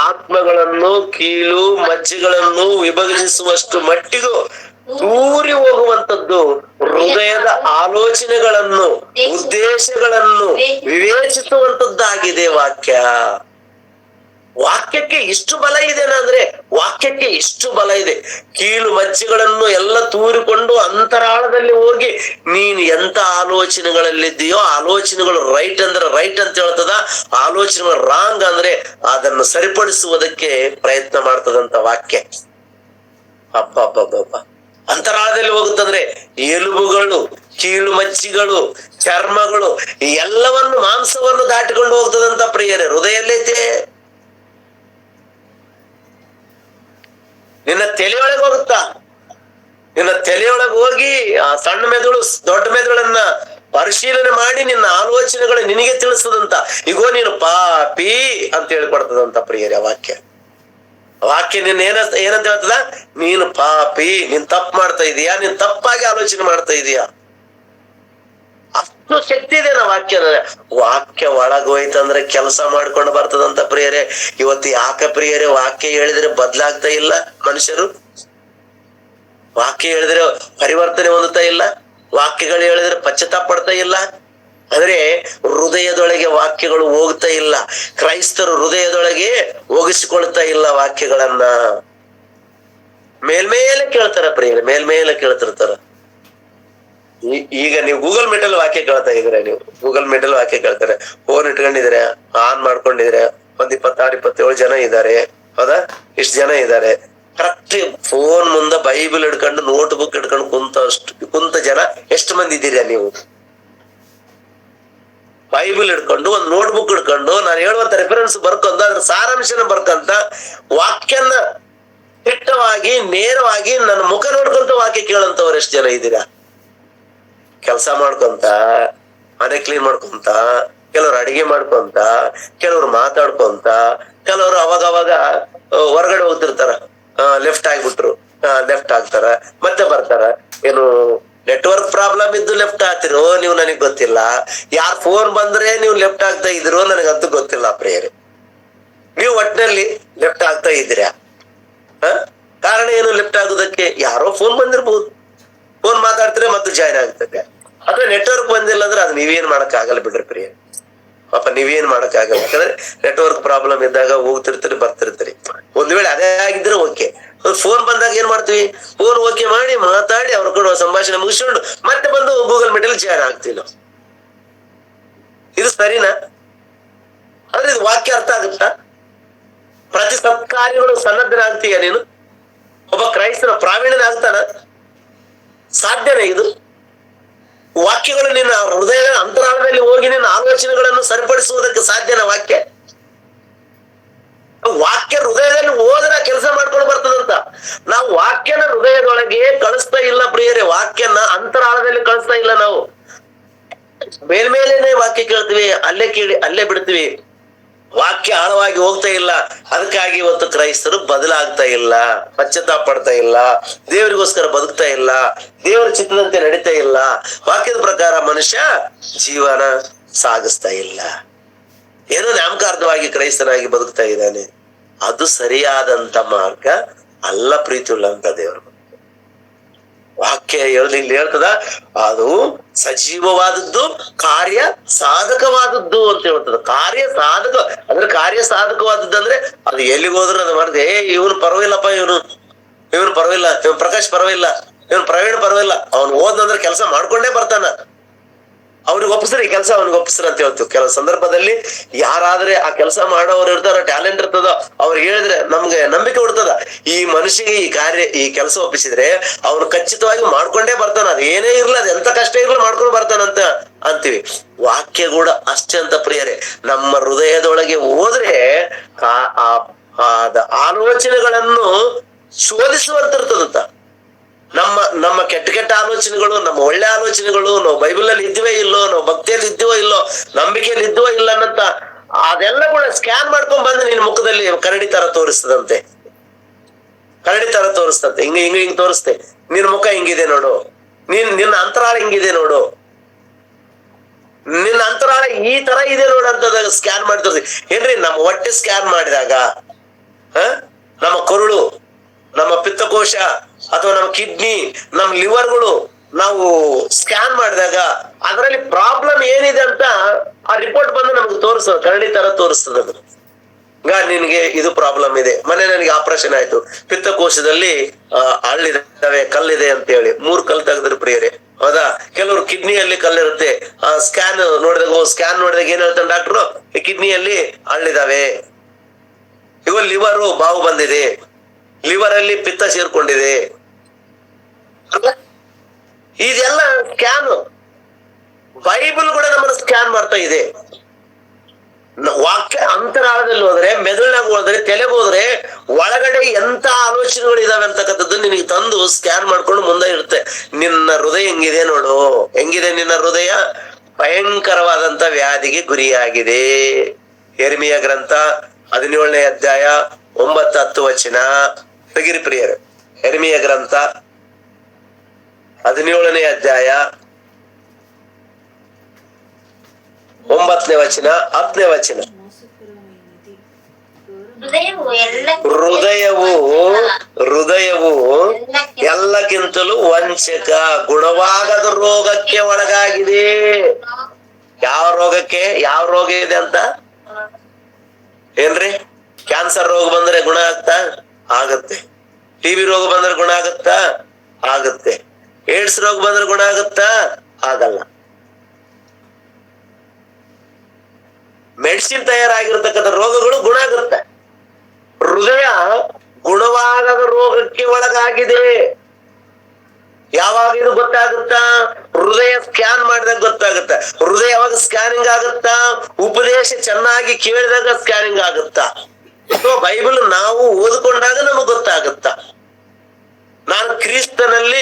ಆತ್ಮಗಳನ್ನು ಕೀಲು ಮಜ್ಜೆಗಳನ್ನು ವಿಭಜಿಸುವಷ್ಟು ಮಟ್ಟಿಗೂ ದೂರಿ ಹೋಗುವಂತದ್ದು, ಹೃದಯದ ಆಲೋಚನೆಗಳನ್ನು ಉದ್ದೇಶಗಳನ್ನು ವಿವೇಚಿಸುವಂತದ್ದಾಗಿದೆ ವಾಕ್ಯ. ವಾಕ್ಯಕ್ಕೆ ಇಷ್ಟು ಬಲ ಇದೆ ಅಂದ್ರೆ ವಾಕ್ಯಕ್ಕೆ ಇಷ್ಟು ಬಲ ಇದೆ. ಕೀಲು ಮಜ್ಜೆಗಳನ್ನು ಎಲ್ಲ ತೂರಿಕೊಂಡು ಅಂತರಾಳದಲ್ಲಿ ಹೋಗಿ ನೀನ್ ಎಂತ ಆಲೋಚನೆಗಳಲ್ಲಿದ್ದೀಯೋ ಆಲೋಚನೆಗಳು ರೈಟ್ ಅಂದ್ರೆ ರೈಟ್ ಅಂತ ಹೇಳ್ತದ, ಆಲೋಚನೆಗಳು ರಾಂಗ್ ಅಂದ್ರೆ ಅದನ್ನು ಸರಿಪಡಿಸುವುದಕ್ಕೆ ಪ್ರಯತ್ನ ಮಾಡ್ತದಂತ ವಾಕ್ಯ. ಅಬ್ಬಬ್ಬಬ್ಬ, ಅಂತರಾಳದಲ್ಲಿ ಹೋಗುತ್ತಂದ್ರೆ ಎಲುಬುಗಳು, ಕೀಳು ಮಜ್ಜಿಗಳು, ಚರ್ಮಗಳು ಎಲ್ಲವನ್ನು ಮಾಂಸವನ್ನು ದಾಟಿಕೊಂಡು ಹೋಗ್ತದಂತ ಪ್ರಿಯರೇ. ಹೃದಯಲ್ಲೈತೆ, ನಿನ್ನ ತಲೆಯೊಳಗೆ ಹೋಗುತ್ತಾ. ನಿನ್ನ ತಲೆಯೊಳಗೆ ಹೋಗಿ ಆ ಸಣ್ಣ ಮೆದುಳು ದೊಡ್ಡ ಮೆದುಳನ್ನ ಪರಿಶೀಲನೆ ಮಾಡಿ ನಿನ್ನ ಆಲೋಚನೆಗಳು ನಿನಗೆ ತಿಳಿಸದಂತ. ಈಗೋ ನೀನು ಪಾಪಿ ಅಂತ ಹೇಳ್ಕೊಡ್ತದಂತ ಪ್ರಿಯರೇ ವಾಕ್ಯ. ವಾಕ್ಯ ನಿನ್ನ ಏನಂತ ಹೇಳ್ತದ? ನೀನು ಪಾಪಿ, ನೀನ್ ತಪ್ಪು ಮಾಡ್ತಾ ಇದೀಯಾ, ನೀನ್ ತಪ್ಪಾಗಿ ಆಲೋಚನೆ ಮಾಡ್ತಾ ಇದೀಯಾ. ಅಷ್ಟು ಶಕ್ತಿ ಇದೆ ನಾ ವಾಕ್ಯ ಒಳಗೋಯ್ತಂದ್ರೆ ಕೆಲಸ ಮಾಡ್ಕೊಂಡು ಬರ್ತದಂತ ಪ್ರಿಯರೇ. ಇವತ್ತು ಯಾಕೆ ಪ್ರಿಯರೇ ವಾಕ್ಯ ಹೇಳಿದ್ರೆ ಬದ್ಲಾಗ್ತಾ ಇಲ್ಲ ಮನುಷ್ಯರು? ವಾಕ್ಯ ಹೇಳಿದ್ರೆ ಪರಿವರ್ತನೆ ಹೊಂದುತ್ತಾ ಇಲ್ಲ, ವಾಕ್ಯಗಳು ಹೇಳಿದ್ರೆ ಪಶ್ಚಾತ್ತಾಪ ಪಡ್ತಾ ಇಲ್ಲ. ಅಂದ್ರೆ ಹೃದಯದೊಳಗೆ ವಾಕ್ಯಗಳು ಹೋಗ್ತಾ ಇಲ್ಲ. ಕ್ರೈಸ್ತರು ಹೃದಯದೊಳಗೆ ಹೋಗಿಸಿಕೊಳ್ತಾ ಇಲ್ಲ ವಾಕ್ಯಗಳನ್ನ. ಮೇಲ್ಮೇಲೆ ಕೇಳ್ತಾರ ಪ್ರಿಯರೇ, ಮೇಲ್ಮೇಲೆ ಕೇಳ್ತಿರ್ತಾರ. ಈಗ ನೀವು ಗೂಗಲ್ ಮೀಟ್ ಅಲ್ಲಿ ವಾಕ್ಯ ಕೇಳ್ತಾ ಇದ್ರೆ, ನೀವು ಗೂಗಲ್ ಮೀಟ್ ಅಲ್ಲಿ ವಾಕ್ಯ ಕೇಳ್ತಾರೆ, ಫೋನ್ ಇಟ್ಕೊಂಡಿದ್ರೆ ಆನ್ ಮಾಡ್ಕೊಂಡಿದ್ರೆ ಒಂದ್ 26-27 ಜನ ಇದ್ದಾರೆ, ಹೌದಾ? ಇಷ್ಟು ಜನ ಇದ್ದಾರೆ. ಕರೆಕ್ಟ್ ಫೋನ್ ಮುಂದೆ ಬೈಬಲ್ ಹಿಡ್ಕೊಂಡು ನೋಟ್ ಬುಕ್ ಹಿಡ್ಕೊಂಡು ಕುಂತ ಜನ ಎಷ್ಟು ಮಂದಿ ಇದ್ದೀರಾ ನೀವು? ಬೈಬಲ್ ಹಿಡ್ಕೊಂಡು ಒಂದ್ ನೋಟ್ ಬುಕ್ ಹಿಡ್ಕೊಂಡು ನಾನು ಹೇಳುವಂತ ರೆಫರೆನ್ಸ್ ಬರ್ಕೊಂತ ಅದ್ರ ಸಾರಾಂಶನ ಬರ್ಕಂತ ವಾಕ್ಯನ ದಿಟ್ಟವಾಗಿ ನೇರವಾಗಿ ನನ್ನ ಮುಖ ನೋಡ್ಕೊಂತ ವಾಕ್ಯ ಕೇಳಂತವ್ರು ಎಷ್ಟು ಜನ ಇದ್ದೀರಾ? ಕೆಲಸ ಮಾಡ್ಕೊಂತ, ಮನೆ ಕ್ಲೀನ್ ಮಾಡ್ಕೊಂತ, ಕೆಲವ್ರು ಅಡಿಗೆ ಮಾಡ್ಕೊಂತ, ಕೆಲವ್ರು ಮಾತಾಡ್ಕೊಂತ, ಕೆಲವ್ರು ಅವಾಗ ಹೊರಗಡೆ ಹೋಗ್ತಿರ್ತಾರ, ಲೆಫ್ಟ್ ಆಗ್ಬಿಟ್ರು ಲೆಫ್ಟ್ ಆಗ್ತಾರ, ಮತ್ತೆ ಬರ್ತಾರ. ಏನು ನೆಟ್ವರ್ಕ್ ಪ್ರಾಬ್ಲಮ್ ಇದ್ದು ಲೆಫ್ಟ್ ಆಗ್ತಿರೋ ನೀವು ನನಗ್ ಗೊತ್ತಿಲ್ಲ. ಯಾರ್ ಫೋನ್ ಬಂದ್ರೆ ನೀವು ಲೆಫ್ಟ್ ಆಗ್ತಾ ಇದಿರೋ ನನಗಂತೂ ಗೊತ್ತಿಲ್ಲ ಪ್ರಿಯರೇ. ನೀವು ಒಟ್ಟಿನಲ್ಲಿ ಲೆಫ್ಟ್ ಆಗ್ತಾ ಇದ್ದೀರಾ. ಕಾರಣ ಏನು ಲೆಫ್ಟ್ ಆಗೋದಕ್ಕೆ? ಯಾರೋ ಫೋನ್ ಬಂದಿರ್ಬೋದು, ಫೋನ್ ಮಾತಾಡ್ತಾರೆ ಮತ್ತು ಜಾಯ್ನ್ ಆಗ್ತದೆ. ಅಥವಾ ನೆಟ್ವರ್ಕ್ ಬಂದಿಲ್ಲ ಅಂದ್ರೆ ಅದು ನೀವೇನ್ ಮಾಡಕ್ ಆಗಲ್ಲ ಬಿಡ್ರಿ ಪ್ರಿಯ. ಪಾಪ ನೀವೇನ್ ಮಾಡಕ್ ಆಗಲ್ಲ, ಯಾಕಂದ್ರೆ ನೆಟ್ವರ್ಕ್ ಪ್ರಾಬ್ಲಮ್ ಇದ್ದಾಗ ಹೋಗ್ತಿರ್ತೀರಿ ಬರ್ತಿರ್ತೀರಿ. ಒಂದ್ ವೇಳೆ ಅದೇ ಆಗಿದ್ರೆ ಓಕೆ. ಫೋನ್ ಬಂದಾಗ ಏನ್ ಮಾಡ್ತೀವಿ? ಫೋನ್ ಓಕೆ ಮಾಡಿ ಮಾತಾಡಿ ಅವ್ರ ಕೂಡ ಸಂಭಾಷಣೆ ಮುಗಿಸ್ಕೊಂಡು ಮತ್ತೆ ಬಂದು ಗೂಗಲ್ ಮೀಟ್ ಅಲ್ಲಿ ಜಾಯ್ನ್ ಆಗ್ತೀವಿ ನಾವು. ಇದು ಸರಿನಾ? ಆದ್ರೆ ಇದು ವಾಕ್ಯ ಅರ್ಥ ಆಗುತ್ತಾ? ಪ್ರತಿ ಸತ್ಕಾರ್ಯಗಳು ಸನ್ನದ್ಧನಾಗ್ತೀಯ ನೀನು? ಒಬ್ಬ ಕ್ರೈಸ್ತನ ಪ್ರಾವೀಣ್ಯನಾಗ್ತಾನ? ಸಾಧ್ಯನೇ ಇದು? ವಾಕ್ಯಗಳು ನಿನ್ನ ಹೃದಯದ ಅಂತರಾಳದಲ್ಲಿ ಹೋಗಿ ನಿನ್ನ ಆಲೋಚನೆಗಳನ್ನು ಸರಿಪಡಿಸುವುದಕ್ಕೆ ಸಾಧ್ಯನ? ವಾಕ್ಯ ಹೃದಯದಲ್ಲಿ ಹೋದ್ರೆ ಕೆಲಸ ಮಾಡ್ಕೊಂಡು ಬರ್ತದಂತ. ನಾವು ವಾಕ್ಯನ ಹೃದಯದೊಳಗೆ ಕಳಿಸ್ತಾ ಇಲ್ಲ ಪ್ರಿಯರೇ. ವಾಕ್ಯನ ಅಂತರಾಳದಲ್ಲಿ ಕಳಿಸ್ತಾ ಇಲ್ಲ ನಾವು. ಮೇಲ್ಮೇಲೆನೆ ವಾಕ್ಯ ಕೇಳ್ತೀವಿ, ಅಲ್ಲೇ ಕೇಳಿ ಅಲ್ಲೇ ಬಿಡ್ತೀವಿ. ವಾಕ್ಯ ಆಳವಾಗಿ ಹೋಗ್ತಾ ಇಲ್ಲ. ಅದಕ್ಕಾಗಿ ಇವತ್ತು ಕ್ರೈಸ್ತರು ಬದಲಾಗ್ತಾ ಇಲ್ಲ, ಪಶ್ಚಾತ್ತಾಪ ಪಡ್ತಾ ಇಲ್ಲ, ದೇವರಿಗೋಸ್ಕರ ಬದುಕ್ತಾ ಇಲ್ಲ, ದೇವರ ಚಿತ್ತದಂತೆ ನಡೀತಾ ಇಲ್ಲ, ವಾಕ್ಯದ ಪ್ರಕಾರ ಮನುಷ್ಯ ಜೀವನ ಸಾಗಿಸ್ತಾ ಇಲ್ಲ. ಏನೋ ನಾಮಕಾರ್ಥವಾಗಿ ಕ್ರೈಸ್ತನಾಗಿ ಬದುಕ್ತಾ ಇದ್ದಾನೆ. ಅದು ಸರಿಯಾದಂತ ಮಾರ್ಗ ಅಲ್ಲ ಪ್ರೀತಿಯುಳ್ಳಂತ ದೇವರು. ವಾಕ್ಯ ಇಲ್ಲಿ ಹೇಳ್ತದ, ಅದು ಸಜೀವವಾದದ್ದು, ಕಾರ್ಯ ಸಾಧಕವಾದದ್ದು ಅಂತ ಹೇಳ್ತದ. ಕಾರ್ಯ ಸಾಧಕ ಅಂದ್ರೆ ಕಾರ್ಯ ಸಾಧಕವಾದದ್ದು ಅಂದ್ರೆ ಅದು ಎಲ್ಲಿಗೆ ಹೋದ್ರು ಅದು ಮಾಡಿದೆ. ಇವನು ಪರವಾಗಿಲ್ಲಪ್ಪ, ಇವನು ಪರವಾಗಿಲ್ಲ, ಇವನ್ ಪ್ರಕಾಶ್ ಪರವಾಗಿಲ್ಲ, ಇವನ್ ಪ್ರವೀಣ್ ಪರವಾಗಿಲ್ಲ, ಅವ್ನು ಓದಂದ್ರೆ ಕೆಲಸ ಮಾಡ್ಕೊಂಡೇ ಬರ್ತಾನ. ಅವ್ನಿಗೆ ಒಪ್ಪಿಸ್ರಿ ಕೆಲಸ, ಅವ್ನಿಗೆ ಒಪ್ಪಿಸ್ರಿ ಅಂತ ಹೇಳ್ತೀವಿ. ಕೆಲವು ಸಂದರ್ಭದಲ್ಲಿ ಯಾರಾದ್ರೆ ಆ ಕೆಲಸ ಮಾಡೋರು ಇರ್ತಾರ, ಟ್ಯಾಲೆಂಟ್ ಇರ್ತದ, ಅವ್ರಿಗೆ ಹೇಳಿದ್ರೆ ನಮ್ಗೆ ನಂಬಿಕೆ ಹುಡ್ತದ, ಈ ಮನುಷ್ಯಗೆ ಈ ಕೆಲಸ ಒಪ್ಪಿಸಿದ್ರೆ ಅವ್ನು ಖಚಿತವಾಗಿ ಮಾಡ್ಕೊಂಡೇ ಬರ್ತಾನ. ಅದ್ ಏನೇ ಇರ್ಲ, ಅದ್ ಎಂತ ಕಷ್ಟ ಇರ್ಲ ಮಾಡ್ಕೊಂಡು ಬರ್ತಾನಂತ ಅಂತೀವಿ. ವಾಕ್ಯ ಕೂಡ ಅಷ್ಟೇ ಅಂತ ಪ್ರಿಯರೇ. ನಮ್ಮ ಹೃದಯದೊಳಗೆ ಹೋದ್ರೆ ಆಲೋಚನೆಗಳನ್ನು ಶೋಧಿಸುವಂತಿರ್ತದಂತ. ನಮ್ಮ ಕೆಟ್ಟ ಆಲೋಚನೆಗಳು, ನಮ್ಮ ಒಳ್ಳೆ ಆಲೋಚನೆಗಳು, ನಾವು ಬೈಬಲ್ ಅಲ್ಲಿ ಇದ್ದೀವೋ ಇಲ್ಲೋ, ನಾವು ಭಕ್ತಿಯಲ್ಲಿ ಇದ್ದೀವೋ ಇಲ್ಲೋ, ನಂಬಿಕೆಯಲ್ಲಿ ಇದ್ದೀವೋ ಇಲ್ಲ ಅನ್ನಂತ ಅದೆಲ್ಲ ಕೂಡ ಸ್ಕ್ಯಾನ್ ಮಾಡ್ಕೊಂಡ್ ಬಂದು ನಿನ್ ಮುಖದಲ್ಲಿ ಕರಡಿ ತರ ತೋರಿಸ್ತದಂತೆ. ಕರಡಿ ತರ ತೋರಿಸ್ತಂತೆ, ಹಿಂಗ್ ತೋರಿಸ್ತೆ. ನಿನ್ ಮುಖ ಹಿಂಗಿದೆ ನೋಡು, ನಿನ್ನ ಅಂತರಾಳ ಹಿಂಗಿದೆ ನೋಡು, ನಿನ್ನ ಅಂತರಾಳ ಈ ತರ ಇದೆ ನೋಡು ಅಂತ ಸ್ಕ್ಯಾನ್ ಮಾಡಿ ತೋರಿಸಿ. ಏನ್ರಿ ನಮ್ಮ ಹೊಟ್ಟೆ ಸ್ಕ್ಯಾನ್ ಮಾಡಿದಾಗ, ನಮ್ಮ ಕರುಳು, ನಮ್ಮ ಪಿತ್ತಕೋಶ ಅಥವಾ ನಮ್ಮ ಕಿಡ್ನಿ, ನಮ್ಮ ಲಿವರ್ಗಳು ನಾವು ಸ್ಕ್ಯಾನ್ ಮಾಡಿದಾಗ ಅದರಲ್ಲಿ ಪ್ರಾಬ್ಲಮ್ ಏನಿದೆ ಅಂತ ಆ ರಿಪೋರ್ಟ್ ಬಂದು ನಮ್ಗೆ ತೋರಿಸ್ತದೆ, ಕರಡಿ ತರ ತೋರಿಸ್ತದೆ. ಅದು ನಿನಗೆ ಇದು ಪ್ರಾಬ್ಲಮ್ ಇದೆ. ಮೊನ್ನೆ ನನಗೆ ಆಪರೇಷನ್ ಆಯ್ತು, ಪಿತ್ತಕೋಶದಲ್ಲಿ ಹಳ್ಳಿದಾವೆ, ಕಲ್ಲಿದೆ ಅಂತ ಹೇಳಿ 3 ಕಲ್ಲು ತೆಗೆದ್ರು ಪ್ರಿಯರೇ. ಹೌದಾ? ಕೆಲವರು ಕಿಡ್ನಿಯಲ್ಲಿ ಕಲ್ಲಿರುತ್ತೆ. ಸ್ಕ್ಯಾನ್ ನೋಡಿದಾಗ ಏನ್ ಹೇಳ್ತಾನೆ ಡಾಕ್ಟ್ರು? ಕಿಡ್ನಿಯಲ್ಲಿ ಹಳ್ಳಿದಾವೆ. ಇವ ಲಿವರು ಬಾವು ಬಂದಿದೆ, ಲಿವರ್ ಅಲ್ಲಿ ಪಿತ್ತ ಸೇರ್ಕೊಂಡಿದೆ. ಇದೆಲ್ಲ ಸ್ಕ್ಯಾನ್. ಬೈಬಲ್ ಕೂಡ ನಮ್ಮನ್ನು ಸ್ಕ್ಯಾನ್ ಮಾಡ್ತಾ ಇದೆ. ವಾಕ್ಯ ಅಂತರಾಳದಲ್ಲಿ ಹೋದ್ರೆ, ಮೆದುಳಿನಾಗ ಹೋದ್ರೆ, ತಲೆಗೆ ಹೋದ್ರೆ ಒಳಗಡೆ ಎಂತ ಆಲೋಚನೆಗಳು ಇದಾವೆ ಅಂತಕ್ಕಂಥದ್ದು ನಿನಗೆ ತಂದು ಸ್ಕ್ಯಾನ್ ಮಾಡ್ಕೊಂಡು ಮುಂದೆ ಇರುತ್ತೆ. ನಿನ್ನ ಹೃದಯ ಹೆಂಗಿದೆ ನೋಡು, ಹೆಂಗಿದೆ ನಿನ್ನ ಹೃದಯ? ಭಯಂಕರವಾದಂತ ವ್ಯಾಧಿಗೆ ಗುರಿಯಾಗಿದೆ. ಯೆರೆಮೀಯ ಗ್ರಂಥ 17ನೇ ಅಧ್ಯಾಯ 9-10 ವಚನ ತೆಗಿರಿ ಪ್ರಿಯರೇ. ಯೆರೆಮೀಯ ಗ್ರಂಥ 17ನೇ ಅಧ್ಯಾಯ 9ನೇ ವಚನ 10ನೇ ವಚನ. ಹೃದಯವು ಎಲ್ಲಕ್ಕಿಂತಲೂ ವಂಚಕ, ಗುಣವಾಗದ ರೋಗಕ್ಕೆ ಒಳಗಾಗಿದೆ. ಯಾವ ರೋಗಕ್ಕೆ? ಯಾವ ರೋಗ ಇದೆ ಅಂತ ಏನ್ರಿ? ಕ್ಯಾನ್ಸರ್ ರೋಗ ಬಂದ್ರೆ ಗುಣ ಆಗತ್ತೆ. ಟಿಬಿ ರೋಗ ಬಂದ್ರೆ ಗುಣ ಆಗತ್ತೆ. ಏಡ್ಸ್ ರೋಗ ಬಂದ್ರೆ ಗುಣ ಆಗಲ್ಲ. ಮೆಡಿಸಿನ್ ತಯಾರಾಗಿರ್ತಕ್ಕಂಥ ರೋಗಗಳು ಗುಣ ಆಗುತ್ತೆ. ಹೃದಯ ಗುಣವಾಗದ ರೋಗಕ್ಕೆ ಒಳಗಾಗಿದೆ. ಯಾವಾಗ ಇದು ಗೊತ್ತಾಗುತ್ತಾ? ಹೃದಯ ಸ್ಕ್ಯಾನ್ ಮಾಡಿದಾಗ ಗೊತ್ತಾಗುತ್ತ. ಹೃದಯ ಯಾವಾಗ ಸ್ಕ್ಯಾನಿಂಗ್ ಆಗುತ್ತಾ? ಉಪದೇಶ ಚೆನ್ನಾಗಿ ಕೇಳಿದಾಗ ಸ್ಕ್ಯಾನಿಂಗ್ ಆಗುತ್ತಾ? ಬೈಬಲ್ ನಾವು ಓದ್ಕೊಂಡಾಗ ನಮಗ್ ಗೊತ್ತಾಗುತ್ತ. ನಾನು ಕ್ರಿಸ್ತನಲ್ಲಿ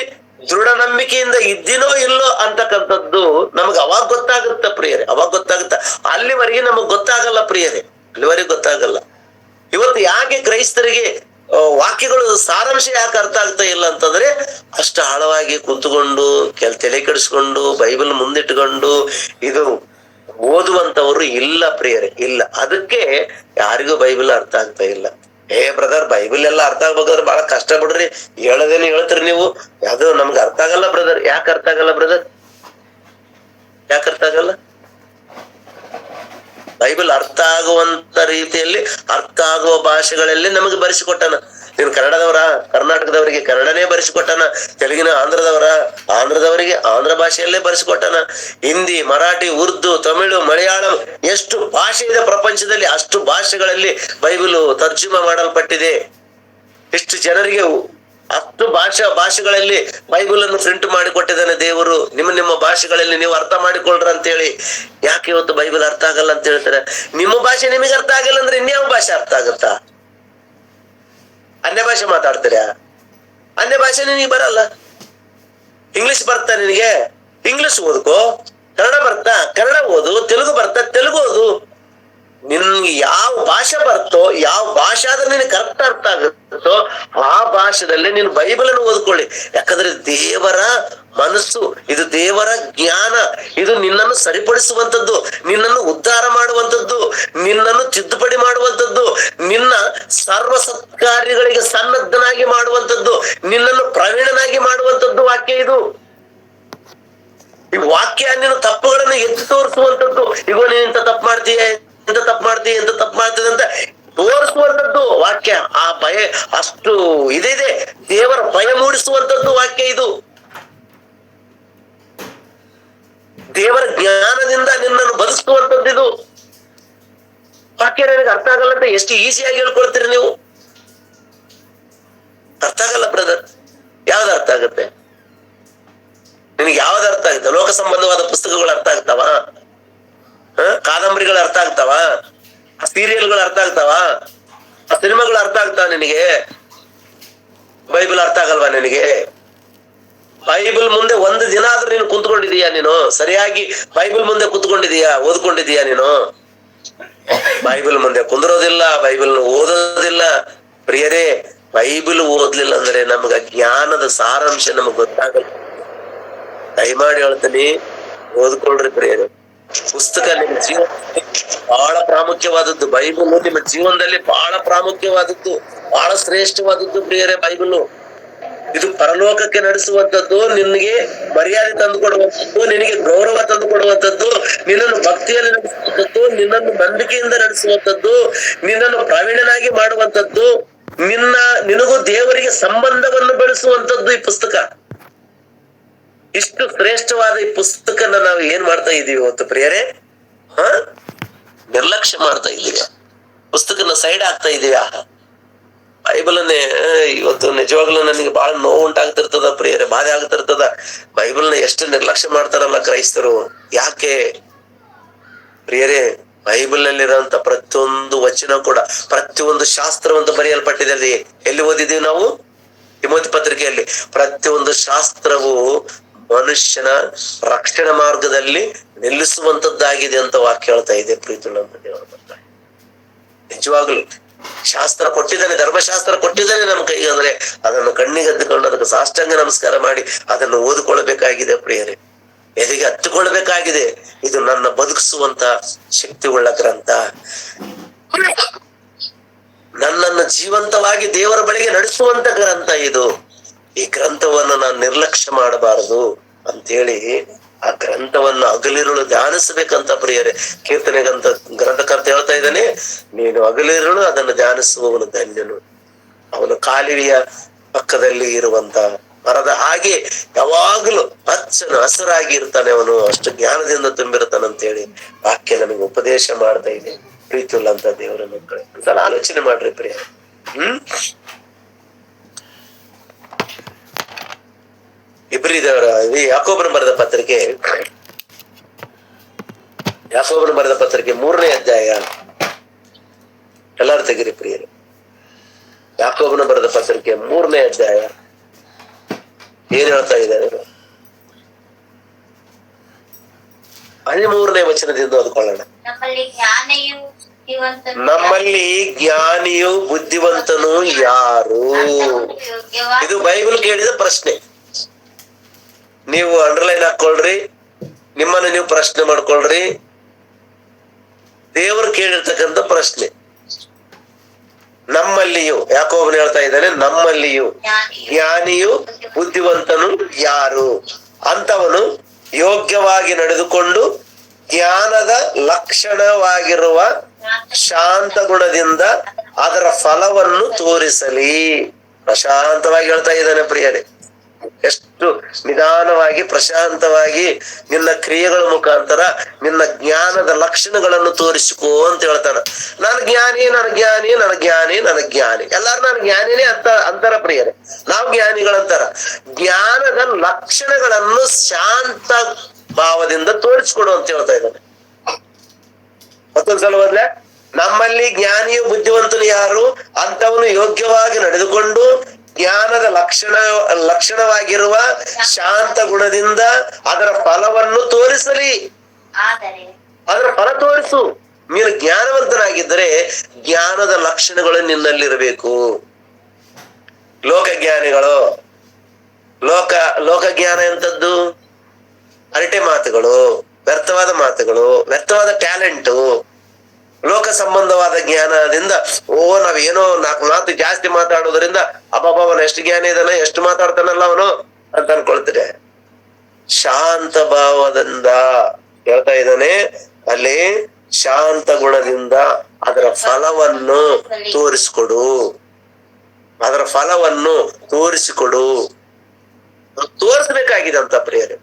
ದೃಢ ನಂಬಿಕೆಯಿಂದ ಇದ್ದೀನೋ ಇಲ್ಲೋ ಅಂತಕ್ಕಂಥದ್ದು ನಮಗ್ ಅವಾಗ ಗೊತ್ತಾಗುತ್ತ ಪ್ರಿಯರೇ, ಅವಾಗ ಗೊತ್ತಾಗುತ್ತ. ಅಲ್ಲಿವರೆಗೆ ನಮಗ್ ಗೊತ್ತಾಗಲ್ಲ ಪ್ರಿಯರೇ, ಅಲ್ಲಿವರೆಗೆ ಗೊತ್ತಾಗಲ್ಲ. ಇವತ್ತು ಯಾಕೆ ಕ್ರೈಸ್ತರಿಗೆ ವಾಕ್ಯಗಳು ಸಾರಾಂಶ ಯಾಕೆ ಅರ್ಥ ಆಗ್ತಾ ಇಲ್ಲ ಅಂತಂದ್ರೆ, ಅಷ್ಟು ಆಳವಾಗಿ ಕುಂತುಕೊಂಡು ತಲೆ ಕೆಡಿಸ್ಕೊಂಡು ಬೈಬಲ್ ಮುಂದಿಟ್ಕೊಂಡು ಇದು ಓದುವಂತವರು ಇಲ್ಲ ಪ್ರಿಯರೇ, ಇಲ್ಲ. ಅದಕ್ಕೆ ಯಾರಿಗೂ ಬೈಬಲ್ ಅರ್ಥ ಆಗ್ತಾ ಇಲ್ಲ. ಬ್ರದರ್, ಬೈಬಲ್ ಎಲ್ಲ ಅರ್ಥ ಆಗ್ಬೇಕಾದ್ರೆ ಬಹಳ ಕಷ್ಟ ಬಿಡ್ರಿ, ಹೇಳದೇನು ಹೇಳ್ತೀರಿ ನೀವು, ಯಾವ್ದು ನಮ್ಗೆ ಅರ್ಥ ಆಗಲ್ಲ ಬ್ರದರ್. ಯಾಕೆ ಅರ್ಥ ಆಗಲ್ಲ ಬ್ರದರ್? ಯಾಕೆ ಅರ್ಥ ಆಗಲ್ಲ? ಬೈಬಲ್ ಅರ್ಥ ಆಗುವಂತ ರೀತಿಯಲ್ಲಿ, ಅರ್ಥ ಆಗುವ ಭಾಷೆಗಳಲ್ಲಿ ನಮಗೆ ಬರೆಸಿಕೊಟ್ಟಾನ. ನೀನು ಕನ್ನಡದವರ, ಕರ್ನಾಟಕದವರಿಗೆ ಕನ್ನಡನೇ ಬರೆಸಿಕೊಟ್ಟಾನ. ತೆಲುಗಿನ ಆಂಧ್ರದವರಿಗೆ ಆಂಧ್ರ ಭಾಷೆಯಲ್ಲೇ ಬರೆಸಿಕೊಟ್ಟಾನ. ಹಿಂದಿ, ಮರಾಠಿ, ಉರ್ದು, ತಮಿಳು, ಮಲಯಾಳಂ, ಎಷ್ಟು ಭಾಷೆ ಇದೆ ಪ್ರಪಂಚದಲ್ಲಿ, ಅಷ್ಟು ಭಾಷೆಗಳಲ್ಲಿ ಬೈಬಲ್ ತರ್ಜುಮಾ ಮಾಡಲ್ಪಟ್ಟಿದೆ. ಎಷ್ಟು ಜನರಿಗೆ ಅಷ್ಟು ಭಾಷೆಗಳಲ್ಲಿ ಬೈಬಲ್ ಅನ್ನು ಪ್ರಿಂಟ್ ಮಾಡಿಕೊಟ್ಟಿದ್ದಾನೆ ದೇವರು. ನಿಮ್ಮ ಭಾಷೆಗಳಲ್ಲಿ ನೀವು ಅರ್ಥ ಮಾಡಿಕೊಳ್ಳ್ರ ಅಂತ ಹೇಳಿ. ಯಾಕೆ ಇವತ್ತು ಬೈಬಲ್ ಅರ್ಥ ಆಗಲ್ಲ ಅಂತ ಹೇಳ್ತಾರೆ? ನಿಮ್ಮ ಭಾಷೆ ನಿಮಗೆ ಅರ್ಥ ಆಗಲ್ಲ ಅಂದ್ರೆ ಇನ್ಯಾವ ಭಾಷೆ ಅರ್ಥ ಆಗುತ್ತಾ? ಅನ್ಯ ಭಾಷೆ ಮಾತಾಡ್ತೀರಾ? ಅನ್ಯ ಭಾಷೆ ನಿನಗೆ ಬರಲ್ಲ. ಇಂಗ್ಲಿಷ್ ಬರ್ತಾ ನಿನಗೆ? ಇಂಗ್ಲಿಷ್ ಓದ್ಕೋ. ಕನ್ನಡ ಬರ್ತಾ? ಕನ್ನಡ ಓದು. ತೆಲುಗು ಬರ್ತಾ? ತೆಲುಗು ಓದು. ನಿನ್ಗೆ ಯಾವ ಭಾಷೆ ಬರ್ತೋ, ಯಾವ ಭಾಷೆ ಆದ್ರೆ ನಿನಗೆ ಕರೆಕ್ಟ್ ಅರ್ಥ ಆಗುತ್ತೋ ಆ ಭಾಷೆದಲ್ಲಿ ನೀನು ಬೈಬಲ್ ಅನ್ನು ಓದ್ಕೊಳ್ಳಿ. ಯಾಕಂದ್ರೆ ದೇವರ ಮನಸ್ಸು, ಇದು ದೇವರ ಜ್ಞಾನ, ಇದು ನಿನ್ನನ್ನು ಸರಿಪಡಿಸುವಂತದ್ದು, ನಿನ್ನನ್ನು ಉದ್ಧಾರ ಮಾಡುವಂತದ್ದು, ನಿನ್ನನ್ನು ತಿದ್ದುಪಡಿ ಮಾಡುವಂತದ್ದು, ನಿನ್ನ ಸರ್ವ ಸತ್ಕಾರ್ಯಗಳಿಗೆ ಸನ್ನದ್ಧನಾಗಿ ಮಾಡುವಂತದ್ದು, ನಿನ್ನನ್ನು ಪ್ರವೀಣನಾಗಿ ಮಾಡುವಂತದ್ದು ವಾಕ್ಯ ಇದು. ಈ ವಾಕ್ಯ ನಿನ್ನ ತಪ್ಪುಗಳನ್ನು ಎತ್ತಿ ತೋರಿಸುವಂತದ್ದು. ಈಗ ನೀನ್ ಇಂತ ತಪ್ಪು ಮಾಡ್ತೀಯ, ಎಂತ ತಪ್ಪು ಮಾಡ್ತೀಯ ಅಂತ ತೋರಿಸುವಂತದ್ದು ವಾಕ್ಯ. ಆ ಭಯ ಅಷ್ಟು ಇದೆ, ದೇವರ ಭಯ ಮೂಡಿಸುವಂತದ್ದು ವಾಕ್ಯ ಇದು. ದೇವರ ಜ್ಞಾನದಿಂದ ನಿನ್ನನ್ನು ಬದುಕುವಂತದ್ದು ಇದು ವಾಕ್ಯ. ನನಗೆ ಅರ್ಥ ಆಗಲ್ಲ ಅಂತ ಎಷ್ಟು ಈಸಿಯಾಗಿ ಹೇಳ್ಕೊಳ್ತೀರಿ ನೀವು? ಅರ್ಥ ಆಗಲ್ಲ ಬ್ರದರ್. ಯಾವ್ದು ಅರ್ಥ ಆಗುತ್ತೆ ನಿನಗೆ? ಯಾವ್ದು ಅರ್ಥ ಆಗುತ್ತೆ? ಲೋಕ ಸಂಬಂಧವಾದ ಪುಸ್ತಕಗಳು ಅರ್ಥ ಆಗ್ತಾವ? ಕಾದಂಬರಿಗಳು ಅರ್ಥ ಆಗ್ತಾವ? ಸೀರಿಯಲ್ಗಳು ಅರ್ಥ ಆಗ್ತಾವ? ಸಿನಿಮಾಗಳು ಅರ್ಥ ಆಗ್ತಾವ ನಿನಗೆ? ಬೈಬಲ್ ಅರ್ಥ ಆಗಲ್ವಾ ನಿನಗೆ? ಬೈಬಲ್ ಮುಂದೆ ಒಂದು ದಿನ ಆದ್ರೂ ನೀನು ಕುಂತ್ಕೊಂಡಿದೀಯಾ? ನೀನು ಸರಿಯಾಗಿ ಬೈಬಲ್ ಮುಂದೆ ಕುತ್ಕೊಂಡಿದೀಯಾ? ಓದ್ಕೊಂಡಿದೀಯಾ ನೀನು? ಬೈಬಲ್ ಮುಂದೆ ಕುಂದ್ರೋದಿಲ್ಲ, ಬೈಬಲ್ ಓದೋದಿಲ್ಲ ಪ್ರಿಯರೇ. ಬೈಬಲ್ ಓದ್ಲಿಲ್ಲ ಅಂದ್ರೆ ನಮಗ ಜ್ಞಾನದ ಸಾರಾಂಶ ನಮಗ್ ಗೊತ್ತಾಗಲ್ಲ. ದಯಮಾಡಿ ಹೇಳ್ತೀನಿ, ಓದ್ಕೊಳ್ರಿ ಪ್ರಿಯರೇ. ಪುಸ್ತಕ ನಿಮ್ಮ ಜೀವನದಲ್ಲಿ ಬಹಳ ಪ್ರಾಮುಖ್ಯವಾದದ್ದು. ಬೈಬಲ್ ನಿಮ್ಮ ಜೀವನದಲ್ಲಿ ಬಹಳ ಪ್ರಾಮುಖ್ಯವಾದದ್ದು, ಬಹಳ ಶ್ರೇಷ್ಠವಾದದ್ದು ಪ್ರಿಯರೇ. ಬೈಬಲ್ ಇದು ಪರಲೋಕಕ್ಕೆ ನಡೆಸುವಂತದ್ದು, ನಿನಗೆ ಮರ್ಯಾದೆ ತಂದು ಕೊಡುವಂತದ್ದು, ನಿನಗೆ ಗೌರವ ತಂದು ಕೊಡುವಂತದ್ದು, ನಿನ್ನನ್ನು ಭಕ್ತಿಯಲ್ಲಿ ನಡೆಸುವಂತದ್ದು, ನಿನ್ನನ್ನು ನಂಬಿಕೆಯಿಂದ ನಡೆಸುವಂತದ್ದು, ನಿನ್ನನ್ನು ಪ್ರವೀಣನಾಗಿ ಮಾಡುವಂತದ್ದು, ನಿನಗೂ ದೇವರಿಗೆ ಸಂಬಂಧವನ್ನು ಬೆಳೆಸುವಂತದ್ದು ಈ ಪುಸ್ತಕ. ಇಷ್ಟು ಶ್ರೇಷ್ಠವಾದ ಈ ಪುಸ್ತಕನ ನಾವು ಏನ್ ಮಾಡ್ತಾ ಇದೀವಿ ಇವತ್ತು ಪ್ರಿಯರೇ? ನಿರ್ಲಕ್ಷ್ಯ ಮಾಡ್ತಾ ಇದೀವಿ, ಪುಸ್ತಕನ ಸೈಡ್ ಆಗ್ತಾ ಇದೀವಿ. ಬೈಬಲ್ನೇ ಇವತ್ತು ನಿಜವಾಗ್ಲೂ ನನಗೆ ಬಹಳ ನೋವು ಉಂಟಾಗ್ತಿರ್ತದ ಪ್ರಿಯರೇ, ಬಾಧೆ ಆಗ್ತಿರ್ತದ. ಬೈಬಲ್ನ ಎಷ್ಟು ನಿರ್ಲಕ್ಷ್ಯ ಮಾಡ್ತಾರಲ್ಲ ಕ್ರೈಸ್ತರು. ಯಾಕೆ ಪ್ರಿಯರೇ? ಬೈಬಲ್ ನಲ್ಲಿರುವಂತ ಪ್ರತಿಯೊಂದು ವಚನ ಕೂಡ, ಪ್ರತಿಯೊಂದು ಶಾಸ್ತ್ರವಂತ ಬರೆಯಲ್ಪಟ್ಟಿದೆ. ಅಲ್ಲಿ ಎಲ್ಲಿ ಓದಿದೀವಿ ನಾವು? ತಿಮೋಥಿ ಪತ್ರಿಕೆಯಲ್ಲಿ. ಪ್ರತಿಯೊಂದು ಶಾಸ್ತ್ರವು ಮನುಷ್ಯನ ರಕ್ಷಣಾ ಮಾರ್ಗದಲ್ಲಿ ನಿಲ್ಲಿಸುವಂತದ್ದಾಗಿದೆ ಅಂತ ವಾಕ್ಯ ಹೇಳ್ತಾ ಇದೆ. ಪ್ರೀತಿಯುಳ್ಳಂತ ದೇವರ ಮಕ್ಕಳೇ, ನಿಜವಾಗ್ಲು ಶಾಸ್ತ್ರ ಕೊಟ್ಟಿದ್ದಾನೆ, ಧರ್ಮಶಾಸ್ತ್ರ ಕೊಟ್ಟಿದ್ದಾನೆ ನಮ್ಮ ಕೈಗೆ. ಅಂದ್ರೆ ಅದನ್ನು ಕಣ್ಣಿಗೆ ಹತ್ತಿಕೊಂಡು ಅದಕ್ಕೆ ಸಾಷ್ಟಾಂಗ ನಮಸ್ಕಾರ ಮಾಡಿ ಅದನ್ನು ಓದಿಕೊಳ್ಳಬೇಕಾಗಿದೆ ಪ್ರಿಯರೇ, ಎದೆಗೆ ಹತ್ತಿಕೊಳ್ಳಬೇಕಾಗಿದೆ. ಇದು ನನ್ನ ಬದುಕಿಸುವಂತ ಶಕ್ತಿ ಉಳ್ಳ ಗ್ರಂಥ, ನನ್ನನ್ನು ಜೀವಂತವಾಗಿ ದೇವರ ಬಳಿಗೆ ನಡೆಸುವಂತ ಗ್ರಂಥ ಇದು. ಈ ಗ್ರಂಥವನ್ನು ನಾನು ನಿರ್ಲಕ್ಷ್ಯ ಮಾಡಬಾರದು ಅಂತೇಳಿ ಆ ಗ್ರಂಥವನ್ನು ಹಗಲಿರುಳು ಧ್ಯಾನಿಸಬೇಕಂತ ಪ್ರಿಯರೇ. ಕೀರ್ತನೆಗಂತ ಗ್ರಂಥಕರ್ತ ಹೇಳ್ತಾ ಇದ್ದಾನೆ, ನೀನು ಹಗಲಿರುಳು ಅದನ್ನು ಧ್ಯಾನಿಸುವವನು ಧನ್ಯನು. ಅವನು ಕಾಲುವೆಯ ಪಕ್ಕದಲ್ಲಿ ಇರುವಂತ ಮರದ ಹಾಗೆ ಯಾವಾಗ್ಲೂ ಹಸಿರಾಗಿ ಇರ್ತಾನೆ. ಅವನು ಅಷ್ಟು ಜ್ಞಾನದಿಂದ ತುಂಬಿರ್ತಾನಂತೇಳಿ ವಾಕ್ಯ ನಮಗೆ ಉಪದೇಶ ಮಾಡ್ತಾ ಇದೆ. ಪ್ರೀತಿಯುಳ್ಳಂತ ದೇವರ ಮಕ್ಕಳೇ, ಒಂದ್ಸಲ ಆಲೋಚನೆ ಮಾಡ್ರಿ ಪ್ರಿಯ. ಇಬ್ರಿದವರ ಯಾಕೋಬನ ಬರೆದ ಪತ್ರಿಕೆ, ಯಾಕೋಬನ ಬರೆದ ಪತ್ರಿಕೆ 3ನೇ ಅಧ್ಯಾಯ. ಎಲ್ಲಾರು ತೆಗಿರಿ ಪ್ರಿಯರು. ಯಾಕೋಬನ ಬರೆದ ಪತ್ರಿಕೆ 3ನೇ ಅಧ್ಯಾಯ ಏನ್ ಹೇಳ್ತಾ ಇದ್ದಾರೆ? 13ನೇ ವಚನದಿಂದ ಓದ್ಕೊಳ್ಳೋಣ. ನಮ್ಮಲ್ಲಿ ಜ್ಞಾನಿಯು ಬುದ್ಧಿವಂತನು ಯಾರು? ಇದು ಬೈಬಲ್ ಕೇಳಿದ ಪ್ರಶ್ನೆ. ನೀವು ಅಂಡರ್ಲೈನ್ ಹಾಕೊಳ್ರಿ, ನಿಮ್ಮನ್ನು ನೀವು ಪ್ರಶ್ನೆ ಮಾಡ್ಕೊಳ್ರಿ. ದೇವರು ಕೇಳಿರ್ತಕ್ಕಂಥ ಪ್ರಶ್ನೆ. ನಮ್ಮಲ್ಲಿಯೂ, ಯಾಕೋಬನು ಹೇಳ್ತಾ ಇದ್ದಾನೆ, ನಮ್ಮಲ್ಲಿಯೂ ಜ್ಞಾನಿಯು ಬುದ್ಧಿವಂತನು ಯಾರು? ಅಂತವನು ಯೋಗ್ಯವಾಗಿ ನಡೆದುಕೊಂಡು ಜ್ಞಾನದ ಲಕ್ಷಣವಾಗಿರುವ ಶಾಂತ ಗುಣದಿಂದ ಅದರ ಫಲವನ್ನು ತೋರಿಸಲಿ. ಪ್ರಶಾಂತವಾಗಿ ಹೇಳ್ತಾ ಇದ್ದಾನೆ ಪ್ರಿಯರೇ. ಎಷ್ಟು ನಿಧಾನವಾಗಿ ಪ್ರಶಾಂತವಾಗಿ ನಿನ್ನ ಕ್ರಿಯೆಗಳ ಮುಖಾಂತರ ನಿನ್ನ ಜ್ಞಾನದ ಲಕ್ಷಣಗಳನ್ನು ತೋರಿಸಿಕೋ ಅಂತ ಹೇಳ್ತಾನ. ನಾನು ಜ್ಞಾನಿ, ನನ್ನ ಜ್ಞಾನಿ, ನನ್ನ ಜ್ಞಾನಿ, ನನ್ನ ಜ್ಞಾನಿ. ಎಲ್ಲಾರು ನಾನು ಜ್ಞಾನಿನೇ ಅಂತಾರ ಪ್ರಿಯರೇ. ನಾವು ಜ್ಞಾನಿಗಳಂತಾರ. ಜ್ಞಾನದ ಲಕ್ಷಣಗಳನ್ನು ಶಾಂತ ಭಾವದಿಂದ ತೋರಿಸ್ಕೊಡು ಅಂತ ಹೇಳ್ತಾ ಇದ್ದಾನೆ. ಮತ್ತೊಂದ್ಸಲ ಓದ್ಲೆ, ನಮ್ಮಲ್ಲಿ ಜ್ಞಾನಿಯು ಬುದ್ಧಿವಂತನು ಯಾರು? ಅಂತವನು ಯೋಗ್ಯವಾಗಿ ನಡೆದುಕೊಂಡು ಜ್ಞಾನದ ಲಕ್ಷಣವಾಗಿರುವ ಶಾಂತ ಗುಣದಿಂದ ಅದರ ಫಲವನ್ನು ತೋರಿಸಲಿ. ಅದರ ಫಲ ತೋರಿಸು. ನೀನು ಜ್ಞಾನವಂತನಾಗಿದ್ದರೆ ಜ್ಞಾನದ ಲಕ್ಷಣಗಳು ನಿನ್ನಲ್ಲಿರಬೇಕು. ಲೋಕಜ್ಞಾನಿಗಳು, ಲೋಕಜ್ಞಾನ ಎಂತದ್ದು? ಅರಟೆ ಮಾತುಗಳು, ವ್ಯರ್ಥವಾದ ಮಾತುಗಳು, ವ್ಯರ್ಥವಾದ ಟ್ಯಾಲೆಂಟು, ಲೋಕ ಸಂಬಂಧವಾದ ಜ್ಞಾನದಿಂದ ನಾವೇನೋ 4 ಮಾತು ಜಾಸ್ತಿ ಮಾತಾಡೋದ್ರಿಂದ ಅವನು ಎಷ್ಟು ಜ್ಞಾನಿ ಇದಾನೆ, ಎಷ್ಟು ಮಾತಾಡ್ತಾನಲ್ಲ ಅವನು ಅಂತ ಅನ್ಕೊಳ್ತಾರೆ. ಶಾಂತ ಭಾವದಿಂದ ಹೇಳ್ತಾ ಇದ್ದಾನೆ ಅಲ್ಲಿ, ಶಾಂತ ಗುಣದಿಂದ ಅದರ ಫಲವನ್ನು ತೋರಿಸಿಕೊಡು, ಅದರ ಫಲವನ್ನು ತೋರಿಸಿಕೊಡು. ತೋರಿಸ್ಬೇಕಾಗಿದೆ ಅಂತ ಪ್ರಿಯರೇ,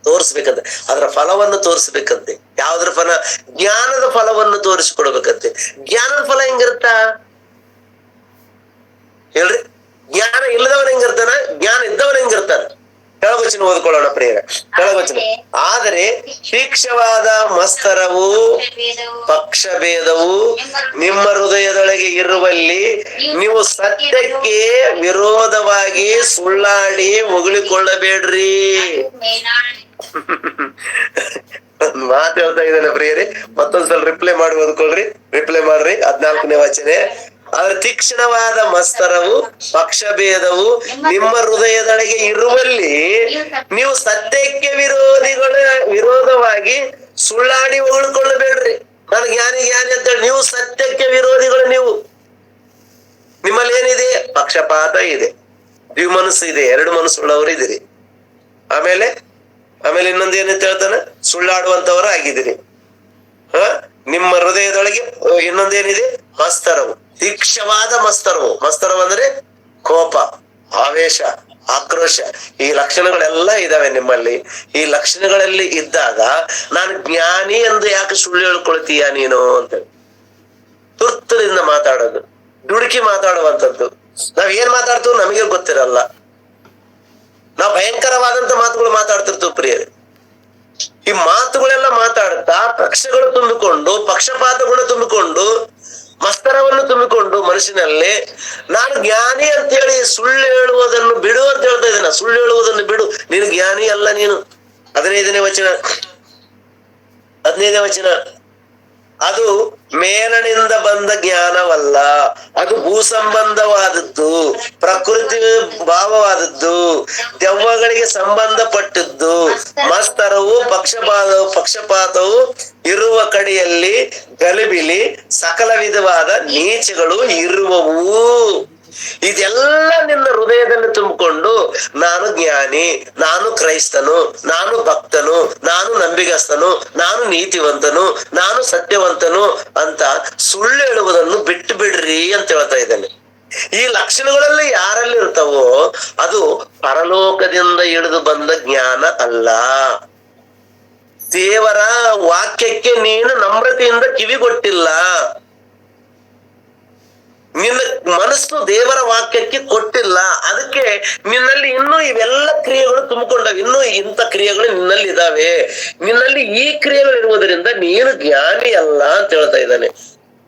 ತೋರಿಸ್ಬೇಕಂತೆ. ಅದರ ಫಲವನ್ನು ತೋರಿಸ್ಬೇಕಂತೆ. ಯಾವ್ದ್ರ ಫಲ? ಜ್ಞಾನದ ಫಲವನ್ನು ತೋರಿಸಿಕೊಡ್ಬೇಕಂತೆ. ಜ್ಞಾನದ ಫಲ ಹೆಂಗಿರುತ್ತ ಹೇಳ್ರಿ? ಜ್ಞಾನ ಇಲ್ಲದವನ್ ಹೆಂಗಿರ್ತಾನ? ಜ್ಞಾನ ಇದ್ದವನ್ ಹೆಂಗಿರ್ತಾನ? ಕೆಳವಚನ ಓದ್ಕೊಳ್ಳೋಣ ಪ್ರಿಯರ. ಕೆಳವಚನ, ಆದರೆ ತೀಕ್ಷ್ಣವಾದ ಮಸ್ತರವು ಪಕ್ಷಭೇದವು ನಿಮ್ಮ ಹೃದಯದೊಳಗೆ ಇರುವಲ್ಲಿ ನೀವು ಸತ್ಯಕ್ಕೆ ವಿರೋಧವಾಗಿ ಸುಳ್ಳಾಡಿ ಹೊಗಳಿಕೊಳ್ಳಬೇಡ್ರಿ. ಮಾತು ಹೇಳ್ತಾ ಇದ್ದಾನೆ ಪ್ರಿಯರೇ. ಮತ್ತೊಂದ್ಸಲ ರಿಪ್ಲೈ ಮಾಡಿ ಓದ್ಕೊಳ್ರಿ, ರಿಪ್ಲೈ ಮಾಡ್ರಿ. 14ನೇ ವಚನ, ಆದ್ರೆ ತೀಕ್ಷ್ಣವಾದ ಮಸ್ತರವು ಪಕ್ಷಭೇದವು ನಿಮ್ಮ ಹೃದಯದೊಳಗೆ ಇರುವಲ್ಲಿ ನೀವು ಸತ್ಯಕ್ಕೆ ವಿರೋಧವಾಗಿ ಸುಳ್ಳಾಡಿ ಹೊಗಳಿಕೊಳ್ಳಬೇಡ್ರಿ. ನಾನು ಜ್ಞಾನಿ ಅಂತೇಳಿ ನೀವು ಸತ್ಯಕ್ಕೆ ವಿರೋಧಿಗಳು. ನಿಮ್ಮಲ್ಲಿ ಏನಿದೆ? ಪಕ್ಷಪಾತ ಇದೆ, ದ್ವಿಮನಸ್ಸು ಇದೆ, ಎರಡು ಮನಸ್ಸುಳ್ಳವರು ಇದ್ದೀರಿ. ಆಮೇಲೆ ಇನ್ನೊಂದು ಏನಂತ ಹೇಳ್ತಾನೆ, ಸುಳ್ಳಾಡುವಂತವರು ಆಗಿದ್ದೀರಿ. ನಿಮ್ಮ ಹೃದಯದೊಳಗೆ ಇನ್ನೊಂದೇನಿದೆ, ಮಸ್ತರವು, ತೀಕ್ಷ್ಣವಾದ ಮಸ್ತರವು. ಮಸ್ತರವು ಅಂದ್ರೆ ಕೋಪ, ಆವೇಶ, ಆಕ್ರೋಶ. ಈ ಲಕ್ಷಣಗಳೆಲ್ಲ ಇದಾವೆ ನಿಮ್ಮಲ್ಲಿ. ಈ ಲಕ್ಷಣಗಳಲ್ಲಿ ಇದ್ದಾಗ ನಾನು ಜ್ಞಾನಿ ಎಂದು ಯಾಕೆ ಸುಳ್ಳು ಹೇಳ್ಕೊಳ್ತೀಯ ನೀನು ಅಂತ ತುರ್ತದಿಂದ ಮಾತಾಡೋದು, ದುಡುಕಿ ಮಾತಾಡುವಂಥದ್ದು. ನಾವ್ ಏನ್ ಮಾತಾಡ್ತೀವಿ ನಮಗೆ ಗೊತ್ತಿರಲ್ಲ. ನಾವು ಭಯಂಕರವಾದಂತ ಮಾತುಗಳು ಮಾತಾಡ್ತಿರ್ತೀವಿ ಪ್ರಿಯರೇ. ಈ ಮಾತುಗಳೆಲ್ಲ ಮಾತಾಡ್ತಾ ಪಕ್ಷಗಳು ತುಂಬಿಕೊಂಡು, ಪಕ್ಷಪಾತಗಳು ತುಂಬಿಕೊಂಡು, ಮಸ್ತರವನ್ನು ತುಂಬಿಕೊಂಡು ಮನಸ್ಸಿನಲ್ಲಿ ನಾನು ಜ್ಞಾನಿ ಅಂತ ಹೇಳಿ ಸುಳ್ಳು ಹೇಳುವುದನ್ನು ಬಿಡು ಅಂತ ಹೇಳ್ತಾ ಇದ್ದೇನೆ. ಸುಳ್ಳು ಹೇಳುವುದನ್ನು ಬಿಡು, ನೀನು ಜ್ಞಾನಿ ಅಲ್ಲ ನೀನು. 15ನೇ ವಚನ, ಅದು ಮೇಲನಿಂದ ಬಂದ ಜ್ಞಾನವಲ್ಲ, ಅದು ಭೂ ಸಂಬಂಧವಾದದ್ದು, ಪ್ರಕೃತಿ ಭಾವವಾದದ್ದು, ದೆವ್ವಗಳಿಗೆ ಸಂಬಂಧಪಟ್ಟದ್ದು. ಮಸ್ತರವು ಪಕ್ಷಪಾತವು ಇರುವ ಕಡೆಯಲ್ಲಿ ಗಲಿಬಿಲಿ, ಸಕಲ ವಿಧವಾದ ನೀಚಗಳು ಇರುವವು. ಇದೆಲ್ಲ ನಿನ್ನ ಹೃದಯದಲ್ಲಿ ತುಂಬಿಕೊಂಡು ನಾನು ಜ್ಞಾನಿ, ನಾನು ಕ್ರೈಸ್ತನು, ನಾನು ಭಕ್ತನು, ನಾನು ನಂಬಿಗಸ್ತನು, ನಾನು ನೀತಿವಂತನು, ನಾನು ಸತ್ಯವಂತನು ಅಂತ ಸುಳ್ಳು ಹೇಳುವುದನ್ನು ಬಿಟ್ಟು ಬಿಡ್ರಿ ಅಂತ ಹೇಳ್ತಾ ಇದ್ದಾನೆ. ಈ ಲಕ್ಷಣಗಳಲ್ಲಿ ಯಾರಲ್ಲಿ ಇರ್ತಾವೋ ಅದು ಪರಲೋಕದಿಂದ ಇಳಿದು ಬಂದ ಜ್ಞಾನ ಅಲ್ಲ. ದೇವರ ವಾಕ್ಯಕ್ಕೆ ನೀನು ನಮ್ರತೆಯಿಂದ ಕಿವಿಗೊಟ್ಟಿಲ್ಲ. ನಿನ್ನ ಮನಸ್ಸು ದೇವರ ವಾಕ್ಯಕ್ಕೆ ಕೊಟ್ಟಿಲ್ಲ. ಅದಕ್ಕೆ ನಿನ್ನಲ್ಲಿ ಇನ್ನೂ ಇವೆಲ್ಲ ಕ್ರಿಯೆಗಳು ತುಂಬಿಕೊಂಡಾವ. ಇನ್ನೂ ಇಂಥ ಕ್ರಿಯೆಗಳು ನಿನ್ನಲ್ಲಿ ಇದಾವೆ. ನಿನ್ನಲ್ಲಿ ಈ ಕ್ರಿಯೆಗಳು ಇರುವುದರಿಂದ ನೀನು ಜ್ಞಾನಿ ಅಲ್ಲ ಅಂತ ಹೇಳ್ತಾ ಇದ್ದಾನೆ.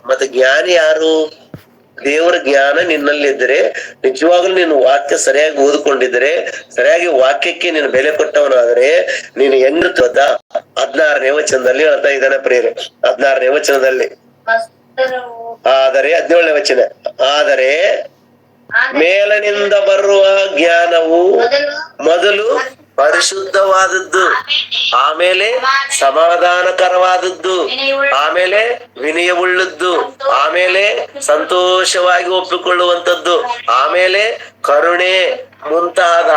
ಮತ್ತೆ ಜ್ಞಾನಿ ಯಾರು? ದೇವರ ಜ್ಞಾನ ನಿನ್ನಲ್ಲಿದ್ದರೆ, ನಿಜವಾಗ್ಲೂ ನೀನು ವಾಕ್ಯ ಸರಿಯಾಗಿ ಓದ್ಕೊಂಡಿದ್ರೆ, ಸರಿಯಾಗಿ ವಾಕ್ಯಕ್ಕೆ ನೀನು ಬೆಲೆ ಕೊಟ್ಟವನಾದ್ರೆ ನೀನು ಹೆಂಗಿರ್ತದ? 16ನೇ ವಚನದಲ್ಲಿ ಹೇಳ್ತಾ ಇದ್ದಾನೆ ಪ್ರಿಯರೇ. 16ನೇ ವಚನದಲ್ಲಿ ಆದರೆ 17ನೇ ವಚನ, ಆದರೆ ಮೇಲನಿಂದ ಬರುವ ಜ್ಞಾನವು ಮೊದಲು ಪರಿಶುದ್ಧವಾದದ್ದು, ಆಮೇಲೆ ಸಮಾಧಾನಕರವಾದದ್ದು, ಆಮೇಲೆ ವಿನಯವುಳ್ಳದ್ದು, ಆಮೇಲೆ ಸಂತೋಷವಾಗಿ ಒಪ್ಪಿಕೊಳ್ಳುವಂಥದ್ದು, ಆಮೇಲೆ ಕರುಣೆ ಮುಂತಾದ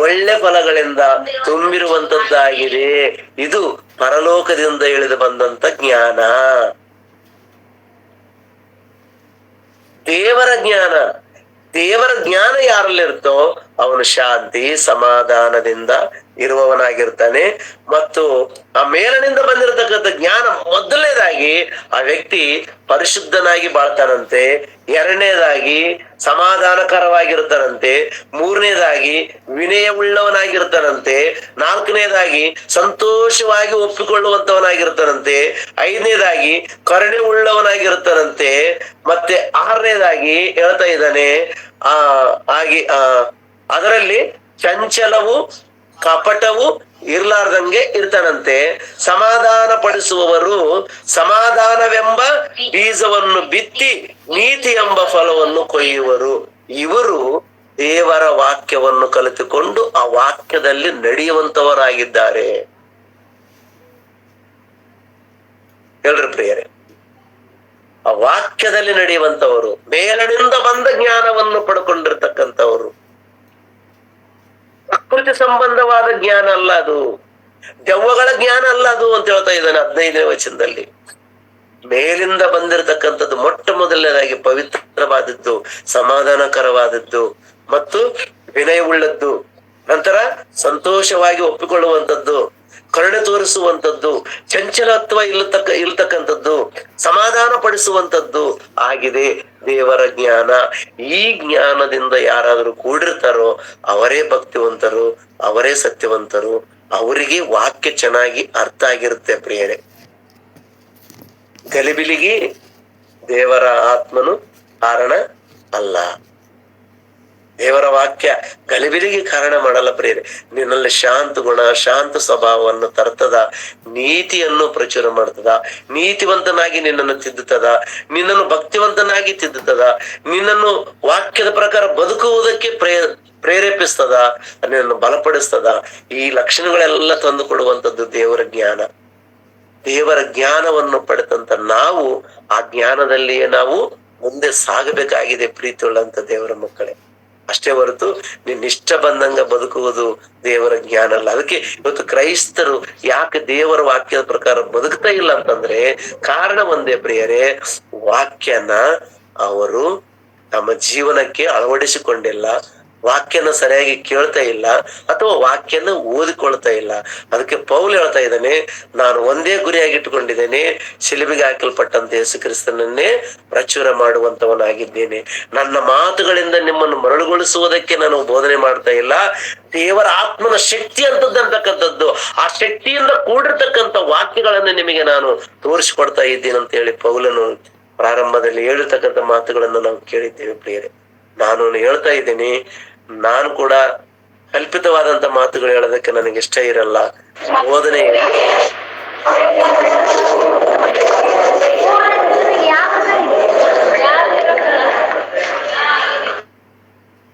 ಒಳ್ಳೆ ಫಲಗಳಿಂದ ತುಂಬಿರುವಂತದ್ದಾಗಿದೆ. ಇದು ಪರಲೋಕದಿಂದ ಇಳಿದು ಬಂದಂತ ಜ್ಞಾನ, ದೇವರ ಜ್ಞಾನ. ದೇವರ ಜ್ಞಾನ ಯಾರಲ್ಲಿರುತ್ತೋ ಅವನು ಶಾಂತಿ ಸಮಾಧಾನದಿಂದ ಇರುವವನಾಗಿರ್ತಾನೆ. ಮತ್ತು ಆ ಮೇಲನಿಂದ ಬಂದಿರತಕ್ಕಂಥ ಜ್ಞಾನ ಮೊದಲನೇದಾಗಿ ಆ ವ್ಯಕ್ತಿ ಪರಿಶುದ್ಧನಾಗಿ ಬಾಳ್ತಾನಂತೆ, ಎರಡನೇದಾಗಿ ಸಮಾಧಾನಕರವಾಗಿರ್ತಾನಂತೆ, ಮೂರನೇದಾಗಿ ವಿನಯವುಳ್ಳವನಾಗಿರ್ತಾನಂತೆ, ನಾಲ್ಕನೇದಾಗಿ ಸಂತೋಷವಾಗಿ ಒಪ್ಪಿಕೊಳ್ಳುವಂತವನಾಗಿರ್ತಾನಂತೆ, ಐದನೇದಾಗಿ ಕರುಣೆ ಉಳ್ಳವನಾಗಿರ್ತಾನಂತೆ, ಮತ್ತೆ ಆರನೇದಾಗಿ ಹೇಳ್ತಾ ಇದ್ದಾನೆ ಅದರಲ್ಲಿ ಚಂಚಲವು ಕಪಟವು ಇರ್ಲಾರ್ದಂಗೆ ಇರ್ತಾನಂತೆ. ಸಮಾಧಾನ ಪಡಿಸುವವರು ಸಮಾಧಾನವೆಂಬ ಬೀಜವನ್ನು ಬಿತ್ತಿ ನೀತಿ ಎಂಬ ಫಲವನ್ನು ಕೊಯ್ಯುವರು. ಇವರು ದೇವರ ವಾಕ್ಯವನ್ನು ಕಲಿತುಕೊಂಡು ಆ ವಾಕ್ಯದಲ್ಲಿ ನಡೆಯುವಂತವರಾಗಿದ್ದಾರೆ. ಹೇಳ್ರಿ ಪ್ರಿಯರೇ, ಆ ವಾಕ್ಯದಲ್ಲಿ ನಡೆಯುವಂತವರು, ಮೇಲನಿಂದ ಬಂದ ಜ್ಞಾನವನ್ನು ಪಡ್ಕೊಂಡಿರ್ತಕ್ಕಂಥವರು. ಪ್ರಕೃತಿ ಸಂಬಂಧವಾದ ಜ್ಞಾನ ಅಲ್ಲ ಅದು, ದೆವ್ವಗಳ ಜ್ಞಾನ ಅಲ್ಲ ಅದು ಅಂತ ಹೇಳ್ತಾ ಇದ್ದಾನೆ 15ನೇ ವಚನದಲ್ಲಿ. ಮೇಲಿಂದ ಬಂದಿರತಕ್ಕಂಥದ್ದು ಮೊಟ್ಟ ಮೊದಲನೇದಾಗಿ ಪವಿತ್ರವಾದದ್ದು, ಸಮಾಧಾನಕರವಾದದ್ದು ಮತ್ತು ವಿನಯವುಳ್ಳದ್ದು, ನಂತರ ಸಂತೋಷವಾಗಿ ಒಪ್ಪಿಕೊಳ್ಳುವಂಥದ್ದು, ಕರುಣೆ ತೋರಿಸುವಂಥದ್ದು, ಚಂಚಲತ್ವ ಇಲ್ತಕ್ಕಂಥದ್ದು, ಸಮಾಧಾನ ಪಡಿಸುವಂಥದ್ದು ಆಗಿದೆ ದೇವರ ಜ್ಞಾನ. ಈ ಜ್ಞಾನದಿಂದ ಯಾರಾದರೂ ಕೂಡಿರ್ತಾರೋ ಅವರೇ ಭಕ್ತಿವಂತರು, ಅವರೇ ಸತ್ಯವಂತರು, ಅವರಿಗೆ ವಾಕ್ಯ ಚೆನ್ನಾಗಿ ಅರ್ಥ ಆಗಿರುತ್ತೆ ಪ್ರಿಯರೇ. ಗಲಿಬಿಲಿಗೆ ದೇವರ ಆತ್ಮನು ಕಾರಣ ಅಲ್ಲ. ದೇವರ ವಾಕ್ಯ ಗಲಿಬಿಲಿಗೆ ಕಾರಣ ಮಾಡಲ್ಲ ಪ್ರಿಯರೇ. ನಿನ್ನಲ್ಲಿ ಶಾಂತ ಗುಣ, ಶಾಂತ ಸ್ವಭಾವವನ್ನು ತರ್ತದ, ನೀತಿಯನ್ನು ಪ್ರಚುರ ಮಾಡ್ತದ, ನೀತಿವಂತನಾಗಿ ನಿನ್ನನ್ನು ತಿದ್ದುತ್ತದ, ನಿನ್ನನ್ನು ಭಕ್ತಿವಂತನಾಗಿ ತಿದ್ದುತ್ತದ, ನಿನ್ನನ್ನು ವಾಕ್ಯದ ಪ್ರಕಾರ ಬದುಕುವುದಕ್ಕೆ ಪ್ರೇರೇಪಿಸ್ತದ, ನಿನ್ನನ್ನು ಬಲಪಡಿಸ್ತದ. ಈ ಲಕ್ಷಣಗಳೆಲ್ಲ ತಂದು ಕೊಡುವಂಥದ್ದು ದೇವರ ಜ್ಞಾನ. ದೇವರ ಜ್ಞಾನವನ್ನು ಪಡೆದಂತ ನಾವು ಆ ಜ್ಞಾನದಲ್ಲಿಯೇ ನಾವು ಮುಂದೆ ಸಾಗಬೇಕಾಗಿದೆ ಪ್ರೀತಿಯುಳ್ಳಂತ ದೇವರ ಮಕ್ಕಳೇ. ಅಷ್ಟೇ ಹೊರತು ನಿನ್ನ ಇಷ್ಟ ಬಂದಂಗ ಬದುಕುವುದು ದೇವರ ಜ್ಞಾನ ಅಲ್ಲ. ಅದಕ್ಕೆ ಇವತ್ತು ಕ್ರೈಸ್ತರು ಯಾಕೆ ದೇವರ ವಾಕ್ಯದ ಪ್ರಕಾರ ಬದುಕ್ತಾ ಇಲ್ಲ ಅಂತಂದ್ರೆ ಕಾರಣ ಒಂದೇ ಪ್ರಿಯರೇ, ವಾಕ್ಯನ ಅವರು ತಮ್ಮ ಜೀವನಕ್ಕೆ ಅಳವಡಿಸಿಕೊಂಡಿಲ್ಲ, ವಾಕ್ಯನ ಸರಿಯಾಗಿ ಕೇಳ್ತಾ ಇಲ್ಲ, ಅಥವಾ ವಾಕ್ಯನ ಓದಿಕೊಳ್ತಾ ಇಲ್ಲ. ಅದಕ್ಕೆ ಪೌಲ್ ಹೇಳ್ತಾ ಇದ್ದಾನೆ, ನಾನು ಒಂದೇ ಗುರಿಯಾಗಿ ಇಟ್ಟುಕೊಂಡಿದ್ದೇನೆ, ಶಿಲುಬೆಗೆ ಹಾಕಲ್ಪಟ್ಟಂತ ಯೇಸು ಕ್ರಿಸ್ತನನ್ನೇ ಪ್ರಚುರ ಮಾಡುವಂತವನಾಗಿದ್ದೇನೆ. ನನ್ನ ಮಾತುಗಳಿಂದ ನಿಮ್ಮನ್ನು ಮರಳುಗೊಳಿಸುವುದಕ್ಕೆ ನಾನು ಬೋಧನೆ ಮಾಡ್ತಾ ಇಲ್ಲ, ದೇವರ ಆತ್ಮನ ಶಕ್ತಿ ಅಂತಕ್ಕಂಥದ್ದು, ಆ ಶಕ್ತಿಯಿಂದ ಕೂಡಿರ್ತಕ್ಕಂಥ ವಾಕ್ಯಗಳನ್ನು ನಿಮಗೆ ನಾನು ತೋರಿಸಿಕೊಡ್ತಾ ಇದ್ದೀನಿ ಅಂತ ಹೇಳಿ ಪೌಲನು ಪ್ರಾರಂಭದಲ್ಲಿ ಹೇಳಿರ್ತಕ್ಕಂಥ ಮಾತುಗಳನ್ನು ನಾವು ಕೇಳಿದ್ದೇವೆ ಪ್ರಿಯರೇ. ನಾನು ಹೇಳ್ತಾ ಇದ್ದೀನಿ, ನಾನು ಕೂಡ ಕಲ್ಪಿತವಾದಂತ ಮಾತುಗಳು ಹೇಳೋದಕ್ಕೆ ನನಗೆ ಇಷ್ಟ ಇರಲ್ಲ. ಬೋಧನೆ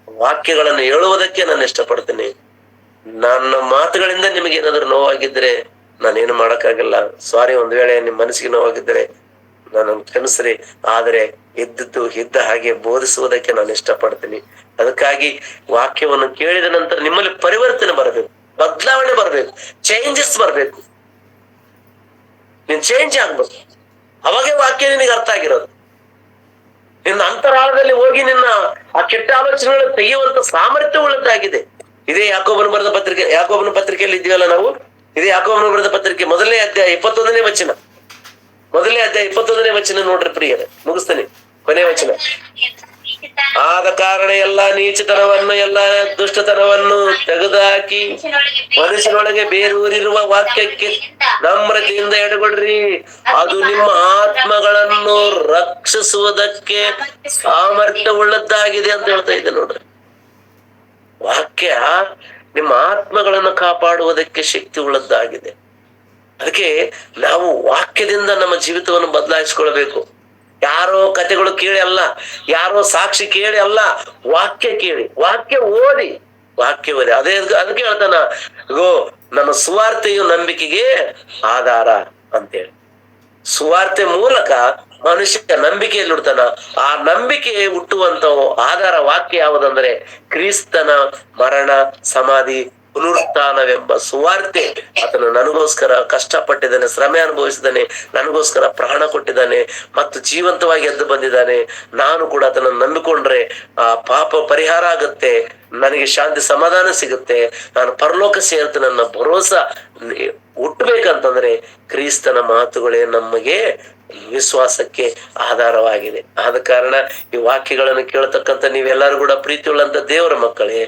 ವಾಕ್ಯಗಳನ್ನು ಹೇಳುವುದಕ್ಕೆ ನಾನು ಇಷ್ಟಪಡ್ತೀನಿ. ನನ್ನ ಮಾತುಗಳಿಂದ ನಿಮಗೆ ಏನಾದ್ರು ನೋವಾಗಿದ್ರೆ ನಾನೇನು ಮಾಡಕ್ಕಾಗಲ್ಲ. ಸಾರಿ, ಒಂದ್ ವೇಳೆ ನಿಮ್ ಮನಸ್ಸಿಗೆ ನೋವಾಗಿದ್ರೆ ನಾನು ಕ್ಷಮಿಸ್ರಿ. ಆದರೆ ಇದ್ದದ್ದು ಇದ್ದ ಹಾಗೆ ಬೋಧಿಸುವುದಕ್ಕೆ ನಾನು ಇಷ್ಟಪಡ್ತೀನಿ. ಅದಕ್ಕಾಗಿ ವಾಕ್ಯವನ್ನು ಕೇಳಿದ ನಂತರ ನಿಮ್ಮಲ್ಲಿ ಪರಿವರ್ತನೆ ಬರಬೇಕು, ಬದಲಾವಣೆ ಬರಬೇಕು, ಚೇಂಜಸ್ ಬರಬೇಕು. ನೀನ್ ಚೇಂಜ್ ಆಗ್ಬೇಕು, ಅವಾಗೇ ವಾಕ್ಯ ನಿನಗೆ ಅರ್ಥ ಆಗಿರೋದು. ನಿನ್ನ ಅಂತರಾಳದಲ್ಲಿ ಹೋಗಿ ನಿನ್ನ ಆ ಕೆಟ್ಟ ಆಲೋಚನೆಗಳನ್ನು ತೆಗೆಯುವಂತ ಸಾಮರ್ಥ್ಯ ಉಳ್ಳದ್ದಾಗಿದೆ. ಇದೇ ಯಾಕೋಬನ ಬರೆದ ಪತ್ರಿಕೆಯಲ್ಲಿ ಇದೆಯಲ್ಲ ನಾವು, ಇದೇ ಯಾಕೋಬನ ಬರೆದ ಪತ್ರಿಕೆ ಮೊದಲನೇ ಅಧ್ಯಾಯ 21ನೇ ವಚನ, ಮೊದಲನೇ ಅಧ್ಯಾಯ 21ನೇ ವಚನ ನೋಡ್ರಿ ಪ್ರಿಯರೇ, ಮುಗಿಸ್ತಾನೆ. ಕೊನೆ ವಚನ, ಆದ ಕಾರಣ ಎಲ್ಲಾ ನೀಚತನವನ್ನು ಎಲ್ಲಾ ದುಷ್ಟತನವನ್ನು ತೆಗೆದುಹಾಕಿ ಮನುಷ್ಯನೊಳಗೆ ಬೇರೂರಿರುವ ವಾಕ್ಯಕ್ಕೆ ನಮ್ರತೆಯಿಂದ ಎಡಗೊಡ್ರಿ, ಅದು ನಿಮ್ಮ ಆತ್ಮಗಳನ್ನು ರಕ್ಷಿಸುವುದಕ್ಕೆ ಸಾಮರ್ಥ್ಯವುಳ್ಳದ್ದಾಗಿದೆ ಅಂತ ಹೇಳ್ತಾ ಇದ್ದೆ ನೋಡ್ರಿ. ವಾಕ್ಯ ನಿಮ್ಮ ಆತ್ಮಗಳನ್ನು ಕಾಪಾಡುವುದಕ್ಕೆ ಶಕ್ತಿ ಉಳ್ಳದ್ದಾಗಿದೆ. ಅದಕ್ಕೆ ನಾವು ವಾಕ್ಯದಿಂದ ನಮ್ಮ ಜೀವಿತವನ್ನು ಬದಲಾಯಿಸಿಕೊಳ್ಬೇಕು. ಯಾರೋ ಕಥೆಗಳು ಕೇಳಿ ಅಲ್ಲ, ಯಾರೋ ಸಾಕ್ಷಿ ಕೇಳಿ ಅಲ್ಲ, ವಾಕ್ಯ ಕೇಳಿ, ವಾಕ್ಯ ಓದಿ. ಅದಕ್ಕೆ ಹೇಳ್ತಾನ, ನನ್ನ ಸುವಾರ್ತೆಯು ನಂಬಿಕೆಗೆ ಆಧಾರ ಅಂತೇಳಿ. ಸುವಾರ್ತೆ ಮೂಲಕ ಮನುಷ್ಯ ನಂಬಿಕೆಯಲ್ಲಿ ಹುಡ್ತಾನ. ಆ ನಂಬಿಕೆ ಹುಟ್ಟುವಂತ ಆಧಾರ ವಾಕ್ಯ ಯಾವುದಂದ್ರೆ ಕ್ರಿಸ್ತನ ಮರಣ, ಸಮಾಧಿ, ಪುನರುತ್ಥಾನವೆಂಬ ಸುವಾರ್ತೆ. ಆತನು ನನಗೋಸ್ಕರ ಕಷ್ಟಪಟ್ಟಿದ್ದಾನೆ, ಶ್ರಮೆ ಅನುಭವಿಸಿದ್ದಾನೆ, ನನಗೋಸ್ಕರ ಪ್ರಾಣ ಕೊಟ್ಟಿದ್ದಾನೆ ಮತ್ತು ಜೀವಂತವಾಗಿ ಎದ್ದು ಬಂದಿದ್ದಾನೆ. ನಾನು ಕೂಡ ಆತನನ್ನು ನಂಬಿಕೊಂಡ್ರೆ ಆ ಪಾಪ ಪರಿಹಾರ ಆಗುತ್ತೆ, ನನಗೆ ಶಾಂತಿ ಸಮಾಧಾನ ಸಿಗುತ್ತೆ, ನಾನು ಪರಲೋಕ ಸೇರ್ತು. ನನ್ನ ಭರೋಸಾ ಹುಟ್ಟಬೇಕಂತಂದ್ರೆ ಕ್ರಿಸ್ತನ ಮಾತುಗಳೇ ನಮಗೆ ವಿಶ್ವಾಸಕ್ಕೆ ಆಧಾರವಾಗಿದೆ. ಆದ ಕಾರಣ ಈ ವಾಕ್ಯಗಳನ್ನು ಕೇಳತಕ್ಕಂಥ ನೀವೆಲ್ಲರೂ ಕೂಡ ಪ್ರೀತಿಯುಳ್ಳಂತ ದೇವರ ಮಕ್ಕಳೇ,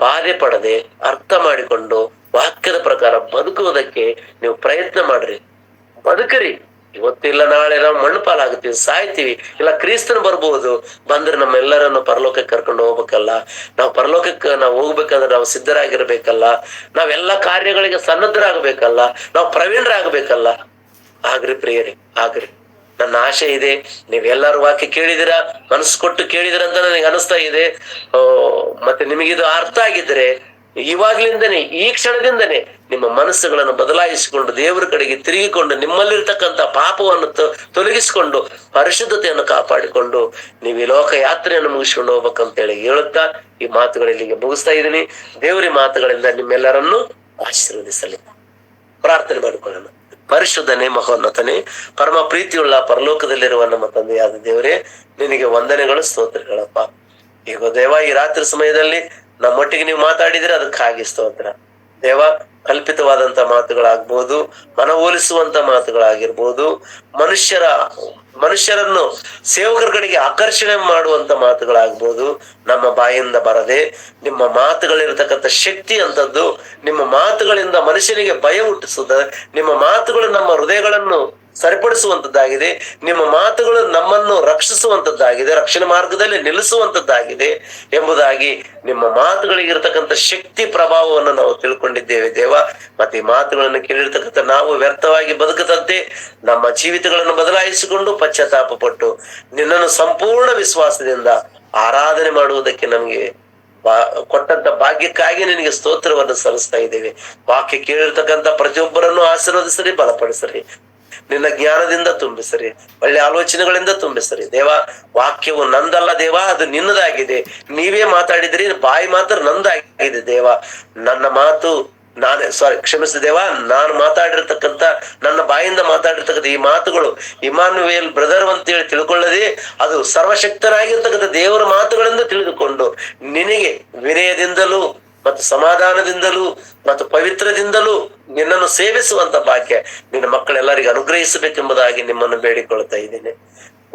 ಬಾಧೆ ಪಡದೆ ಅರ್ಥ ಮಾಡಿಕೊಂಡು ವಾಕ್ಯದ ಪ್ರಕಾರ ಬದುಕುವುದಕ್ಕೆ ನೀವು ಪ್ರಯತ್ನ ಮಾಡ್ರಿ, ಬದುಕರಿ. ಇವತ್ತಿಲ್ಲ ನಾಳೆ ನಾವು ಮಣ್ಣು ಪಾಲಾಗುತ್ತೀವಿ, ಸಾಯ್ತೀವಿ. ಇಲ್ಲ ಕ್ರಿಸ್ತನ ಬರ್ಬಹುದು, ಬಂದ್ರೆ ನಮ್ಮೆಲ್ಲರನ್ನು ಪರಲೋಕಕ್ಕೆ ಕರ್ಕೊಂಡು ಹೋಗ್ಬೇಕಲ್ಲ. ನಾವು ಪರಲೋಕಕ್ಕೆ ನಾವು ಹೋಗ್ಬೇಕಂದ್ರೆ ನಾವು ಸಿದ್ಧರಾಗಿರ್ಬೇಕಲ್ಲ, ನಾವೆಲ್ಲ ಕಾರ್ಯಗಳಿಗೆ ಸನ್ನದ್ಧರಾಗಬೇಕಲ್ಲ, ನಾವು ಪ್ರವೀಣರಾಗಬೇಕಲ್ಲ. ಆಗ್ರಿ ಪ್ರಿಯರೇ, ಆಗ್ರಿ. ನನ್ನ ಆಶೆ ಇದೆ, ನೀವೆಲ್ಲರೂ ವಾಕ್ಯ ಕೇಳಿದಿರಾ, ಮನಸ್ಸು ಕೊಟ್ಟು ಕೇಳಿದಿರ ಅಂತ ನನಗೆ ಅನಿಸ್ತಾ ಇದೆ. ಮತ್ತೆ ನಿಮಗಿದು ಅರ್ಥ ಆಗಿದ್ರೆ ಇವಾಗ್ಲಿಂದನೇ, ಈ ಕ್ಷಣದಿಂದನೇ ನಿಮ್ಮ ಮನಸ್ಸುಗಳನ್ನು ಬದಲಾಯಿಸಿಕೊಂಡು ದೇವರ ಕಡೆಗೆ ತಿರುಗಿಕೊಂಡು ನಿಮ್ಮಲ್ಲಿರ್ತಕ್ಕಂಥ ಪಾಪವನ್ನು ತೊಲಗಿಸಿಕೊಂಡು ಪರಿಶುದ್ಧತೆಯನ್ನು ಕಾಪಾಡಿಕೊಂಡು ನೀವು ಈ ಲೋಕ ಯಾತ್ರೆಯನ್ನು ಮುಗಿಸ್ಕೊಂಡು ಹೋಗ್ಬೇಕಂತೇಳಿ ಹೇಳುತ್ತಾ ಈ ಮಾತುಗಳಿಲ್ಲಿಗೆ ಮುಗಿಸ್ತಾ ಇದ್ದೀನಿ. ದೇವರ ಮಾತುಗಳಿಂದ ನಿಮ್ಮೆಲ್ಲರನ್ನು ಆಶೀರ್ವದಿಸಲಿ. ಪ್ರಾರ್ಥನೆ ಮಾಡಿಕೊಳ್ಳೋಣ. ಪರಿಶುದ್ಧನೇ, ಮಹೋನ್ನತನೇ, ಪರಮ ಪ್ರೀತಿಯುಳ್ಳ ಪರಲೋಕದಲ್ಲಿರುವ ನಮ್ಮ ತಂದೆಯಾದ ದೇವರೇ, ನಿನಗೆ ವಂದನೆಗಳು, ಸ್ತೋತ್ರಗಳಪ್ಪ. ಈಗ ದೇವ, ಈ ರಾತ್ರಿ ಸಮಯದಲ್ಲಿ ನಮ್ಮೊಟ್ಟಿಗೆ ನೀವು ಮಾತಾಡಿದ್ರೆ ಅದಕ್ಕಾಗಿ ಸ್ತೋತ್ರ ದೇವ. ಕಲ್ಪಿತವಾದಂತ ಮಾತುಗಳಾಗ್ಬೋದು, ಮನವೊಲಿಸುವಂತ ಮಾತುಗಳಾಗಿರ್ಬೋದು, ಮನುಷ್ಯರನ್ನು ಸೇವಕರ ಕಡೆಗೆ ಆಕರ್ಷಣೆ ಮಾಡುವಂತ ಮಾತುಗಳಾಗ್ಬೋದು, ನಮ್ಮ ಬಾಯಿಂದ ಬರದೆ ನಿಮ್ಮ ಮಾತುಗಳಿರತಕ್ಕಂಥ ಶಕ್ತಿ ಅಂತದ್ದು, ನಿಮ್ಮ ಮಾತುಗಳಿಂದ ಮನುಷ್ಯನಿಗೆ ಭಯ ಹುಟ್ಟಿಸುತ್ತದೆ, ನಿಮ್ಮ ಮಾತುಗಳು ನಮ್ಮ ಹೃದಯಗಳನ್ನು ಸರಿಪಡಿಸುವಂತದ್ದಾಗಿದೆ, ನಿಮ್ಮ ಮಾತುಗಳು ನಮ್ಮನ್ನು ರಕ್ಷಿಸುವಂತದ್ದಾಗಿದೆ, ರಕ್ಷಣೆ ಮಾರ್ಗದಲ್ಲಿ ನಿಲ್ಲಿಸುವಂತದ್ದಾಗಿದೆ ಎಂಬುದಾಗಿ ನಿಮ್ಮ ಮಾತುಗಳಿಗಿರ್ತಕ್ಕಂಥ ಶಕ್ತಿ ಪ್ರಭಾವವನ್ನು ನಾವು ತಿಳ್ಕೊಂಡಿದ್ದೇವೆ ದೇವ. ಮತ್ತೆ ಈ ಮಾತುಗಳನ್ನು ಕೇಳಿರ್ತಕ್ಕಂಥ ನಾವು ವ್ಯರ್ಥವಾಗಿ ಬದುಕದಂತೆ ನಮ್ಮ ಜೀವಿತಗಳನ್ನು ಬದಲಾಯಿಸಿಕೊಂಡು ಪಶ್ಚಾತ್ತಾಪ ಪಟ್ಟು ನಿನ್ನನ್ನು ಸಂಪೂರ್ಣ ವಿಶ್ವಾಸದಿಂದ ಆರಾಧನೆ ಮಾಡುವುದಕ್ಕೆ ನಮಗೆ ಕೊಟ್ಟಂತ ಭಾಗ್ಯಕ್ಕಾಗಿ ನಿನಗೆ ಸ್ತೋತ್ರವನ್ನು ಸಲ್ಲಿಸ್ತಾ ಇದ್ದೇವೆ. ವಾಕ್ಯ ಕೇಳಿರ್ತಕ್ಕಂಥ ಪ್ರತಿಯೊಬ್ಬರನ್ನು ಆಶೀರ್ವದಿಸಲಿ, ಬಲಪಡಿಸಲಿ. ನಿನ್ನ ಜ್ಞಾನದಿಂದ ತುಂಬಿಸರಿ, ಒಳ್ಳೆ ಆಲೋಚನೆಗಳಿಂದ ತುಂಬಿಸರಿ ದೇವ. ವಾಕ್ಯವು ನಂದಲ್ಲ ದೇವ, ಅದು ನಿನ್ನದಾಗಿದೆ. ನೀವೇ ಮಾತಾಡಿದ್ರಿ, ಬಾಯಿ ಮಾತ್ರ ನಂದಾಗಿದೆ ದೇವ. ನನ್ನ ಮಾತು ಕ್ಷಮಿಸಿ ದೇವ, ನಾನು ಮಾತಾಡಿರ್ತಕ್ಕಂಥ, ನನ್ನ ಬಾಯಿಂದ ಮಾತಾಡಿರ್ತಕ್ಕಂಥ ಈ ಮಾತುಗಳು ಇಮಾನುವೇಲ್ ಬ್ರದರ್ ಅಂತೇಳಿ ತಿಳ್ಕೊಳ್ಳದೆ, ಅದು ಸರ್ವಶಕ್ತನಾಗಿರ್ತಕ್ಕಂಥ ದೇವರ ಮಾತುಗಳಿಂದ ತಿಳಿದುಕೊಂಡು ನಿನಗೆ ವಿನಯದಿಂದಲೂ ಮತ್ತು ಸಮಾಧಾನದಿಂದಲೂ ಮತ್ತು ಪವಿತ್ರದಿಂದಲೂ ನಿನ್ನನ್ನು ಸೇವಿಸುವಂತ ಭಾಗ್ಯ ನಿನ್ನ ಮಕ್ಕಳೆಲ್ಲರಿಗೂ ಅನುಗ್ರಹಿಸಬೇಕೆಂಬುದಾಗಿ ನಿಮ್ಮನ್ನು ಬೇಡಿಕೊಳ್ತಾ ಇದ್ದೇನೆ.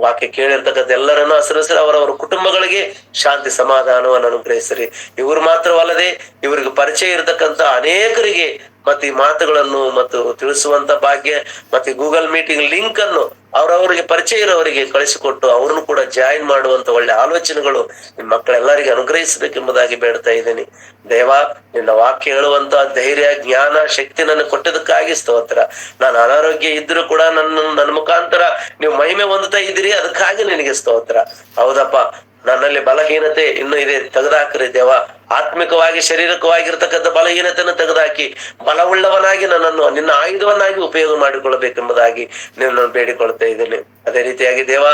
ವಾಕ್ಯ ಕೇಳಿರ್ತಕ್ಕಂಥ ಎಲ್ಲರನ್ನು ಹಸಿರಿಸಿರಿ, ಅವರವರ ಕುಟುಂಬಗಳಿಗೆ ಶಾಂತಿ ಸಮಾಧಾನವನ್ನು ಅನುಗ್ರಹಿಸಿರಿ. ಇವರು ಮಾತ್ರವಲ್ಲದೆ ಇವರಿಗೆ ಪರಿಚಯ ಇರತಕ್ಕಂಥ ಅನೇಕರಿಗೆ ಮತ್ತೆ ಈ ಮಾತುಗಳನ್ನು ಮತ್ತು ತಿಳಿಸುವಂತ ಭಾಗ್ಯ, ಮತ್ತೆ ಗೂಗಲ್ ಮೀಟಿಂಗ್ ಲಿಂಕ್ ಅನ್ನು ಅವರವರಿಗೆ ಪರಿಚಯ ಇರೋವರಿಗೆ ಕಳಿಸಿಕೊಟ್ಟು ಅವ್ರನ್ನು ಕೂಡ ಜಾಯಿನ್ ಮಾಡುವಂತ ಒಳ್ಳೆ ಆಲೋಚನೆಗಳು ನಿಮ್ಮ ಮಕ್ಕಳೆಲ್ಲರಿಗೆ ಅನುಗ್ರಹಿಸಬೇಕೆಂಬುದಾಗಿ ಬೇಡ್ತಾ ಇದ್ದೀನಿ ದೇವ. ನಿನ್ನ ವಾಕ್ಯ ಹೇಳುವಂತ ಧೈರ್ಯ, ಜ್ಞಾನ, ಶಕ್ತಿ ನನ್ನ ಕೊಟ್ಟಿದ್ದಕ್ಕಾಗಿ ಸ್ತೋತ್ರ. ನಾನು ಅನಾರೋಗ್ಯ ಇದ್ರೂ ಕೂಡ ನನ್ನ ಮುಖಾಂತರ ನೀವು ಮಹಿಮೆ ಹೊಂದುತ್ತಾ ಇದ್ದೀರಿ, ಅದಕ್ಕಾಗಿ ನಿನಗೆ ಸ್ತೋತ್ರ. ಹೌದಪ್ಪ, ನನ್ನಲ್ಲಿ ಬಲಹೀನತೆ ಇನ್ನು ಇದೆ, ತೆಗೆದಾಕ್ರಿ ದೇವ. ಆತ್ಮಿಕವಾಗಿ ಶಾರೀರಿಕವಾಗಿರ್ತಕ್ಕಂಥ ಬಲಹೀನತೆಯನ್ನು ತೆಗೆದುಹಾಕಿ ಬಲವುಳ್ಳವನಾಗಿ ನನ್ನನ್ನು ನಿನ್ನ ಆಯುಧವನ್ನಾಗಿ ಉಪಯೋಗ ಮಾಡಿಕೊಳ್ಳಬೇಕೆಂಬುದಾಗಿ ನಿನ್ನನ್ನು ಬೇಡಿಕೊಳ್ತಾ ಇದ್ದೇನೆ. ಅದೇ ರೀತಿಯಾಗಿ ದೇವ,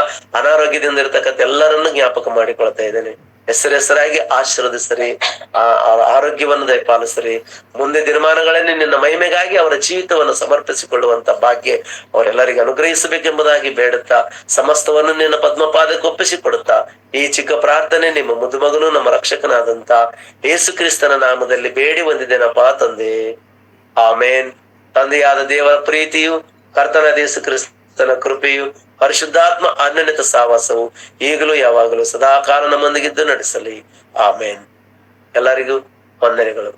ಅನಾರೋಗ್ಯದಿಂದ ಇರತಕ್ಕಂಥ ಎಲ್ಲರನ್ನು ಜ್ಞಾಪಕ ಮಾಡಿಕೊಳ್ತಾ ಇದ್ದೇನೆ. ಹೆಸರಾಗಿ ಆಶೀರ್ವದಿಸರಿ, ಆರೋಗ್ಯವನ್ನು ದಯಪಾಲಿಸರಿ. ಮುಂದೆ ದಿನಮಾನಗಳಲ್ಲಿ ನಿನ್ನ ಮಹಿಮೆಗಾಗಿ ಅವರ ಜೀವಿತವನ್ನು ಸಮರ್ಪಿಸಿಕೊಳ್ಳುವಂತ ಭಾಗ್ಯ ಅವರೆಲ್ಲರಿಗೆ ಅನುಗ್ರಹಿಸಬೇಕೆಂಬುದಾಗಿ ಬೇಡುತ್ತಾ, ಸಮಸ್ತವನ್ನು ನಿನ್ನ ಪದ್ಮಪಾದಕ್ಕೆ ಒಪ್ಪಿಸಿಕೊಡುತ್ತಾ ಈ ಚಿಕ್ಕ ಪ್ರಾರ್ಥನೆ ನಿಮ್ಮ ಮುದುಮಗನು ನಮ್ಮ ರಕ್ಷಕನಾದಂತ ಯೇಸು ಕ್ರಿಸ್ತನ ನಾಮದಲ್ಲಿ ಬೇಡಿ ಹೊಂದಿದ್ದೇನಪ್ಪ ತಂದೆ, ಆಮೇನ್. ತಂದೆಯಾದ ದೇವರ ಪ್ರೀತಿಯು, ಕರ್ತನಾದ ಯೇಸು ಕ್ರಿಸ್ತನ ಕೃಪೆಯು, ಪರಿಶುದ್ಧಾತ್ಮ ಅನ್ಯೋನ್ಯತ ಸಹವಾಸವು ಈಗಲೂ ಯಾವಾಗಲೂ ಸದಾಕಾಲ ನಮ್ಮೊಂದಿಗಿದ್ದು ನಡೆಸಲಿ. ಆಮೇನ್. ಎಲ್ಲರಿಗೂ ವಂದನೆಗಳು.